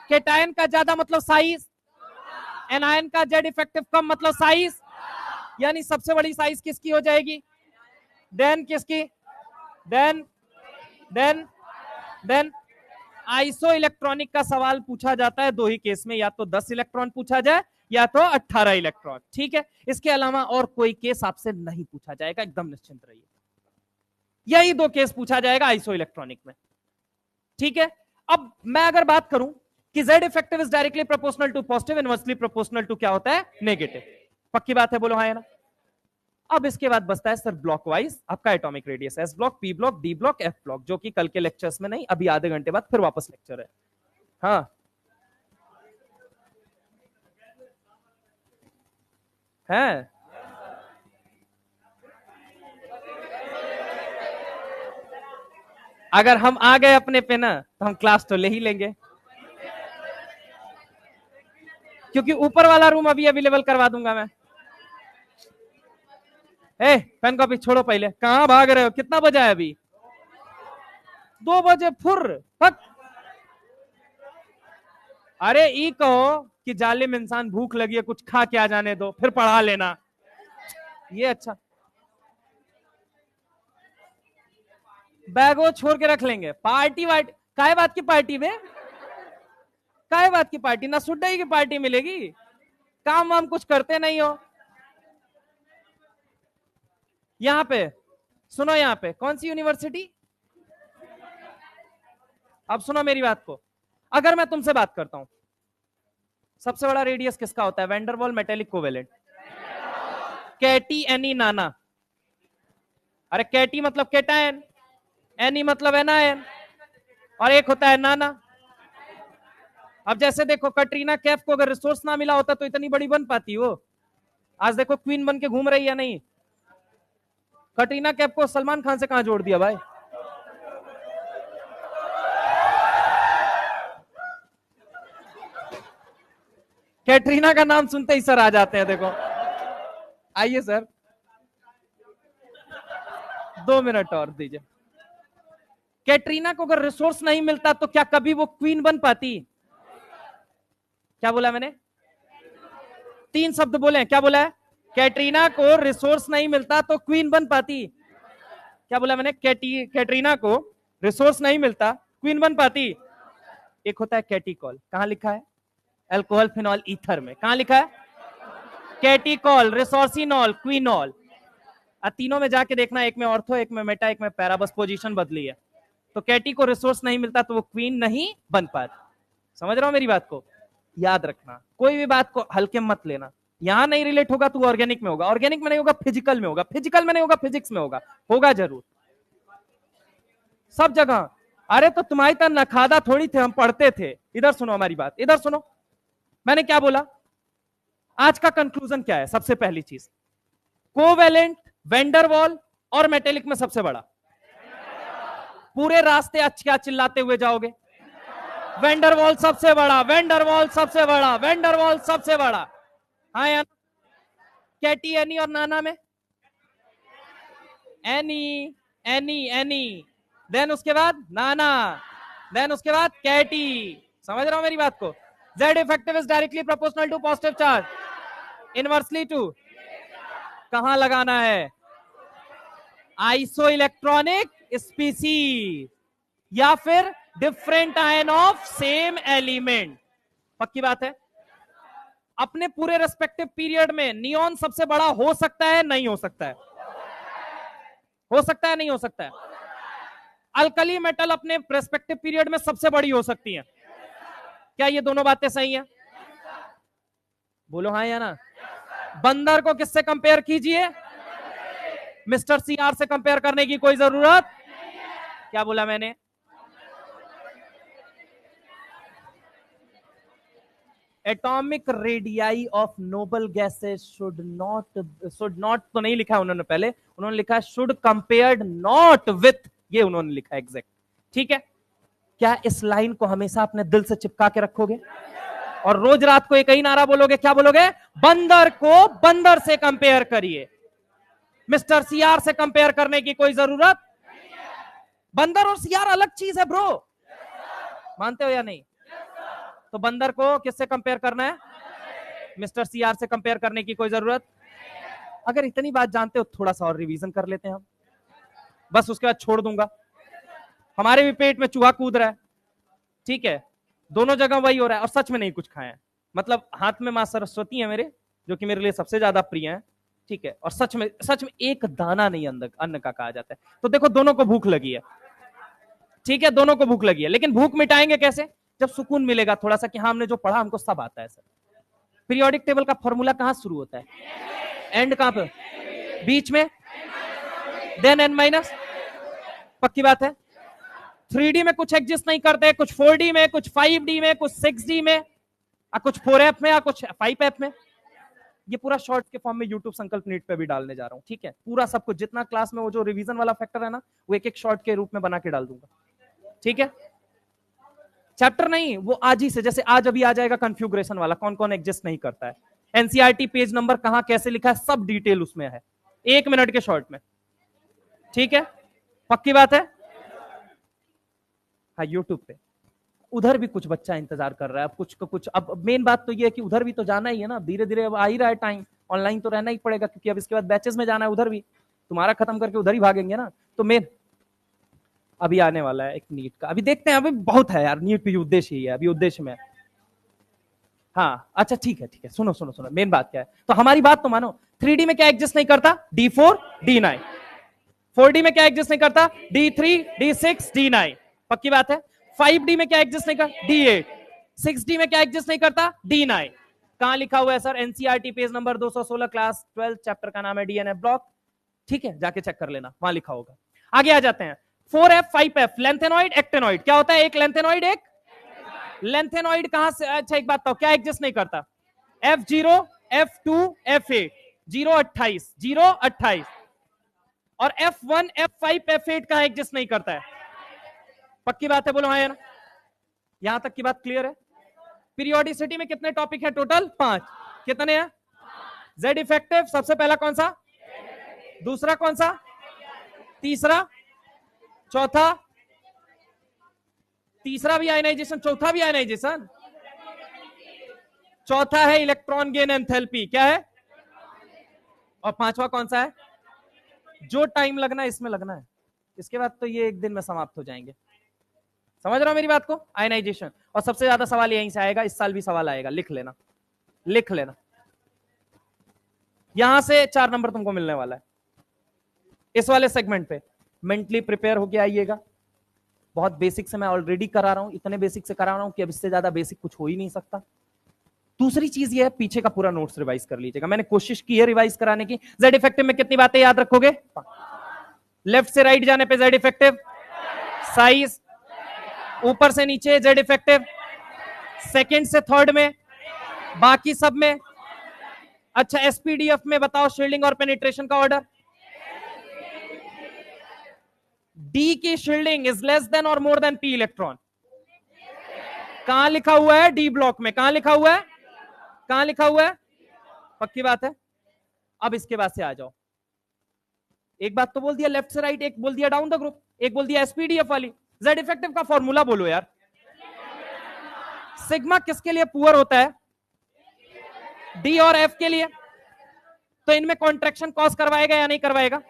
केटायन का ज्यादा मतलब साइज, एनायन का Z इफेक्टिव कम मतलब साइज। यानी सबसे बड़ी साइज किसकी हो जाएगी? देन किसकी? देन आइसो इलेक्ट्रॉनिक का सवाल पूछा जाता है 2 ही केस में, या तो 10 इलेक्ट्रॉन पूछा जाए या तो 18 इलेक्ट्रॉन, ठीक है। इसके अलावा और कोई केस आपसे नहीं पूछा जाएगा, एकदम निश्चिंत रहिए। यही 2 केस पूछा जाएगा आइसो इलेक्ट्रॉनिक में, ठीक है। अब मैं अगर बात करूं कि Z effective is directly proportional to positive, inversely proportional to क्या होता है, नेगेटिव। पक्की बात है, बोलो हाँ या ना। अब इसके बाद बचता है सर ब्लॉक वाइज आपका atomic radius, S block, P block, D block, F block, जो कि कल के लेक्चर्स में नहीं, अभी आधे घंटे बाद फिर वापस लेक्चर है। हाँ है, अगर हम आ गए अपने पे ना तो हम क्लास तो ले ही लेंगे, क्योंकि ऊपर वाला रूम अभी अवेलेबल करवा दूंगा मैं। पेन कॉपी छोड़ो पहले, कहां भाग रहे हो, कितना बजा है अभी? 2 बजे फुर फक। अरे ई कहो कि जालिम इंसान, भूख लगी है कुछ खा के आ जाने दो, फिर पढ़ा लेना, ये अच्छा। बैग वो छोड़ के रख लेंगे, पार्टी वार्टी काय बात की पार्टी में, काय बात की पार्टी, ना सुड्डई की पार्टी मिलेगी, काम वाम कुछ करते नहीं हो। यहां पे सुनो, यहां पे कौन सी यूनिवर्सिटी? अब सुनो मेरी बात को, अगर मैं तुमसे बात करता हूं सबसे बड़ा रेडियस किसका होता है, वैंडरवॉल मेटेलिक कोवेलेंट, कैटी एनी नाना। अरे कैटी मतलब केटायन, एनी मतलब है ना एन, और एक होता है नाना। अब जैसे देखो कटरीना कैफ को अगर रिसोर्स ना मिला होता तो इतनी बड़ी बन पाती वो। आज देखो क्वीन बन के घूम रही है नहीं। कटरीना कैफ को सलमान खान से कहां जोड़ दिया भाई। कैटरीना का नाम सुनते ही सर आ जाते हैं, देखो। आइए सर, 2 मिनट और दीजिए। कैटरीना को अगर रिसोर्स नहीं मिलता तो क्या कभी वो क्वीन बन पाती? क्या बोला मैंने? 3 शब्द बोले, क्या बोला है? कैटरीना को रिसोर्स नहीं मिलता तो क्वीन बन पाती। क्या बोला मैंने? कैटरीना को रिसोर्स नहीं मिलता, क्वीन बन पाती। एक होता है कैटिकॉल, कहां लिखा है? अल्कोहल फिनॉल ईथर में। कहां लिखा है? कैटिकॉल, रिसोर्सिनॉल, क्वीनॉल। तीनों में जाके देखना, एक में ऑर्थो, एक में मेटा, एक में पैरा, बस पोजीशन बदली है। तो कैटी को रिसोर्स नहीं मिलता तो वो क्वीन नहीं बन पाती। समझ रहा हो मेरी बात को? याद रखना, कोई भी बात को हल्के मत लेना। यहां नहीं रिलेट होगा तो ऑर्गेनिक में होगा, ऑर्गेनिक में नहीं होगा फिजिकल में होगा, फिजिकल में नहीं होगा फिजिक्स में होगा, होगा जरूर सब जगह। अरे तो तुम्हारी तरह नखादा थोड़ी थे, हम पढ़ते थे। इधर सुनो हमारी बात, इधर सुनो। मैंने क्या बोला? आज का कंक्लूजन क्या है? सबसे पहली चीज, कोवेलेंट, वेंडरवॉल और मेटेलिक में सबसे बड़ा। पूरे रास्ते अच्छा चिल्लाते हुए जाओगे, वेंडरवॉल सबसे बड़ा, वेंडरवॉल सबसे बड़ा, वेंडरवॉल सबसे बड़ा। हाँ या कैटी, एनी और नाना में एनी, एनी, एनी, देन उसके बाद नाना, देन उसके बाद कैटी। समझ रहा हूं मेरी बात को? Z effective is directly proportional to positive charge, inversely to. कहां लगाना है? आइसो इलेक्ट्रॉनिक स्पीसीज या फिर different ion of same element. पक्की बात है? अपने पूरे रेस्पेक्टिव पीरियड में नियॉन सबसे बड़ा हो सकता है, नहीं हो सकता है? हो सकता है, नहीं हो सकता है? अल्कली मेटल अपने रेस्पेक्टिव पीरियड में सबसे बड़ी हो सकती है। क्या ये दोनों बातें सही हैं? बोलो हाँ या ना। बंदर को किससे कंपेयर कीजिए? मिस्टर सीआर से कंपेयर करने की कोई जरूरत। क्या बोला मैंने? Atomic radii of noble gases should not तो नहीं लिखा उन्होंने, पहले उन्होंने लिखा शुड कंपेयर्ड नॉट विथ, ये उन्होंने लिखा एग्जैक्ट। ठीक है? क्या इस लाइन को हमेशा अपने दिल से चिपका के रखोगे और रोज रात को एक ही नारा बोलोगे? क्या बोलोगे? बंदर को बंदर से कंपेयर करिए, मिस्टर सीआर से कंपेयर करने की कोई जरूरत। बंदर और सीआर अलग चीज है ब्रो, मानते हो या नहीं? तो बंदर को किससे कंपेयर करना है? मिस्टर सीआर से कंपेयर करने की कोई जरूरत। अगर इतनी बात जानते हो थोड़ा सा और रिवीजन कर लेते हैं हम, बस उसके बाद छोड़ दूंगा। हमारे भी पेट में चूहा कूद रहा है, ठीक है, दोनों जगह वही हो रहा है और सच में नहीं कुछ खाया है। मतलब हाथ में मां सरस्वती है मेरे, जो कि मेरे लिए सबसे ज्यादा प्रिय है, ठीक है, और सच में एक दाना नहीं अंदर अन्न का कहा जाता है। तो देखो दोनों को भूख लगी है, ठीक है, दोनों को भूख लगी है, लेकिन भूख मिटाएंगे कैसे? जब सुकून मिलेगा थोड़ा सा कि हाँ हमने जो पढ़ा हमको सब आता है। सर पीरियोडिक टेबल का फॉर्मूला कहां शुरू होता है? एंड कहां पे? बीच में, देन एन माइनस। पक्की बात है? 3D में कुछ एग्जिस्ट नहीं करते, कुछ 4D में, कुछ 5D में, कुछ 6D में, कुछ 4F में या कुछ 5F में। ये पूरा शॉर्ट के फॉर्म में यूट्यूब संकल्प नीट पे भी डालने जा रहा हूं, ठीक है? पूरा सब कुछ जितना क्लास में वो जो रिवीजन वाला फैक्टर है ना, वो एक एक शॉर्ट के रूप में बना के डाल दूंगा, ठीक है? चैप्टर नहीं, वो आज ही से, जैसे आज अभी आ जाएगा कॉन्फ़िगरेशन वाला, कौन कौन एग्जिस्ट नहीं करता है, एनसीईआरटी पेज नंबर कहां कैसे लिखा है, सब डिटेल उसमें है, 1 मिनट के शॉर्ट में, ठीक है? पक्की बात है? हाँ, यूट्यूब पे उधर भी कुछ बच्चा इंतजार कर रहा है, अब कुछ अब मेन बात तो ये है कि उधर भी तो जाना ही है ना, धीरे धीरे अब आ ही रहा है टाइम, ऑनलाइन तो रहना ही पड़ेगा, क्योंकि अब इसके बाद बैचेस में जाना है, उधर भी तुम्हारा खत्म करके उधर ही भागेंगे ना। तो मेन अभी आने वाला है एक नीट का, अभी देखते हैं, अभी बहुत है यार, नीट भी उद्देश्य ही है, अभी उद्देश्य में। हाँ अच्छा ठीक है, सुनो सुनो सुनो, मेन बात क्या है, तो हमारी बात तो मानो। 3D में क्या एग्जिस्ट नहीं करता? D4 D9। 4D में क्या एग्जिस्ट नहीं करता? D3 D6 D9। पक्की बात है? 5D में क्या एग्जिस्ट नहीं करता? D8। 6D में क्या एग्जिस्ट नहीं करता? D9। कहां लिखा हुआ है sir? NCERT page number 216, class 12, chapter का नाम है डीएनए ब्लॉक, ठीक है, जाके चेक कर लेना, वहां लिखा होगा। आगे आ जाते हैं। 4f 5f, lanthanoid actinoid. क्या होता है? एक लेंथेनॉइड एक लेंथेनॉइड। कहां से? अच्छा एक बात तो क्या एग्जिस्ट नहीं करता? F0 F2 F8, 0 28 0 28। और F1 F5 F8 कहां एग्जिस्ट नहीं करता है? पक्की बात है, बोलो हाँ या ना। यहां तक की बात क्लियर है? पीरियोडिसिटी में कितने टॉपिक है टोटल? 5। कितने हैं? जेड इफेक्टिव सबसे पहला कौन सा? दूसरा कौन सा? तीसरा? चौथा? तीसरा भी आयनाइजेशन, चौथा भी आयनाइजेशन। चौथा है इलेक्ट्रॉन गेन एंथैल्पी। क्या है? और पांचवा कौन सा है? जो टाइम लगना है इसमें लगना है, इसके बाद तो ये एक दिन में समाप्त हो जाएंगे। समझ रहे हो मेरी बात को? आयनाइजेशन। और सबसे ज्यादा सवाल यहीं से आएगा, इस साल भी सवाल आएगा, लिख लेना, लिख लेना। यहां से 4 नंबर तुमको मिलने वाला है इस वाले सेगमेंट पे। मेंटली प्रिपेयर होके आइएगा। बहुत बेसिक से मैं ऑलरेडी करा रहा हूं, इतने बेसिक से करा रहा हूं कि अब इससे ज्यादा बेसिक कुछ हो ही नहीं सकता। दूसरी चीज ये है, पीछे का पूरा नोट्स रिवाइज कर लीजिएगा। मैंने कोशिश की है रिवाइज कराने की। जेड इफेक्टिव में कितनी बातें याद रखोगे? लेफ्ट से राइट जाने पे जेड इफेक्टिव, साइज, ऊपर से नीचे जेड इफेक्टिव, सेकंड से थर्ड में, बाकी सब में। अच्छा एसपीडीएफ में बताओ शील्डिंग और पेनिट्रेशन का ऑर्डर। डी की शील्डिंग इज लेस देन और मोर देन पी इलेक्ट्रॉन। कहां लिखा हुआ है? डी ब्लॉक में। कहां लिखा हुआ है? कहां लिखा हुआ है? पक्की बात है? अब इसके बाद से आ जाओ। एक बात तो बोल दिया लेफ्ट से राइट, एक बोल दिया डाउन द ग्रुप, एक बोल दिया एसपीडीएफ वाली। जेड इफेक्टिव का फॉर्मूला बोलो यार। सिग्मा किसके लिए पुअर होता है? डी और एफ के लिए। तो इनमें कॉन्ट्रैक्शन कॉज करवाएगा या नहीं करवाएगा?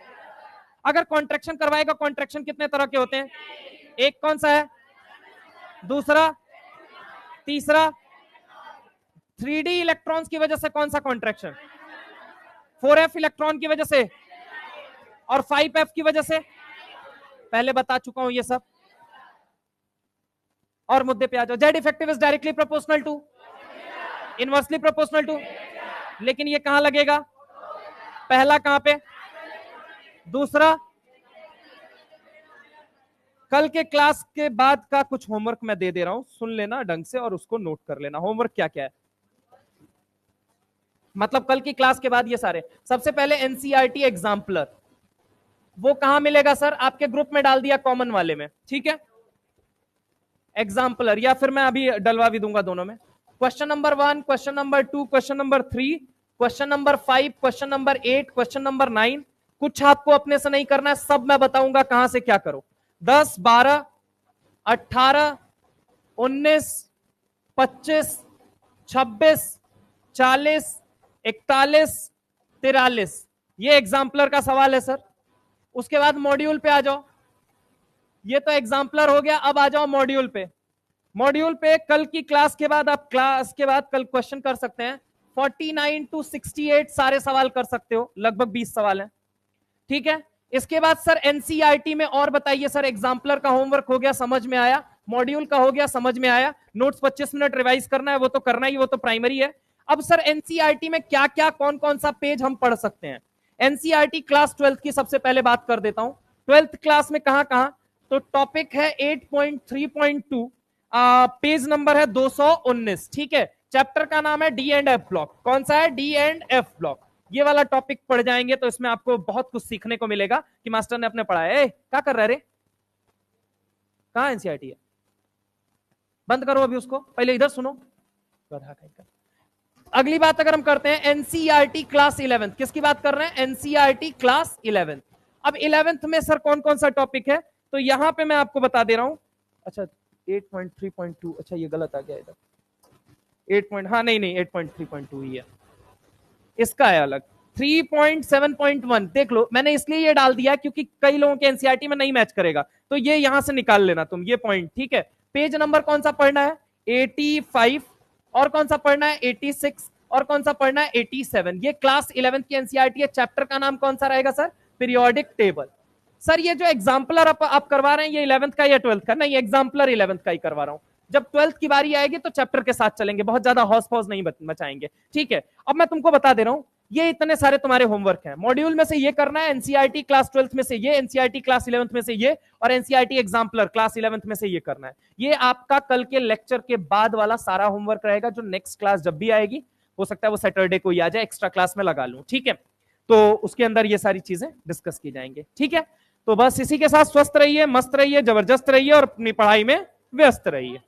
अगर कॉन्ट्रैक्शन करवाएगा, कॉन्ट्रैक्शन कितने तरह के होते हैं? एक कौन सा है? दूसरा? तीसरा? 3D इलेक्ट्रॉन्स की वजह से कौन सा कॉन्ट्रैक्शन? 4f इलेक्ट्रॉन की वजह से और 5f की वजह से। पहले बता चुका हूं ये सब। और मुद्दे पे आ जाओ। Z effective is directly proportional to, inversely proportional to. लेकिन ये कहां लगेगा? पहला कहां पे? दूसरा? कल के क्लास के बाद का कुछ होमवर्क मैं दे दे रहा हूं, सुन लेना ढंग से और उसको नोट कर लेना। होमवर्क क्या क्या है, मतलब कल की क्लास के बाद ये सारे। सबसे पहले एनसीईआरटी एग्जाम्पलर, वो कहां मिलेगा सर? आपके ग्रुप में डाल दिया कॉमन वाले में, ठीक है। एग्जाम्पलर, या फिर मैं अभी डलवा भी दूंगा दोनों में। Question number 1, question number 2, question number 3, question number 5, question number 8, question number 9। कुछ आपको अपने से नहीं करना है, सब मैं बताऊंगा कहां से क्या करो। 10, 12, 18, 19, 25, 26, 40, 41, 43। ये एग्जाम्पलर का सवाल है सर। उसके बाद मॉड्यूल पे आ जाओ। ये तो एग्जाम्पलर हो गया, अब आ जाओ मॉड्यूल पे। मॉड्यूल पे कल की क्लास के बाद आप क्लास के बाद कल क्वेश्चन कर सकते हैं 49 to 68 सारे सवाल कर सकते हो, लगभग 20 सवाल हैं, ठीक है। इसके बाद सर एनसीईआरटी में और बताइए सर। एग्जाम्पलर का होमवर्क हो गया, समझ में आया। मॉड्यूल का हो गया, समझ में आया। नोट्स 25 मिनट रिवाइज करना है, वो तो करना ही, वो तो प्राइमरी है। अब सर एनसीईआरटी में क्या क्या कौन कौन सा पेज हम पढ़ सकते हैं? एनसीईआरटी क्लास 12 की सबसे पहले बात कर देता हूं। 12th क्लास में कहां कहां? तो टॉपिक है 8.3.2, पेज नंबर है 219, ठीक है। चैप्टर का नाम है डी एंड एफ ब्लॉक। कौन सा है? D and F block. ये वाला टॉपिक पढ़ जाएंगे तो इसमें आपको बहुत कुछ सीखने को मिलेगा कि मास्टर ने अपने पढ़ाया है। क्या कर रहे रे? कहां एनसीईआरटी है? बंद करो अभी उसको, पहले इधर सुनो। अगली बात अगर हम करते हैं एनसीईआरटी क्लास 11, किसकी बात कर रहे हैं? NCERT class 11। अब 11th में सर कौन कौन सा टॉपिक है? तो यहां पे मैं आपको बता दे रहा हूं। अच्छा 8.3.2, अच्छा ये गलत आ गया इधर। 8. हाँ नहीं 8.3.2 ही है, इसका है अलग। 3.7.1 देख लो, मैंने इसलिए ये डाल दिया क्योंकि कई लोगों के एनसीईआरटी में नहीं मैच करेगा, तो ये यहां से निकाल लेना तुम ये पॉइंट, ठीक है। पेज नंबर कौन सा पढ़ना है? 85। और कौन सा पढ़ना है? 86। और कौन सा पढ़ना है? 87। ये क्लास 11 की एनसीईआरटी है। चैप्टर का नाम कौन सा रहेगा सर? Periodic table. सर ये जो एग्जाम्पलर आप करवा रहे हैं, ये 11th का या 12th का? नहीं, एग्जाम्पलर 11th का ही करवा रहा हूं। जब 12th की बारी आएगी तो चैप्टर के साथ चलेंगे, बहुत ज्यादा हौस पौस नहीं मचाएंगे, ठीक है। अब मैं तुमको बता दे रहा हूं, ये इतने सारे तुम्हारे होमवर्क हैं। मॉड्यूल में से ये करना है, एनसीईआरटी क्लास 12th में से ये, एनसीईआरटी क्लास 11th में से ये, और एनसीईआरटी एग्जाम्पलर क्लास 11th में से ये करना है। ये आपका कल के लेक्चर के बाद वाला सारा होमवर्क रहेगा, जो नेक्स्ट क्लास जब भी आएगी, हो सकता है वो सैटरडे को ही आ जाए, एक्स्ट्रा क्लास में लगा लूं, ठीक है। तो उसके अंदर ये सारी चीजें डिस्कस की जाएंगे, ठीक है। तो बस इसी के साथ स्वस्थ रहिए, मस्त रहिए, जबरदस्त रहिए और अपनी पढ़ाई में व्यस्त रहिए।